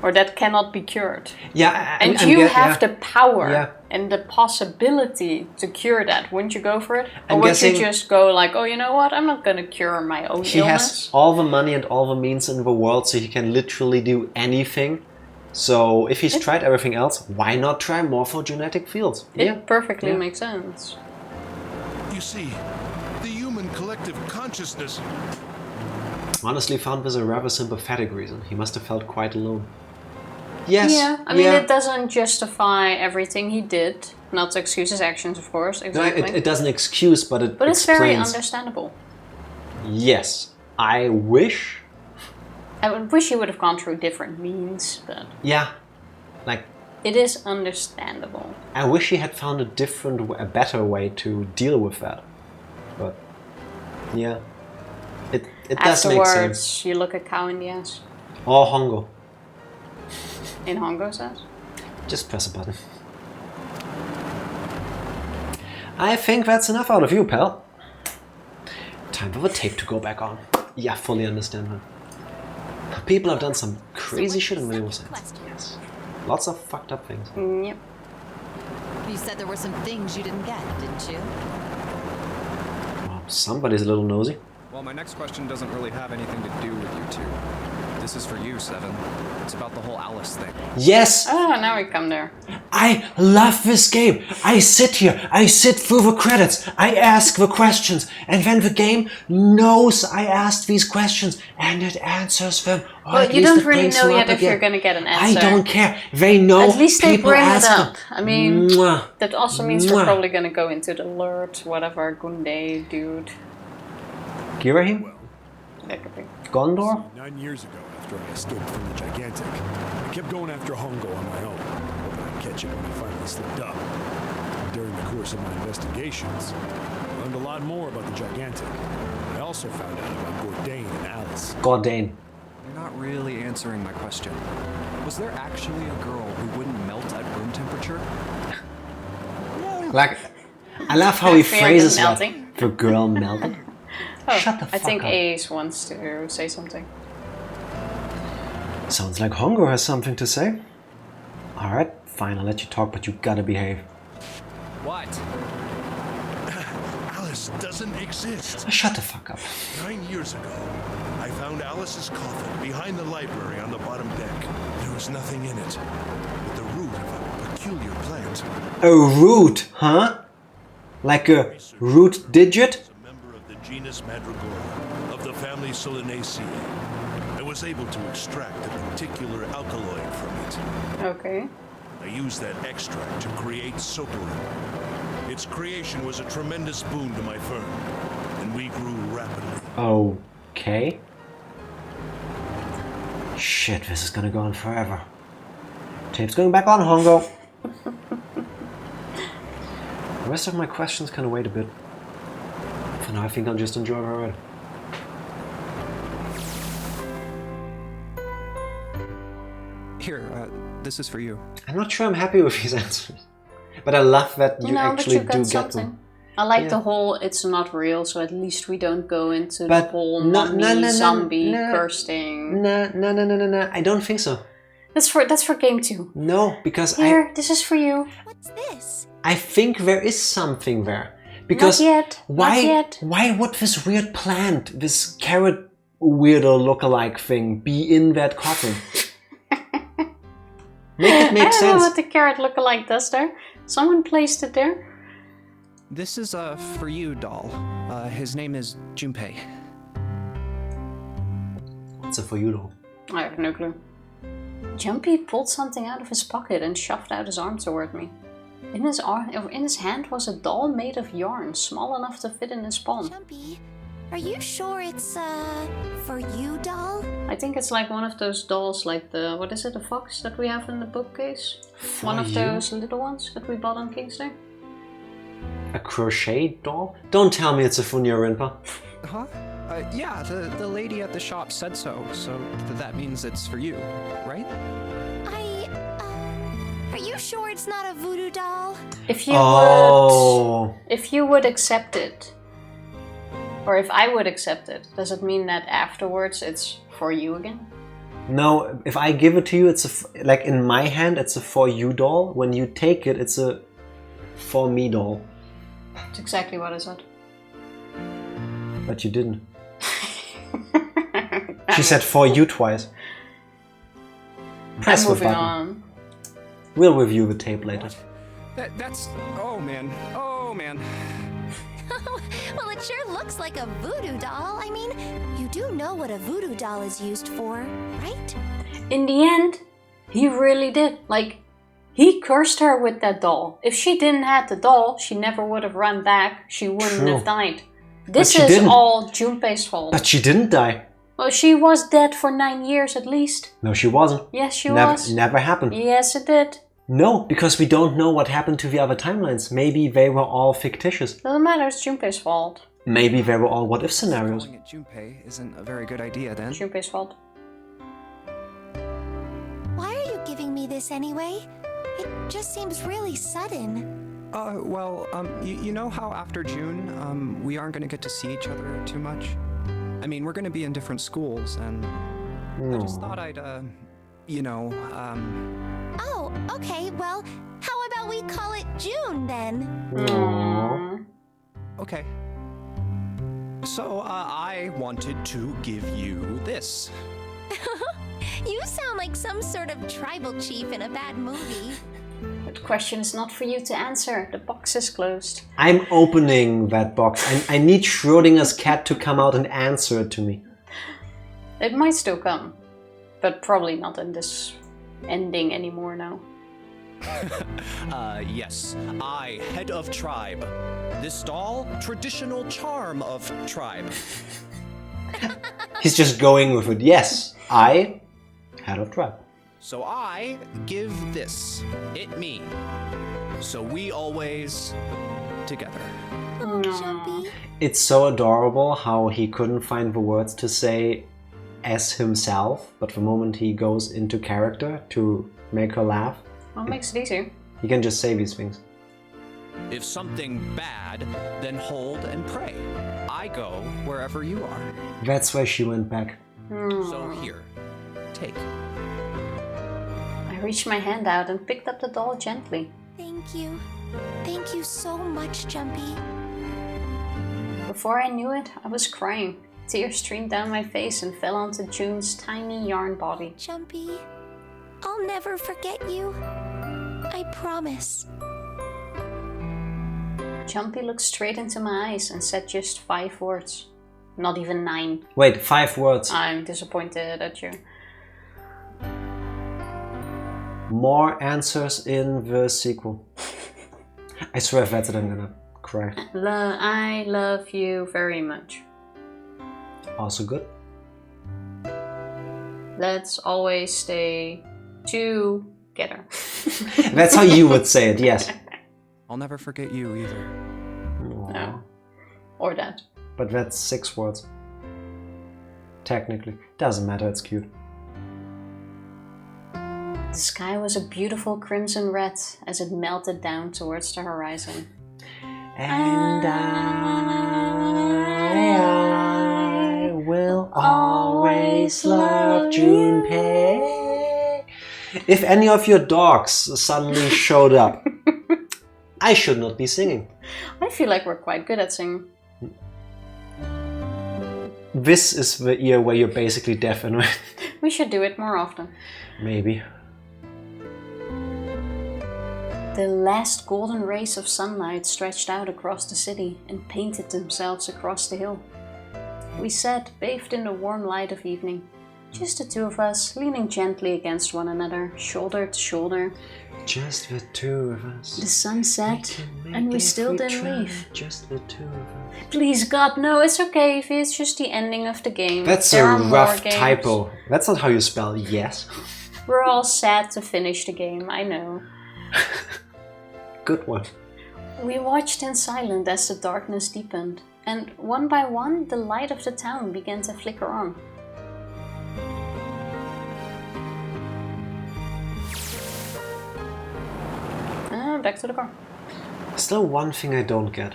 or that cannot be cured, Yeah, and you have yeah. the power Yeah. and the possibility to cure that, wouldn't you go for it? Or I'm would guessing- you just go like, oh, you know what, I'm not going to cure my own He illness? has all the money and all the means in the world, so he can literally do anything. So if he's tried everything else, why not try morphogenetic fields? It perfectly Yeah. makes sense. You see, the human collective consciousness. Honestly, found this a rather sympathetic reason. He must have felt quite alone. Yes. Yeah, I mean, it doesn't justify everything he did. Not to excuse his actions, of course. No, Exactly. it doesn't excuse, but it But it's very explains. understandable. Yes. I wish. I wish he would have gone through different means, but Yeah. Like, it is understandable. I wish he had found a better way to deal with that. But, yeah. It does make sense. Afterwards, you look a cow in the ass. Or Hongo. In Hongo's ass. Just press a button. I think that's enough out of you, pal. Time for the tape to go back on. Yeah, fully understand that. People have done some crazy shit in medieval science. Yes. Lots of fucked up things. Yep. You said there were some things you didn't get, didn't you? Well, somebody's a little nosy. Well, my next question doesn't really have anything to do with you two. This is for you, Seven. It's about the whole Alice thing. Yes! Oh, now we come there. I love this game. I sit here, I sit through the credits, I ask the questions, and then the game knows I asked these questions, and it answers them. Or Well, at you least don't it really brings know them yet up if you're again. going to get an I answer. don't care. They know. At least they people bring it ask up. them. I mean, Mwah. that also means we're Mwah. probably going to go into the Lord, whatever, Gunday dude. Girahim? That could be. Gondor? 9 years ago, after after I escaped from the gigantic. I kept going after Hongo on my own, hoping I'd catch it when I finally slipped up. During the course of my investigations, I learned a lot more about the gigantic. I also found out about Bourdain and Alice. Bourdain. You're not really answering my question. Was there actually a girl who wouldn't melt at room temperature? Like, I love how he phrases that. melting. The girl melted. Oh, Shut the fuck I think up. Ace wants to say something. Sounds like Hongo has something to say. Alright, fine, I'll let you talk, but you gotta behave. What? Alice doesn't exist. Shut the fuck up. 9 years ago, I found Alice's coffin behind the library on the bottom deck. There was nothing in it but the root of a peculiar plant. A root, huh? Like a root digit? A member of the genus Mandragora of the family Solanaceae. I was able to extract a particular alkaloid from it. Okay. I used that extract to create soapering. Its creation was a tremendous boon to my firm, and we grew rapidly. Okay. Shit, this is gonna go on forever. Tape's going back on, Hongo. The rest of my questions can wait a bit. For now, I think I'll just enjoy the ride. Here, this is for you. I'm not sure I'm happy with these answers. But I love that you actually but you do got get something. them. I like the whole it's not real, so at least we don't go into But the whole no, mummy, zombie, no. curse thing. No. I don't think so. That's for game 2. No, because Here, this is for you. What's this? I think there is something there. Because Not yet. why Not yet. why would this weird plant, this carrot weirdo lookalike thing be in that coffin? Make it make I don't know sense. what the carrot lookalike does there. Someone placed it there. This is for you, doll. His name is Junpei. What's it for you though? I have no clue. Jumpy pulled something out of his pocket and shoved out his arm toward me. In his hand was a doll made of yarn, small enough to fit in his palm. Jumpy, are you sure it's, for you, doll? I think it's like one of those dolls, like the, what is it, the fox that we have in the bookcase? For One of you? those little ones that we bought on King's Day. A crochet doll? Don't tell me it's a Funya Rinpa. Huh? Yeah, the lady at the shop said so, so that means it's for you, right? Are you sure it's not a voodoo doll? If you Oh. if you would accept it, or if I would accept it, does it mean that afterwards it's for you again? No, if I give it to you, it's like in my hand, it's a for you doll. When you take it, it's a for me doll. That's exactly what I said. But you didn't. She said for you twice. Press I'm the moving button. on. We'll review the tape later. That's... Oh, man. Oh, man. Well, it sure looks like a voodoo doll. I mean, you do know what a voodoo doll is used for, right? In the end, he really did. Like, he cursed her with that doll. If she didn't have the doll, she never would have run back. She wouldn't True. have died. This she is didn't. all Junpei's fault. But she didn't die. Well, she was dead for 9 years at least. No, she wasn't. Yes, she never, was. Never happened. Yes, it did. No, because we don't know what happened to the other timelines. Maybe they were all fictitious. Doesn't matter, it's Junpei's fault. Maybe they were all what-if scenarios. Calling it Junpei isn't a very good idea, then. Junpei's fault. Why are you giving me this anyway? It just seems really sudden. Well, you know how after June, we aren't gonna get to see each other too much? I mean, we're gonna be in different schools, and I just thought I'd, you know, Oh, okay, well, how about we call it June then? Aww. Okay. So, I wanted to give you this. You sound like some sort of tribal chief in a bad movie. That question is not for you to answer. The box is closed. I'm opening that box. I need Schrodinger's cat to come out and answer it to me. It might still come, but probably not in this ending anymore now. Yes. I, head of tribe. This doll, traditional charm of tribe. He's just going with it. Yes, I, head of tribe. So I give this. It me. So we always together. Oh, Jumpy. It's so adorable how he couldn't find the words to say as himself, but the moment he goes into character to make her laugh, What makes it easier? he can just say these things. If something bad, then hold and pray. I go wherever you are. That's why she went back. So here, take. I reached my hand out and picked up the doll gently. Thank you. Thank you so much, Jumpy. Before I knew it, I was crying. Tears streamed down my face and fell onto June's tiny yarn body. Jumpy, I'll never forget you. I promise. Jumpy looked straight into my eyes and said just 5 words. Not even 9. Wait, 5 words. I'm disappointed at you. More answers in the sequel. I swear if that's it, I'm gonna cry. I love you very much. Also good. Let's always stay together. That's how you would say it, yes. I'll never forget you either. No. Or that. But that's 6 words. Technically. Doesn't matter, it's cute. The sky was a beautiful crimson red as it melted down towards the horizon. And I will always love Junpei. If any of your dogs suddenly showed up, I should not be singing. I feel like we're quite good at singing. This is the ear where you're basically deaf and We should do it more often. maybe. The last golden rays of sunlight stretched out across the city and painted themselves across the hill. We sat, bathed in the warm light of evening. Just the two of us, leaning gently against one another, shoulder to shoulder. Just the two of us. The sun set, and we still didn't leave. Just the two of us. Please, God, no, it's okay, Evie. It's just the ending of the game. That's There a are more rough games. typo. That's not how you spell yes. We're all sad to finish the game, I know. Good one. We watched in silence as the darkness deepened, and one by one, the light of the town began to flicker on. Back to the car. Still one thing I don't get.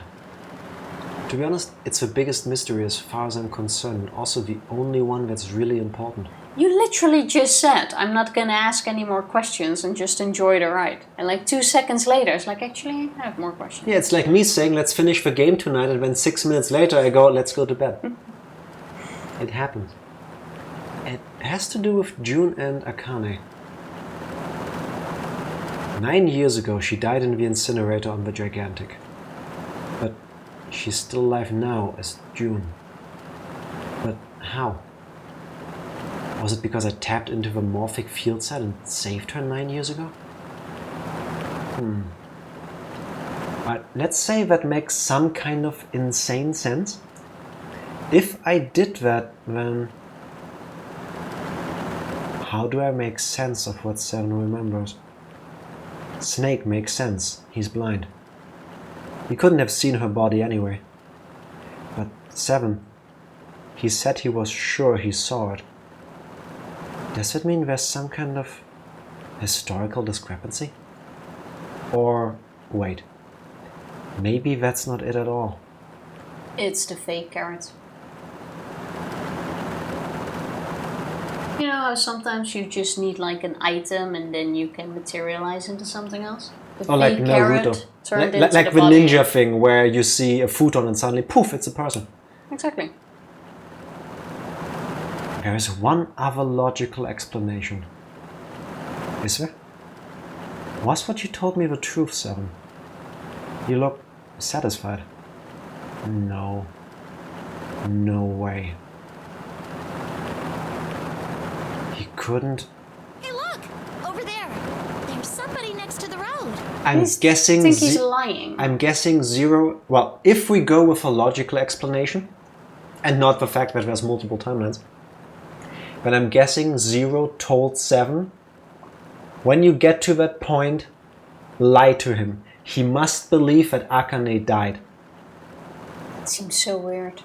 To be honest, it's the biggest mystery as far as I'm concerned, and also the only one that's really important. You literally just said, I'm not gonna ask any more questions and just enjoy the ride. And like 2 seconds later, it's like, actually, I have more questions. Yeah, it's like me saying, let's finish the game tonight, and then 6 minutes later I go, let's go to bed. It happens. It has to do with June and Akane't. 9 years ago, she died in the incinerator on the Gigantic. But she's still alive now as June. But how? Was it because I tapped into the morphic field set and saved her 9 years ago? But let's say that makes some kind of insane sense. If I did that, then how do I make sense of what Seven remembers? Snake makes sense, he's blind. He couldn't have seen her body anyway. But Seven, he said he was sure he saw it. Does it mean there's some kind of historical discrepancy? Or, wait, maybe that's not it at all. It's the fake carrot. You know how sometimes you just need like an item and then you can materialize into something else? The Or like fake carrot Naruto. turned Like into the body. ninja thing where you see a futon and suddenly poof, it's a person. Exactly. There is one other logical explanation. Is there? Was what you told me the truth, Seven? You look satisfied. No. No way. He couldn't. Hey, look! Over there! There's somebody next to the road. I'm guessing. I think he's lying. I'm guessing zero. Well, if we go with a logical explanation, and not the fact that there's multiple timelines, but I'm guessing 0 told 7. When you get to that point, lie to him. He must believe that Akane't died. It seems so weird.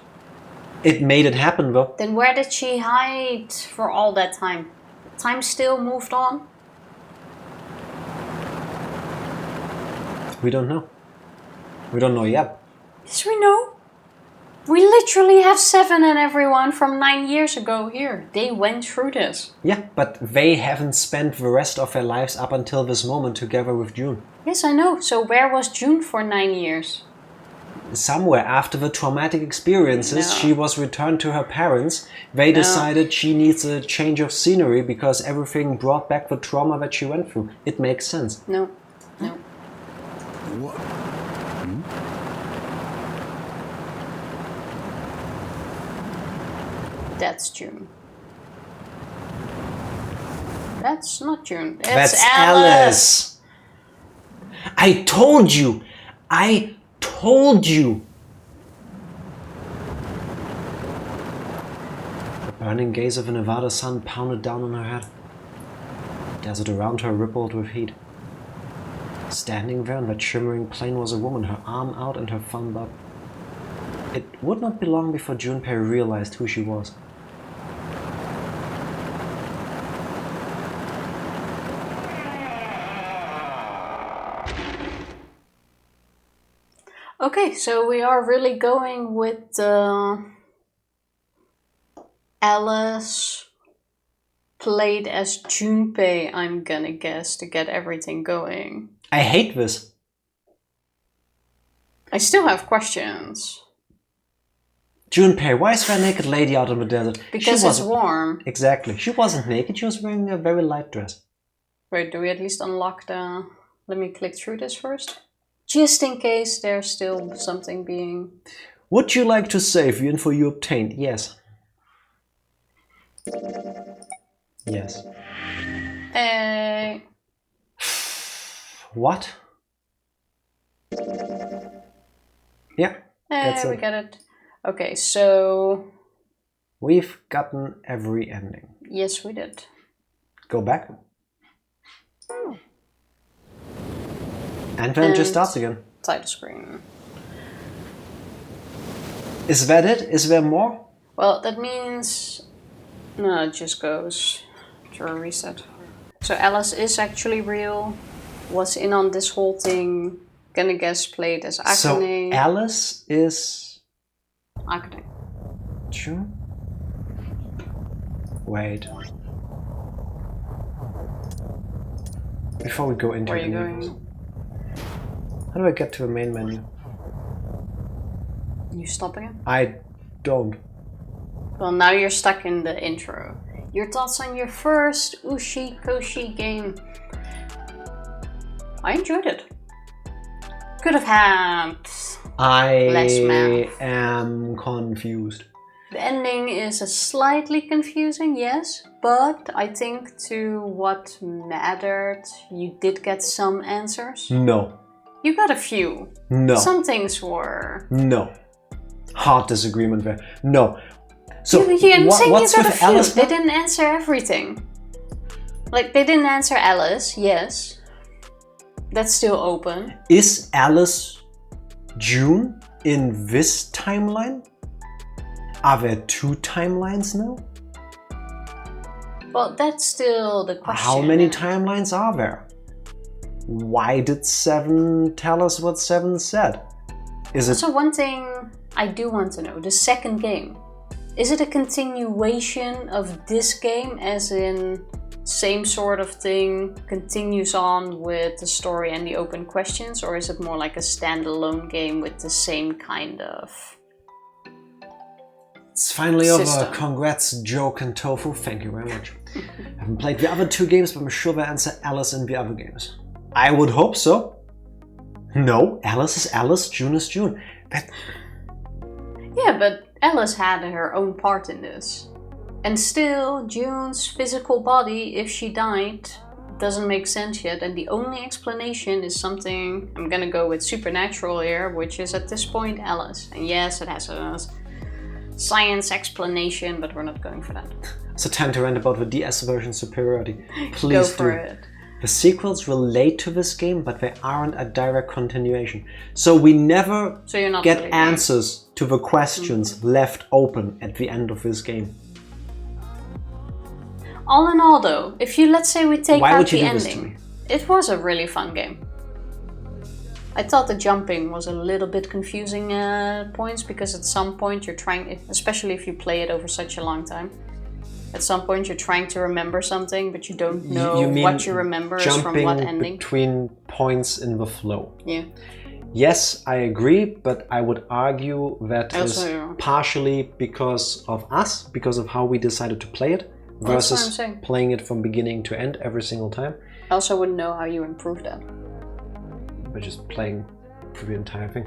It made it happen though. Then where did she hide for all that time? Time still moved on? We don't know. We don't know yet. Yes, we know. We literally have 7 and everyone from 9 years ago here. They went through this. Yeah, but they haven't spent the rest of their lives up until this moment together with June. Yes, I know. So where was June for 9 years? Somewhere after the traumatic experiences, No. she was returned to her parents. They decided she needs a change of scenery because everything brought back the trauma that she went through. It makes sense. No. No. What? That's June. That's not June. That's Alice. I told you. I told you. The burning gaze of a Nevada sun pounded down on her head. The desert around her rippled with heat. Standing there on that shimmering plain was a woman, her arm out and her thumb up. It would not be long before Junpei realized who she was. Okay, so we are really going with Alice played as Junpei, I'm gonna guess, to get everything going. I hate this. I still have questions. Junpei, why is there a naked lady out in the desert? Because it's warm. Exactly. She wasn't naked, she was wearing a very light dress. Wait, do we at least unlock the... Let me click through this first. Just in case there's still something being... Would you like to save the info you obtained? Yes. Yes. What? Yeah, that's we it. got it. Okay, so... We've gotten every ending. Yes, we did. Go back. And then it just starts again. Title screen. Is that it? Is there more? Well, that means... No, it just goes to a reset. So Alice is actually real. Was in on this whole thing. Gonna guess played as Akane't. So Alice is... Akane't. June? Wait. Before we go into Where are you anything, going? how do I get to the main menu? You stopping it? I don't. Well, now you're stuck in the intro. Your thoughts on your first Ushi Koshi game? I enjoyed it. Could have had less I math. am confused. The ending is a slightly confusing, yes, but I think to what mattered, you did get some answers. No. You got a few. No. Some things were... No. Hard disagreement there. No. So I'm saying what's you got a with few. Alice? They didn't answer everything. Like, they didn't answer Alice, yes. That's still open. Is Alice June in this timeline? Are there 2 timelines now? Well, that's still the question. How many timelines are there? Why did 7 tell us what 7 said? Is it... So one thing I do want to know, the second game. Is it a continuation of this game, as in same sort of thing, continues on with the story and the open questions, or is it more like a standalone game with the same kind of... It's finally system? over. Congrats, Joke and Tofu. Thank you very much. I haven't played the other 2 games, but I'm sure they answer Alice in the other games. I would hope so. No, Alice is Alice, June is June. Yeah, but Alice had her own part in this. And still, June's physical body, if she died, doesn't make sense yet. And the only explanation is something, I'm gonna go with supernatural here, which is at this point Alice. And yes, it has a science explanation, but we're not going for that. So time to rant about the DS version superiority. Go Please for do. it. The sequels relate to this game, but they aren't a direct continuation. So we never So you're not get really answers to the questions left open at the end of this game. All in all, though, if you, let's say we take Why out would you the do this to ending, me? it was a really fun game. I thought the jumping was a little bit confusing at points, because at some point you're trying, especially if you play it over such a long time, at some point you're trying to remember something, but you don't know You mean what you remember is from what jumping ending. between points in the flow. Yeah. Yes, I agree, but I would argue that is Also- partially because of us, because of how we decided to play it, That's what I'm versus saying. playing it from beginning to end every single time, I also wouldn't know how you improve that. by just playing through the entire thing.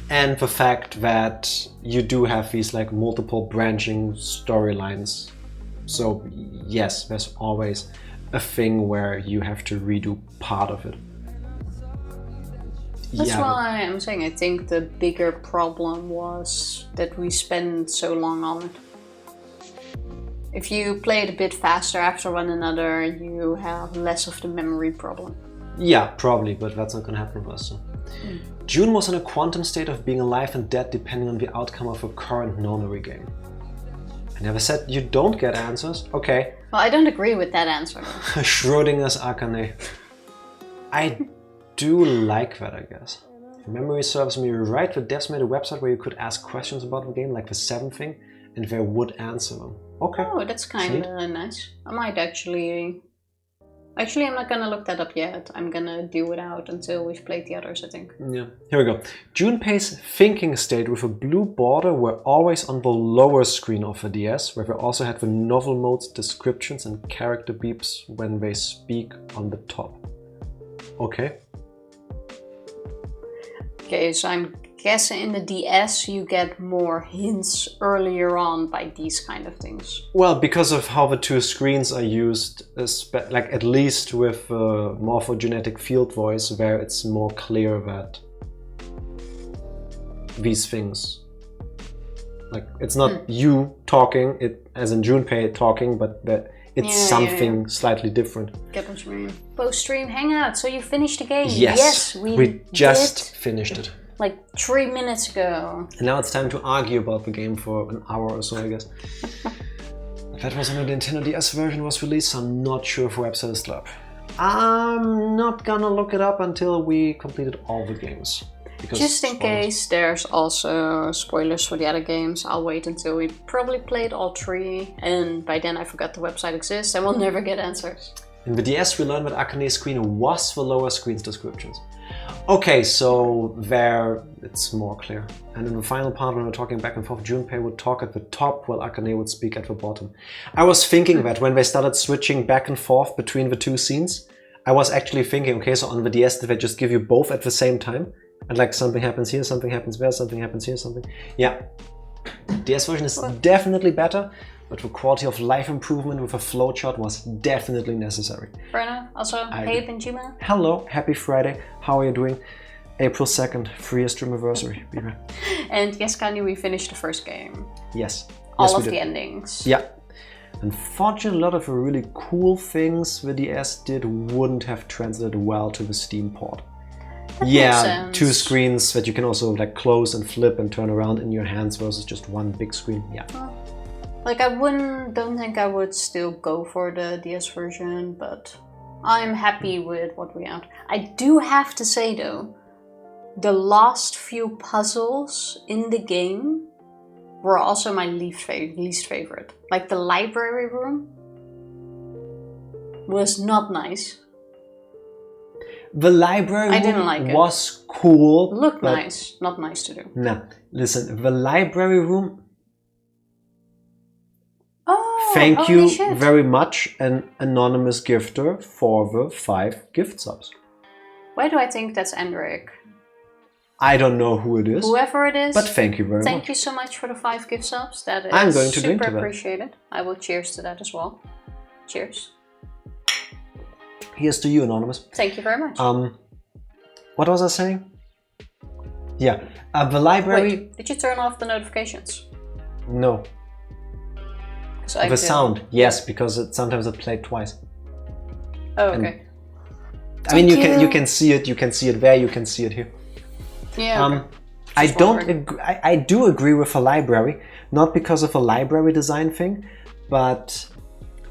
And the fact that you do have these like multiple branching storylines. So yes, there's always a thing where you have to redo part of it. That's Yeah, why I'm saying I think the bigger problem was that we spent so long on it. If you play it a bit faster after one another, you have less of the memory problem. yeah, probably, but that's not gonna happen with us. So. June was in a quantum state of being alive and dead depending on the outcome of a current nonary game. I never said you don't get answers. Okay. Well, I don't agree with that answer. Schrodinger's Akane't. I do like that, I guess. If memory serves me right, the devs made a website where you could ask questions about the game, like the 7 thing, and they would answer them. Okay. Oh, that's kind of nice. I might actually... Actually, I'm not gonna look that up yet. I'm gonna do it out until we've played the others, I think. Yeah, here we go. Junpei's thinking state with a blue border were always on the lower screen of the DS, where they also had the novel modes, descriptions and character beeps when they speak on the top. Okay. Okay, so I'm guessing in the DS you get more hints earlier on by these kind of things. Well, because of how the 2 screens are used, like at least with morphogenetic field voice, where it's more clear that these things, like it's not you talking, it as in Junpei talking, but that it's something slightly different. Get what you mean. Post-stream hangout, so you finished the game. Yes, we just did, finished it. like 3 minutes ago. And now it's time to argue about the game for an hour or so, I guess. That was when the Nintendo DS version was released, so I'm not sure if the website is still up. I'm not gonna look it up until we completed all the games. Because Just in spoilers. case there's also spoilers for the other games, I'll wait until we probably played all 3, and by then I forgot the website exists and we'll never get answers. In the DS we learned that Akane's screen was the lower screen's descriptions. Okay, so there it's more clear. And in the final part when we're talking back and forth, Junpei would talk at the top while Akane would speak at the bottom. I was thinking that when they started switching back and forth between the 2 scenes, I was actually thinking, okay, so on the DS did they just give you both at the same time? And like something happens here, something happens there, something happens here, something... Yeah. DS version is definitely better, but the quality of life improvement with a flowchart was definitely necessary. Fair enough. Also, hey Benjima. Hello, happy Friday. How are you doing? April 2nd, 3-year anniversary. Be right. And yes, Kanye, we finished the first game. Yes. All Yes, we of did. the endings. Yeah. Unfortunately, a lot of the really cool things the DS did wouldn't have translated well to the Steam port. That Yeah, makes sense. 2 screens that you can also like close and flip and turn around in your hands versus just one big screen. Yeah. Like don't think I would still go for the DS version, but I'm happy with what we have. I do have to say though, the last few puzzles in the game were also my least favorite. Like the library room was not nice. The library I didn't room like it. was cool. Looked but nice, not nice to do. Nah, listen, the library room, Oh, thank holy you shit. very much, an anonymous gifter, for the 5 gift subs. Why do I think that's Endrick? I don't know who it is, Whoever it is. but thank you very Thank much. you so much for the 5 gift subs. That is I'm going to drink super to that. appreciated. I will cheers to that as well. Cheers. Here's to you, anonymous. Thank you very much. What was I saying? Yeah. The library... Wait, did you turn off the notifications? No. 'Cause I The do. sound, yes, because sometimes it played twice. Oh, okay. I mean, Thank you can see it. You can see it there. You can see it here. Yeah. Okay. I Just don't. wondering. I do agree with the library, not because of a library design thing, but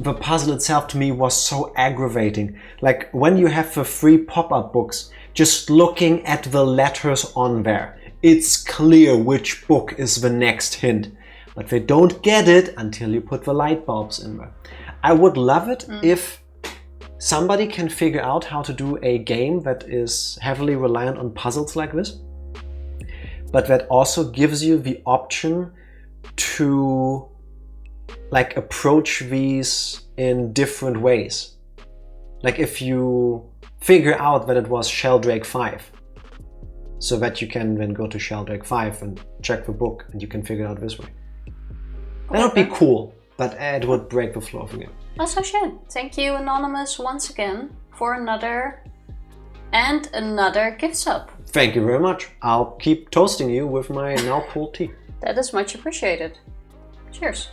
the puzzle itself to me was so aggravating. Like when you have the free pop-up books, just looking at the letters on there, it's clear which book is the next hint, but they don't get it until you put the light bulbs in there. I would love it if somebody can figure out how to do a game that is heavily reliant on puzzles like this, but that also gives you the option to like approach these in different ways. Like if you figure out that it was Sheldrake 5, so that you can then go to Sheldrake 5 and check the book and you can figure it out this way. That would be cool, but it would break the flow of the game. Also should. Thank you, Anonymous, once again for another gift sub. Thank you very much. I'll keep toasting you with my now pulled tea. That is much appreciated. Cheers.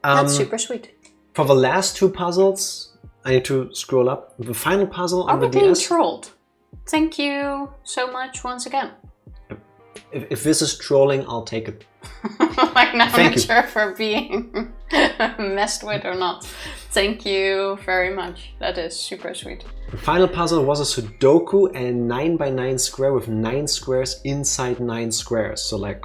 That's super sweet. For the last two puzzles, I need to scroll up. The final puzzle Are on the we being DS. trolled? Thank you so much once again. If this is trolling, I'll take it. Like, now I'm Thank not you. sure if we're being messed with or not. Thank you very much. That is super sweet. The final puzzle was a Sudoku and 9x9 square with 9 squares inside 9 squares. So like,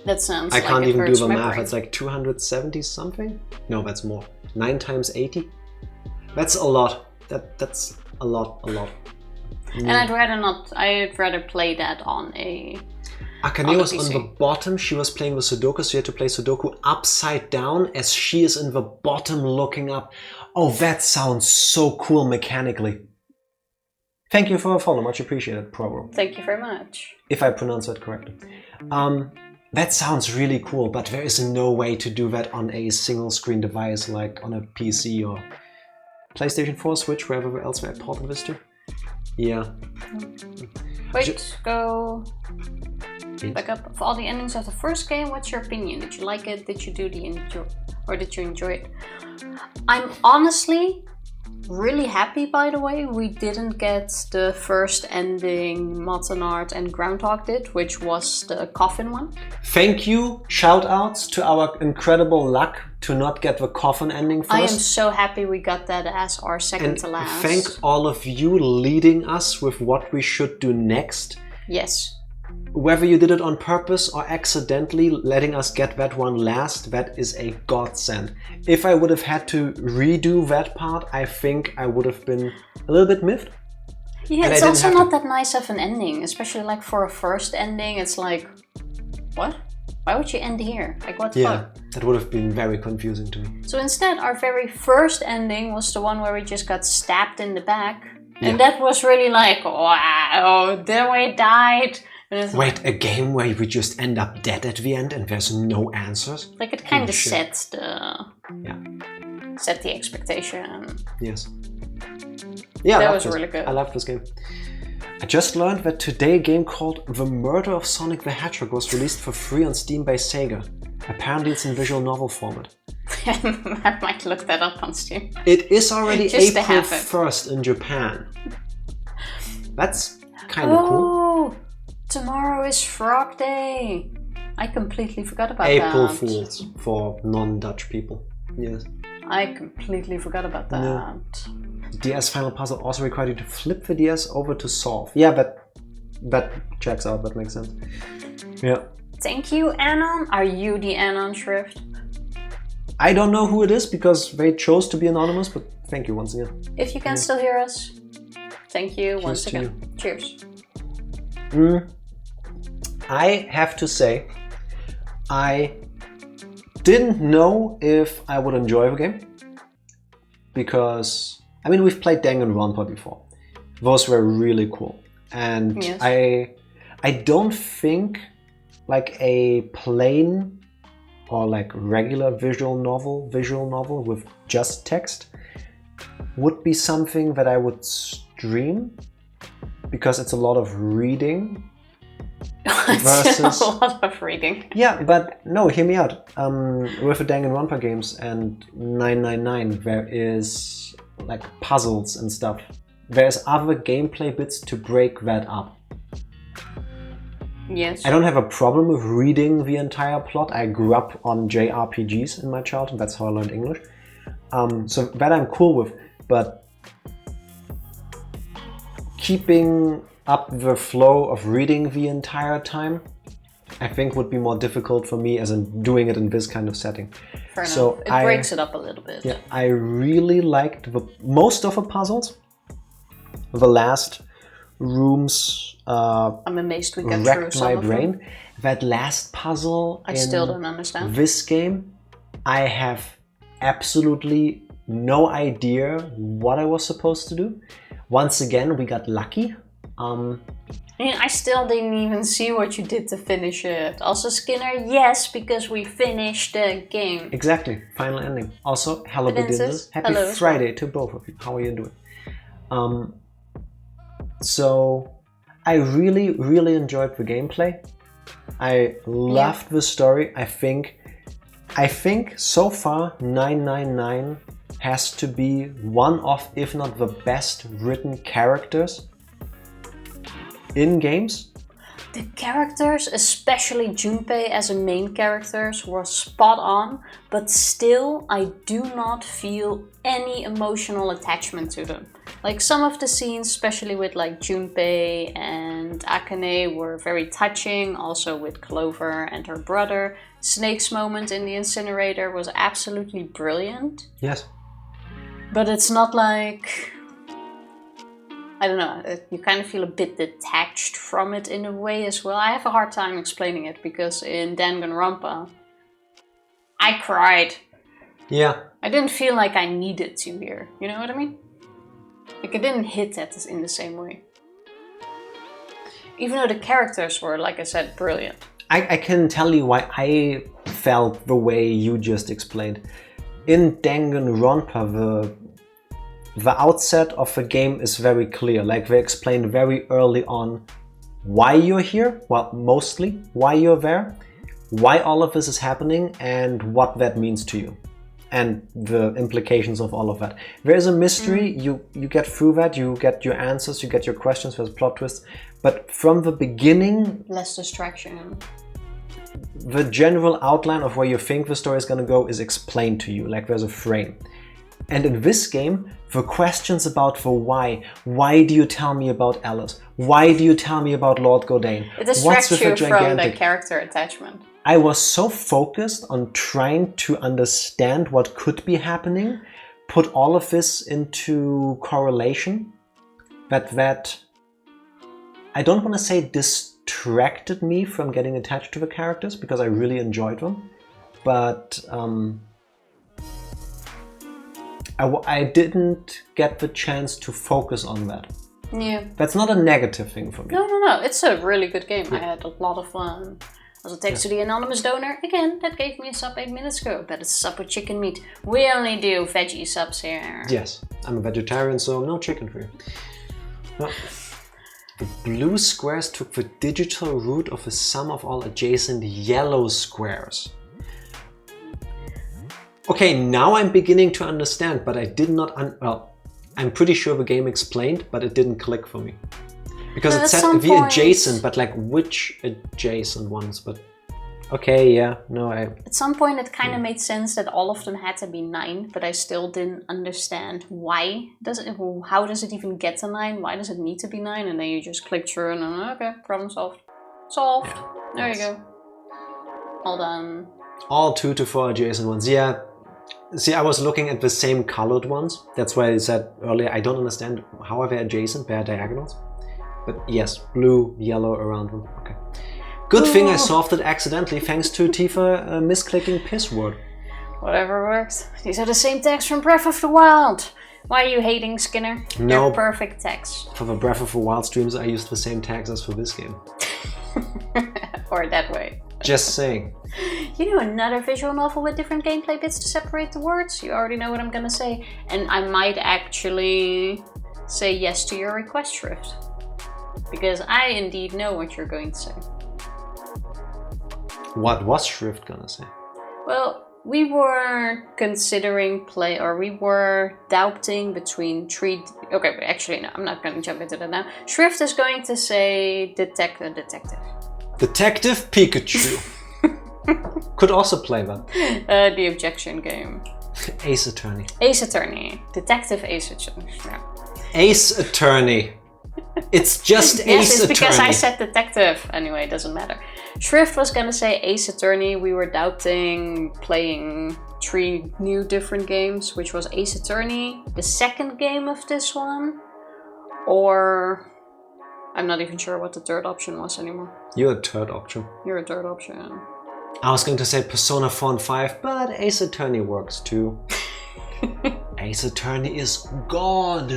That sounds I like can't it even do hurts the my math. brain. It's like 270 something? No, that's more. 9 times 80? That's a lot. That's a lot. And I'd rather play that on a... Akane't on a was on PC. the bottom. She was playing the Sudoku, so you had to play Sudoku upside down as she is in the bottom looking up. Oh, that sounds so cool mechanically. Thank you for a follow, much appreciated, Provo. Thank you very much. If I pronounce that correctly. That sounds really cool, but there is no way to do that on a single screen device like on a PC or PlayStation 4, Switch, wherever else I ported this to. Yeah. Wait, go back up. For all the endings of the first game, what's your opinion? Did you like it? Did you enjoy it? I'm honestly really happy, by the way, we didn't get the first ending Matanard and Groundhog did, which was the coffin one. Thank you, shout outs to our incredible luck to not get the coffin ending first. I am so happy we got that as our second to last. Thank all of you leading us with what we should do next. Yes. Whether you did it on purpose or accidentally letting us get that one last, that is a godsend. If I would have had to redo that part, I think I would have been a little bit miffed. Yeah, And it's I didn't also have not to. that nice of an ending, especially like for a first ending. It's like, what? Why would you end here? Like, what the Yeah, fuck? that would have been very confusing to me. So instead, our very first ending was the one where we just got stabbed in the back. Yeah. And that was really like, wow, then we died. And it's Wait, a game where we just end up dead at the end and there's no answers? like it kind of shit. sets the set the expectation. Yes. Yeah, I That love was this. really good. I love this game. I just learned that today a game called The Murder of Sonic the Hedgehog was released for free on Steam by Sega. Apparently it's in visual novel format. I might look that up on Steam. It is already Just to April have it. 1st in Japan. That's kind of cool. Oh, tomorrow is Frog Day. I completely forgot about April that. Fools for non-Dutch people. Yes. I completely forgot about that. No. DS Final Puzzle also required you to flip the DS over to solve. Yeah, that checks out. That makes sense. Yeah. Thank you, Anon. Are you the Anon Shrift? I don't know who it is because they chose to be anonymous, but thank you once again. If you can still hear us, thank you once to again. Cheers. I have to say, I didn't know if I would enjoy the game because, I mean, we've played Danganronpa before. Those were really cool. And Yes. I don't think like a plain or like regular visual novel with just text would be something that I would stream. because it's a lot of reading. It's versus- a lot of reading. Yeah, but no, hear me out. With the Danganronpa games and 999, there is like puzzles and stuff. There's other gameplay bits to break that up. Yes. I don't have a problem with reading the entire plot. I grew up on JRPGs in my childhood. That's how I learned English. So that I'm cool with. But keeping up the flow of reading the entire time, I think would be more difficult for me as in doing it in this kind of setting. Fair enough. So It breaks it up a little bit. Yeah, I really liked most of the puzzles. The last rooms I'm amazed we got through wrecked some my of them. brain. That last puzzle I in still don't understand. this game, I have absolutely no idea what I was supposed to do. Once again, we got lucky. I mean, I still didn't even see what you did to finish it. Also, Skinner, yes, because we finished the game. Exactly, final ending. Also, hello Princess, Bedinses. Happy hello as Friday to both of you. How are you doing? So, I really, really enjoyed the gameplay. I loved the story. I think so far 999 has to be one of, if not the best written characters in games. The characters, especially Junpei as a main character, were spot on, but still I do not feel any emotional attachment to them. Like some of the scenes, especially with like Junpei and Akane't, were very touching, also with Clover and her brother. Snake's moment in the incinerator was absolutely brilliant. Yes. But it's not like, I don't know, you kind of feel a bit detached from it in a way as well. I have a hard time explaining it because in Danganronpa, I cried. Yeah. I didn't feel like I needed to here, you know what I mean? Like it didn't hit that in the same way. Even though the characters were, like I said, brilliant. I can tell you why I felt the way you just explained. In Danganronpa, the outset of the game is very clear. Like they explain very early on why you're here, well, mostly why you're there, why all of this is happening, and what that means to you, and the implications of all of that. There is a mystery, you get through that, you get your answers, you get your questions, there's plot twists, but from the beginning, Less distraction. the general outline of where you think the story is going to go is explained to you, like there's a frame. And in this game, the questions about the why do you tell me about Alice? Why do you tell me about Lord Godane? It distracts you from the character attachment. I was so focused on trying to understand what could be happening, put all of this into correlation, that I don't want to say distracted me from getting attached to the characters, because I really enjoyed them, but I didn't get the chance to focus on that. Yeah. That's not a negative thing for me. No. It's a really good game. I had a lot of fun. Also, thanks to the anonymous donor. Again, that gave me a sub 8 minutes ago. But it's a sub with chicken meat. We only do veggie subs here. Yes, I'm a vegetarian, so no chicken for you. No. The blue squares took the digital root of the sum of all adjacent yellow squares. Okay, now I'm beginning to understand, but I did not... well, I'm pretty sure the game explained, but it didn't click for me. Because it said the adjacent, but like which adjacent ones, but... Okay, yeah, no, At some point it kind of made sense that all of them had to be 9, but I still didn't understand why. How does it even get to 9? Why does it need to be 9? And then you just click through and then, okay, problem solved. Solved. Yeah, there you go. All done. All 2 to 4 adjacent ones, yeah. See, I was looking at the same colored ones. That's why I said earlier, I don't understand how are they adjacent, they're diagonals. But yes, blue, yellow around them, okay. Good thing I solved it accidentally, thanks to Tifa misclicking piss word. Whatever works. These are the same tags from Breath of the Wild. Why are you hating, Skinner? No. They're perfect tags. For the Breath of the Wild streams, I used the same tags as for this game. Or that way. Just saying. You know another visual novel with different gameplay bits to separate the words? You already know what I'm gonna say. And I might actually say yes to your request, Shrift. Because I indeed know what you're going to say. What was Shrift gonna say? Well, we were considering we were doubting between three... Okay, but actually, no, I'm not going to jump into that now. Shrift is going to say detective. Detective Pikachu. Could also play that. The objection game. Ace Attorney. Ace Attorney. Detective Ace Attorney. Yeah. Ace Attorney. It's just Yes, Ace it's Attorney. because I said detective. Anyway, it doesn't matter. Shrift was gonna say Ace Attorney. We were doubting playing 3 new different games, which was Ace Attorney, the second game of this one, or I'm not even sure what the third option was anymore. You're a third option. You're a third option. I was going to say Persona 4 and 5, but Ace Attorney works too. Ace Attorney is God.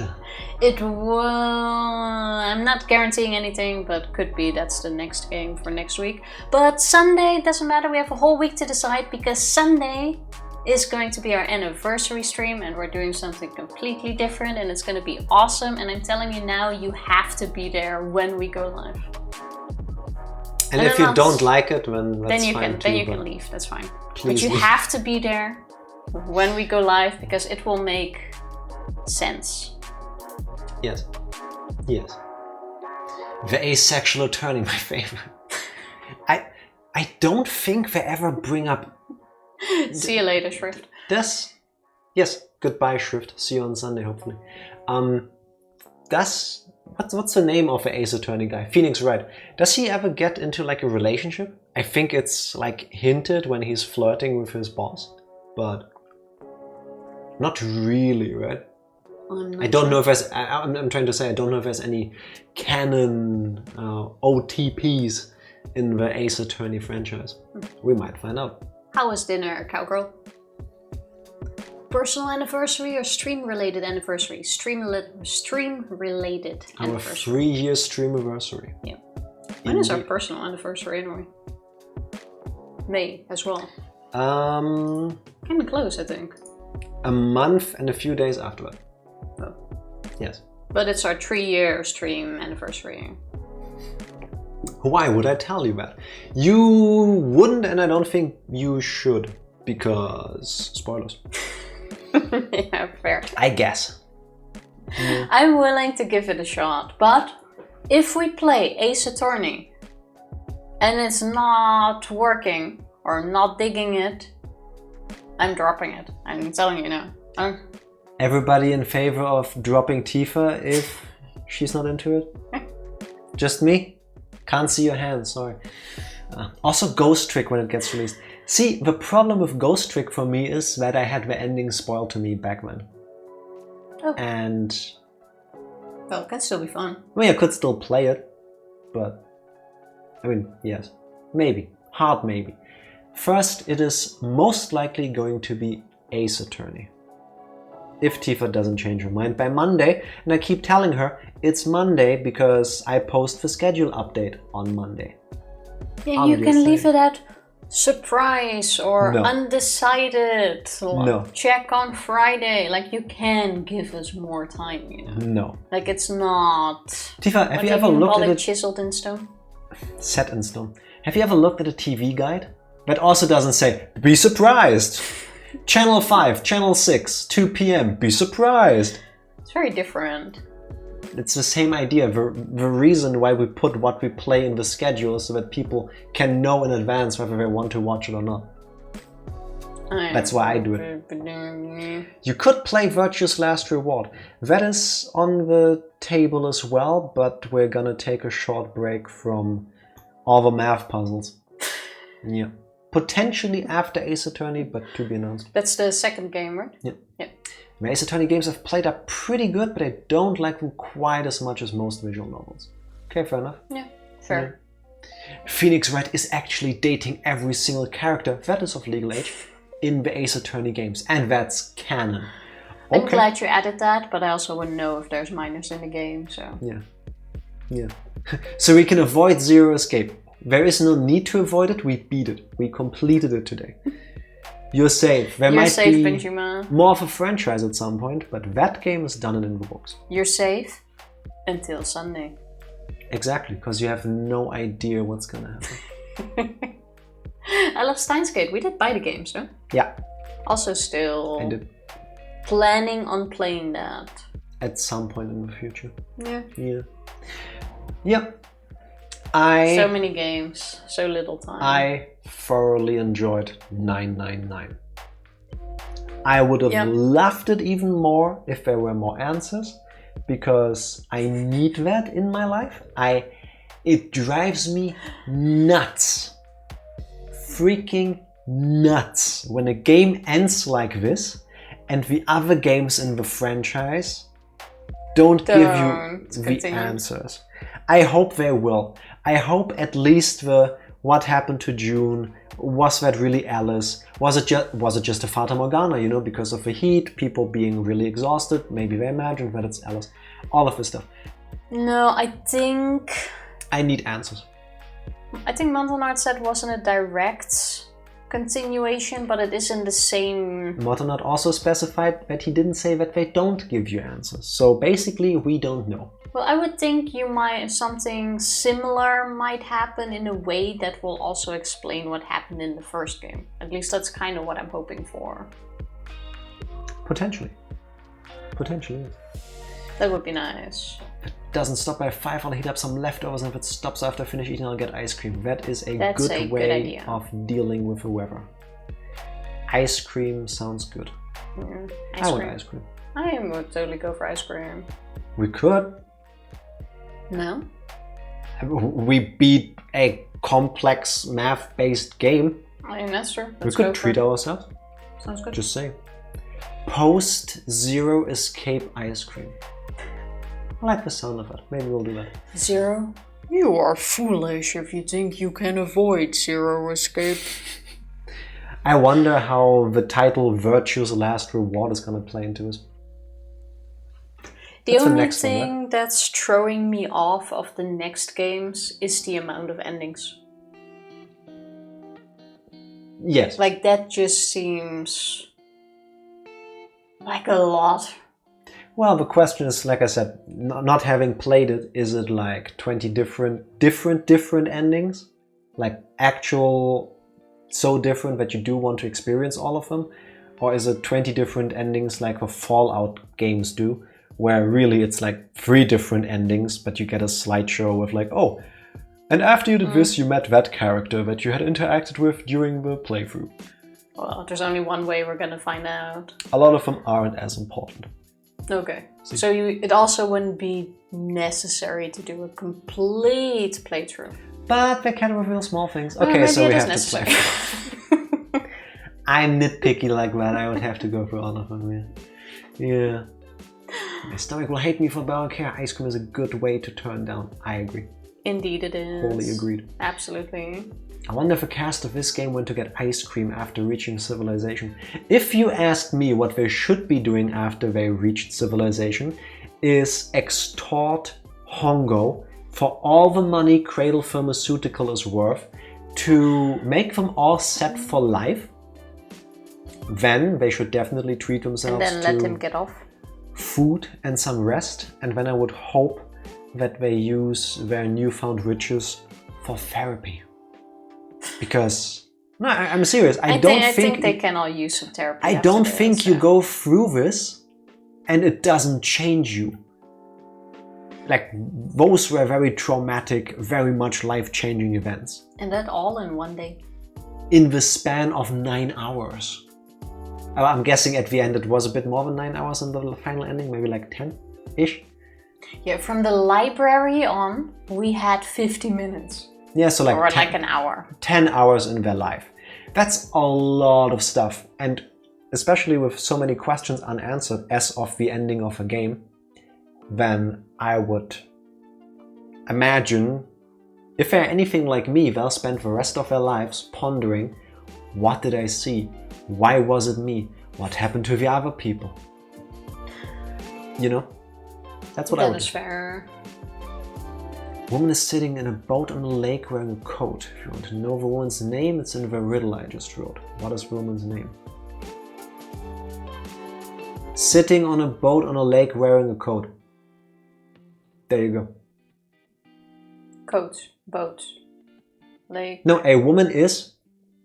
It will... I'm not guaranteeing anything, but could be that's the next game for next week. But Sunday, doesn't matter, we have a whole week to decide, because Sunday is going to be our anniversary stream and we're doing something completely different and it's going to be awesome. And I'm telling you now, you have to be there when we go live. And if you don't like it, then that's fine too. Then you can leave, that's fine. But Please you leave. have to be there when we go live, because it will make sense. Yes. Yes. The asexual attorney, my favorite. I don't think they ever bring up See you later, Shrift. this. Yes, goodbye, Shrift. See you on Sunday, hopefully. What's the name of the Ace Attorney guy? Phoenix Wright. Does he ever get into like a relationship? I think it's like hinted when he's flirting with his boss, but not really, right? I don't know if there's. I'm trying to say I don't know if there's any canon OTPs in the Ace Attorney franchise. We might find out. How was dinner, cowgirl? Personal anniversary or stream-related anniversary? Stream-related Our anniversary. 3-year stream anniversary. Yeah. When is our personal anniversary anyway? May as well. Kinda close, I think. A month and a few days after that. Oh. Yes. But it's our 3-year stream anniversary. Why would I tell you that? You wouldn't, and I don't think you should, because spoilers. Yeah, fair. I guess. I'm willing to give it a shot, but if we play Ace Attorney and it's not working or not digging it, I'm dropping it. I'm telling you now. Everybody in favor of dropping Tifa if she's not into it? Just me? Can't see your hands, sorry. Also Ghost Trick when it gets released. See, the problem with Ghost Trick for me is that I had the ending spoiled to me back then. Oh. And... Well, it can still be fun. I mean, I could still play it, but... I mean, yes. Maybe. Hard maybe. First, it is most likely going to be Ace Attorney. If Tifa doesn't change her mind by Monday, and I keep telling her it's Monday because I post the schedule update on Monday. Yeah, you can Obviously. leave it at surprise or No. undecided. No. Check on Friday. Like, you can give us more time, you know. No. Like, it's not... Tifa, have what you do ever call looked at it? it? Chiseled in stone? Set in stone. Have you ever looked at a TV guide? That also doesn't say, be surprised! Channel 5, Channel 6, 2 p.m, be surprised! It's very different. It's the same idea. The reason why we put what we play in the schedule is so that people can know in advance whether they want to watch it or not. That's why I do it. You could play Virtue's Last Reward. That is on the table as well, but we're gonna take a short break from all the math puzzles. Yeah. Potentially after Ace Attorney, but to be announced. That's the second game, right? Yeah. Yeah. The Ace Attorney games I've played are pretty good, but I don't like them quite as much as most visual novels. Okay, fair enough. Yeah, fair. Phoenix Wright is actually dating every single character that is of legal age in the Ace Attorney games, and that's canon. I'm glad you added that, but I also wouldn't know if there's minors in the game, so... Yeah. Yeah. So we can avoid Zero Escape. There is no need to avoid it, we beat it. We completed it today. You're safe. There You're might safe, be Benjamin. more of a franchise at some point, but that game is done and in the books. You're safe until Sunday. Exactly, because you have no idea what's gonna happen. I love Steins Gate. We did buy the games, no? Yeah, Also I still did. planning on playing that. At some point in the future. Yeah. Yeah. Yeah. I So many games, so little time. I thoroughly enjoyed 999. I would have loved it even more if there were more answers, because I need that in my life. It drives me nuts. Freaking nuts when a game ends like this and the other games in the franchise don't give you the answers. I hope they will. I hope at least the what happened to June, was that really Alice? Was it just a Fata Morgana, you know, because of the heat, people being really exhausted, maybe they imagined that it's Alice. All of this stuff. No, I think need answers. Montanard said it wasn't a direct continuation, but it is in the same... Montanard also specified that he didn't say that they don't give you answers. So basically, we don't know. Well, I would think something similar might happen in a way that will also explain what happened in the first game. At least that's kind of what I'm hoping for. Potentially. Potentially. That would be nice. If it doesn't stop by 5, I'll heat up some leftovers, and if it stops after I finish eating, I'll get ice cream. That is a good way of dealing with the weather. Ice cream sounds good. I want ice cream. I would totally go for ice cream. We could. No? We beat a complex math-based game. I mean, that's true. We could treat ourselves. Sounds good. Just saying. Post-Zero Escape ice cream. I like the sound of it. Maybe we'll do that. Zero? You are foolish if you think you can avoid Zero Escape. I wonder how the title Virtue's Last Reward is going to play into this. The only thing that's throwing me off of the next games is the amount of endings. Yes. Like, that just seems like a lot. Well, the question is, like I said, not having played it, is it like 20 different endings? Like actual, so different that you do want to experience all of them? Or is it 20 different endings like the Fallout games do? Where really it's like 3 different endings, but you get a slideshow with like, oh, and after you did this, you met that character that you had interacted with during the playthrough. Well, there's only one way we're gonna find out. A lot of them aren't as important. Okay, so it also wouldn't be necessary to do a complete playthrough. But they can reveal small things. Okay, so we have to play. I'm nitpicky like that. I would have to go through all of them. Yeah. My stomach will hate me for bowing care. Ice cream is a good way to turn down. I agree. Indeed it is. Wholly agreed. Absolutely. I wonder if the cast of this game went to get ice cream after reaching civilization. If you asked me what they should be doing after they reached civilization, is extort Hongo for all the money Cradle Pharmaceutical is worth to make them all set for life. Then they should definitely treat themselves and then let him get off. Food and some rest, and then I would hope that they use their newfound riches for therapy. Because no, I'm serious. I think they can all use some therapy. I don't think you go through this and it doesn't change you. Like, those were very traumatic, very much life-changing events. And that all in one day. In the span of 9 hours. I'm guessing at the end it was a bit more than 9 hours in the final ending, maybe like 10-ish. Yeah, from the library on, we had 50 minutes. Yeah, so like, or like an hour. 10 hours in their life. That's a lot of stuff. And especially with so many questions unanswered as of the ending of a game, then I would imagine, if they're anything like me, they'll spend the rest of their lives pondering, what did I see? Why was it me? What happened to the other people? You know? That's what I would do. That is fair. Woman is sitting in a boat on a lake wearing a coat. If you want to know the woman's name, it's in the riddle I just wrote. What is the woman's name? Sitting on a boat on a lake wearing a coat. There you go. coat, boat, lake. No, a woman is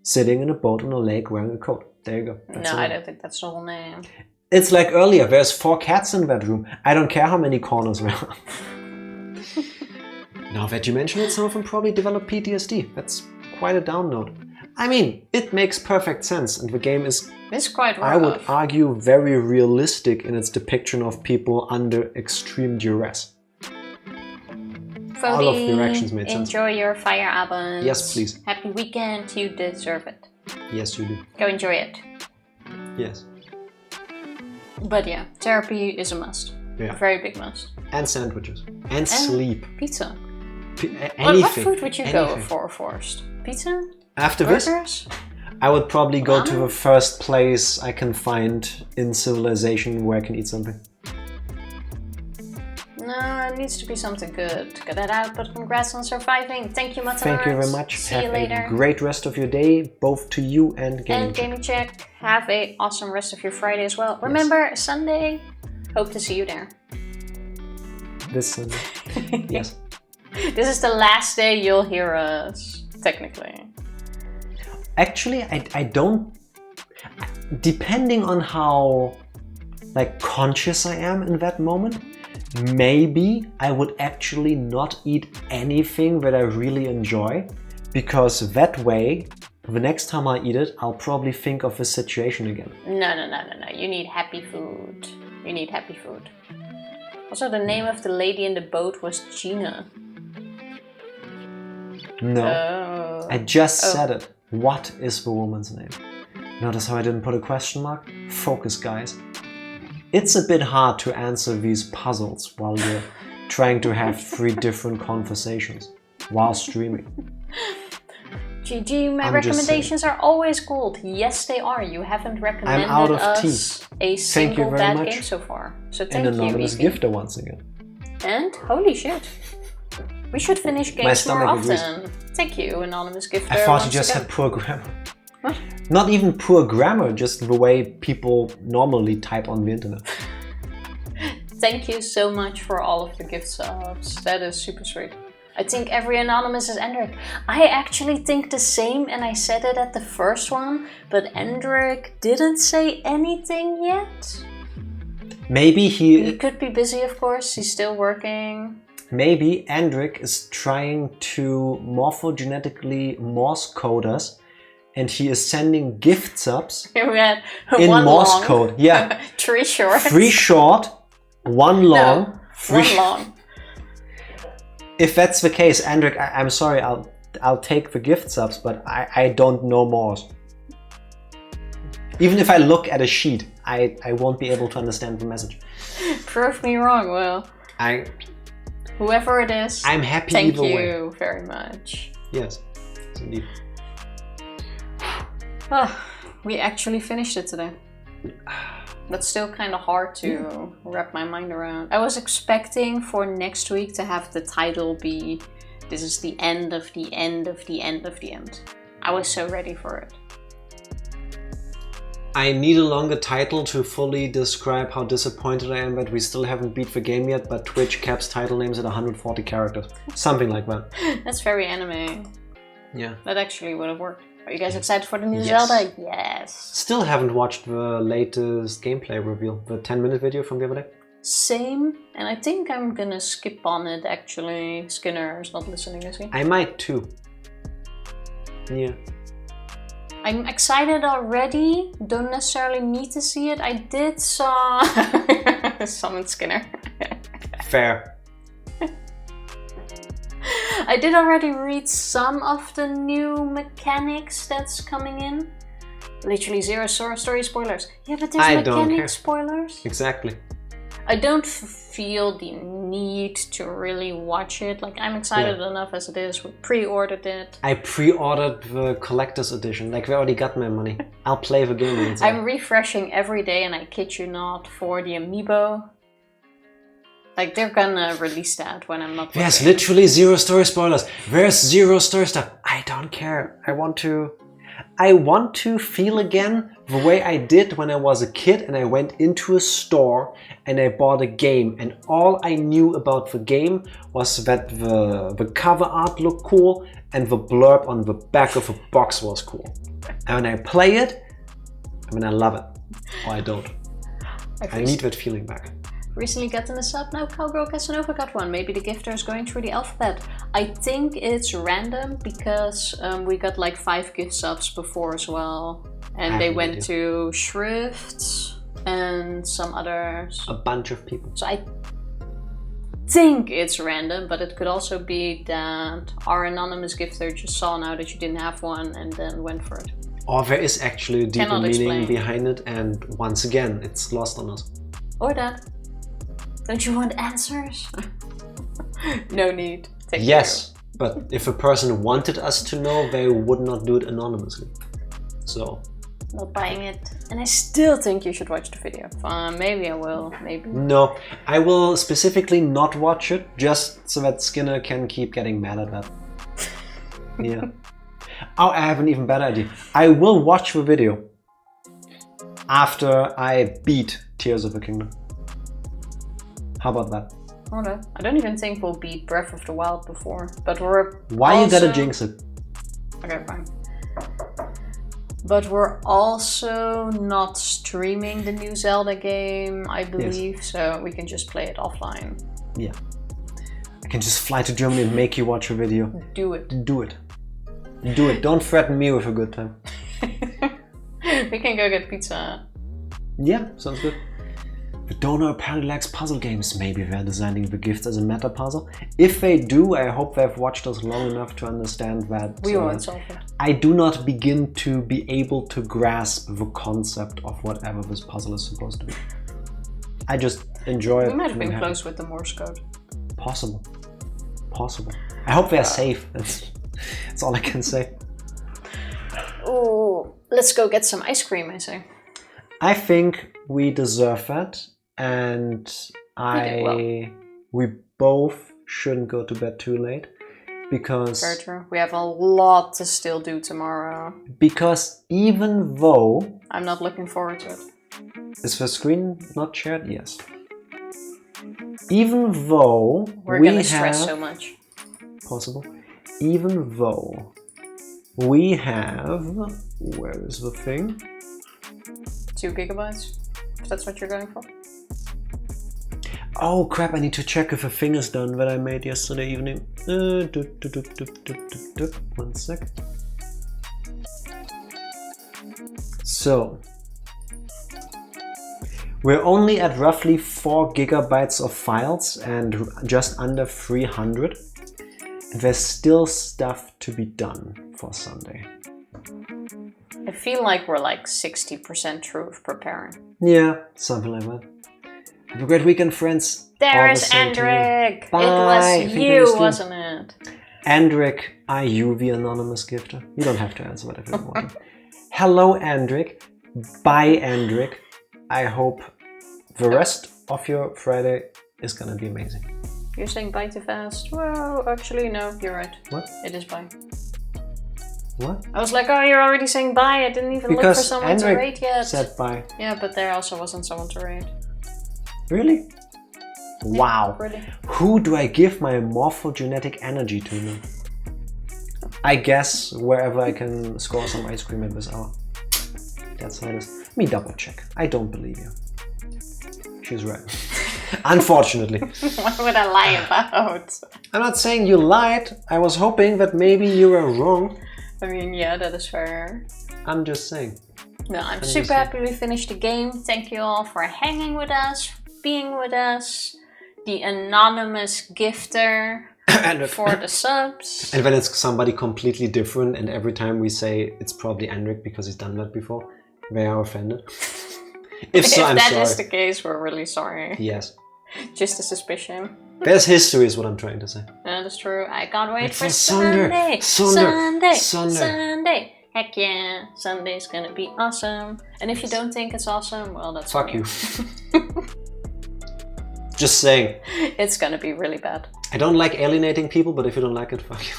sitting in a boat on a lake wearing a coat. There you go. That's No, the I name. don't think that's the whole name. It's like earlier, there's 4 cats in that room. I don't care how many corners there are. Now that you mention it, some of them probably develop PTSD. That's quite a down note. I mean, it makes perfect sense, and the game is, It's quite rough. I would argue, very realistic in its depiction of people under extreme duress. All of the reactions made sense. Enjoy your Feierabend. Yes, please. Happy weekend. You deserve it. Yes, you do. Go enjoy it. Yes. But yeah, therapy is a must. Yeah. A very big must. And sandwiches. And sleep. Pizza. Anything. What food would you go Anything. for first? Pizza? After this, Burgers? I would probably go to Ramen? the first place I can find in civilization where I can eat something. No, it needs to be something good to get that out, but congrats on surviving. Thank you, Matanards. Thank you very much. See Have you later. a great rest of your day, both to you and Gaming And Check. Gaming Check. Have a awesome rest of your Friday as well. Remember, Sunday. Hope to see you there. This Sunday. Yes. This is the last day you'll hear us, technically. Actually, I don't... Depending on how conscious I am in that moment, maybe I would actually not eat anything that I really enjoy, because that way, the next time I eat it, I'll probably think of the situation again. No. You need happy food. You need happy food. Also, the name of the lady in the boat was Gina. No, Oh. I just said it. What is the woman's name? Notice how I didn't put a question mark? Focus, guys. It's a bit hard to answer these puzzles while you're trying to have 3 different conversations while streaming. GG, my I'm just recommendations are always gold. Yes, they are. You haven't recommended out of us tea. a you single very bad much. game so far. So An thank you, anonymous Evie. gifter once again. And holy shit. We should finish games more stomach agrees. often. Thank you, anonymous gifter. I thought you once just again. had poor grammar. What? Not even poor grammar, just the way people normally type on the internet. Thank you so much for all of the gift subs. That is super sweet. I think every anonymous is Endrick. I actually think the same, and I said it at the first one, but Endrick didn't say anything yet. Maybe He could be busy, of course. He's still working. Maybe Endrick is trying to morphogenetically Morse code us, and he is sending gift subs Here we had in one Morse long, code. Yeah, 3 short. 3 short, 1 long. No, 3 1 long. If that's the case, Endrick, I'm sorry, I'll take the gift subs, but I don't know Morse. Even if I look at a sheet, I won't be able to understand the message. Prove me wrong, Will. Whoever it is, I'm happy thank either way. you very much. Yes, indeed. Oh, we actually finished it today. That's still kind of hard to wrap my mind around. I was expecting for next week to have the title be, this is the end of the end of the end of the end. I was so ready for it. I need a longer title to fully describe how disappointed I am that we still haven't beat the game yet, but Twitch caps title names at 140 characters. Something like that. That's very anime. Yeah. That actually would have worked. Are you guys excited for the new Yes. Zelda? Yes. Still haven't watched the latest gameplay reveal, the 10-minute video from the other day. Same, and I think I'm gonna skip on it actually. Skinner is not listening, is he? I might too. Yeah. I'm excited already. Don't necessarily need to see it. I did saw summon Skinner. Fair. I did already read some of the new mechanics that's coming in. Literally 0 story spoilers. Yeah, but there's I don't mechanic care. spoilers. Exactly. I don't feel the need to really watch it. Like, I'm excited enough as it is. We pre-ordered it. I pre-ordered the collector's edition. Like, they already got my money. I'll play the game when it's out. I'm refreshing every day, and I kid you not, for the amiibo. Like, they're gonna release that when I'm not There's looking. literally 0 story spoilers. There's 0 story stuff. I don't care. I want to... I want to feel again the way I did when I was a kid and I went into a store and I bought a game, and all I knew about the game was that the cover art looked cool and the blurb on the back of the box was cool. And when I play it, I love it. Or I don't. I need that feeling back. Recently gotten a sub, now Cowgirl Casanova got one. Maybe the gifter is going through the alphabet. I think it's random because we got like 5 gift subs before as well. And they went to Shrift and some others. A bunch of people. So I think it's random, but it could also be that our anonymous gifter just saw now that you didn't have one and then went for it. Or there is actually a deeper Cannot meaning explain. behind it, and once again, it's lost on us. Or that. Don't you want answers? No need. Thank Yes, but if a person wanted us to know, they would not do it anonymously. So. you. Not buying it. And I still think you should watch the video. Maybe I will, maybe. No, I will specifically not watch it, just so that Skinner can keep getting mad at that. Yeah. Oh, I have an even better idea. I will watch the video after I beat Tears of the Kingdom. How about that? Okay. I don't even think we'll beat Breath of the Wild before, but we're Why also... you gotta jinx it? Okay, fine. But we're also not streaming the new Zelda game, I believe, so we can just play it offline. Yeah. I can just fly to Germany and make you watch a video. Do it. Do it. Do it. Don't threaten me with a good time. We can go get pizza. Yeah, sounds good. The donor apparently likes puzzle games. Maybe they're designing the gift as a meta puzzle. If they do, I hope they've watched us long enough to understand that We won't solve it. I do not begin to be able to grasp the concept of whatever this puzzle is supposed to be. I just enjoy it. We might have and been I'm close with the Morse code. happy. Possible. Possible. I hope they're safe. That's all I can say. Oh, let's go get some ice cream, I say. I think we deserve that, and we both shouldn't go to bed too late because Very true. We have a lot to still do tomorrow. Even though I'm not looking forward to it. is the screen not shared? Yes. Even though We're we gonna have stress so much. possible, even though we have where is the thing? 2 gigabytes, if that's what you're going for. Oh crap, I need to check if a thing is done that I made yesterday evening. 1 sec. So, we're only at roughly 4 gigabytes of files and just under 300. There's still stuff to be done for Sunday. I feel like we're like 60% through with preparing. Yeah, something like that. Have a great weekend, friends. All the There's same to you. Andric! Bye. It was Thank you, you. wasn't it? Andric, are you the anonymous gifter? You don't have to answer that if you don't want to. Hello, Andric. Bye, Andric. I hope the rest of your Friday is gonna be amazing. You're saying bye too fast. Well, actually, no, you're right. What? It is bye. What? I was like, oh, you're already saying bye. I didn't even look for Because someone to rate Andric yet. said bye. Yeah, but there also wasn't someone to rate. Really? Wow. Really? Who do I give my morphogenetic energy to now? I guess wherever I can score some ice cream at this hour. That's how it is. Let me double check. I don't believe you. She's right. Unfortunately. What would I lie about? I'm not saying you lied. I was hoping that maybe you were wrong. I mean, yeah, that is fair. I'm just saying. No, I'm super happy we finished the game. Thank you all for hanging with us, being with us. The anonymous gifter for the subs. And when it's somebody completely different and every time we say it's probably Andric because he's done that before, they are offended. If so, I'm that sorry. is the case, we're really sorry. Yes. Just a suspicion. There's history is what I'm trying to say. That is true. I can't wait for Sunday. Sunday. Sunday. Sunday. Heck yeah. Sunday's gonna be awesome. And if you don't think it's awesome, well, that's Fuck fine. you. Just saying. It's gonna be really bad. I don't like alienating people, but if you don't like it, fuck you.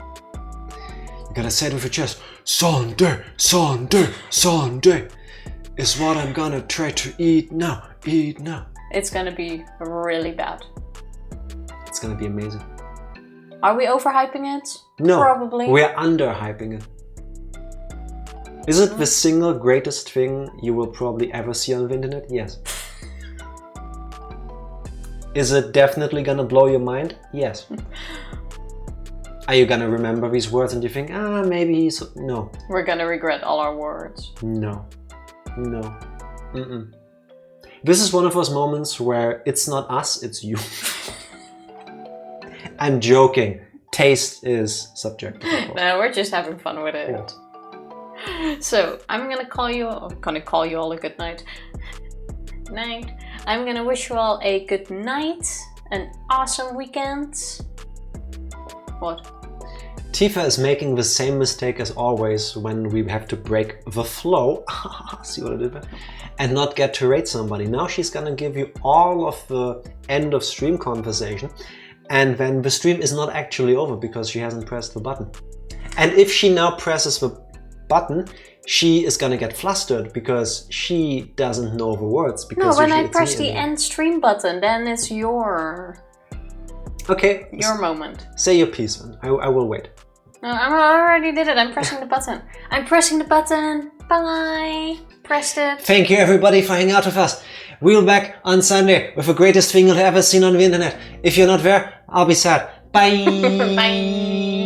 You gotta say it with your chest. Sunday, Sunday, Sunday is what I'm gonna try to eat now. Eat now. It's gonna be really bad. It's gonna be amazing. Are we overhyping it? No, Probably. we're underhyping it. Is it the single greatest thing you will probably ever see on the internet? Yes. Is it definitely gonna blow your mind? Yes. Are you gonna remember these words and you think, maybe he's... No. We're gonna regret all our words. No. No. Mm-mm. This is one of those moments where it's not us, it's you. I'm joking. Taste is subjective. No, we're just having fun with it. Yeah. So, I'm gonna call you all a good night. Night. I'm gonna wish you all a good night, an awesome weekend. What? Tifa is making the same mistake as always when we have to break the flow. See what I did there? And not get to rate somebody. Now she's gonna give you all of the end of stream conversation, and then the stream is not actually over because she hasn't pressed the button. And if she now presses the button, she is gonna get flustered because she doesn't know the words. Because No, when usually I it's press me the and end stream button, then it's your moment. Say your piece then. I will wait. No, I already did it. I'm pressing the button. I'm pressing the button. Bye. Pressed it. Thank you everybody for hanging out with us. We'll be back on Sunday with the greatest thing you've ever seen on the internet. If you're not there, I'll be sad. Bye. Bye.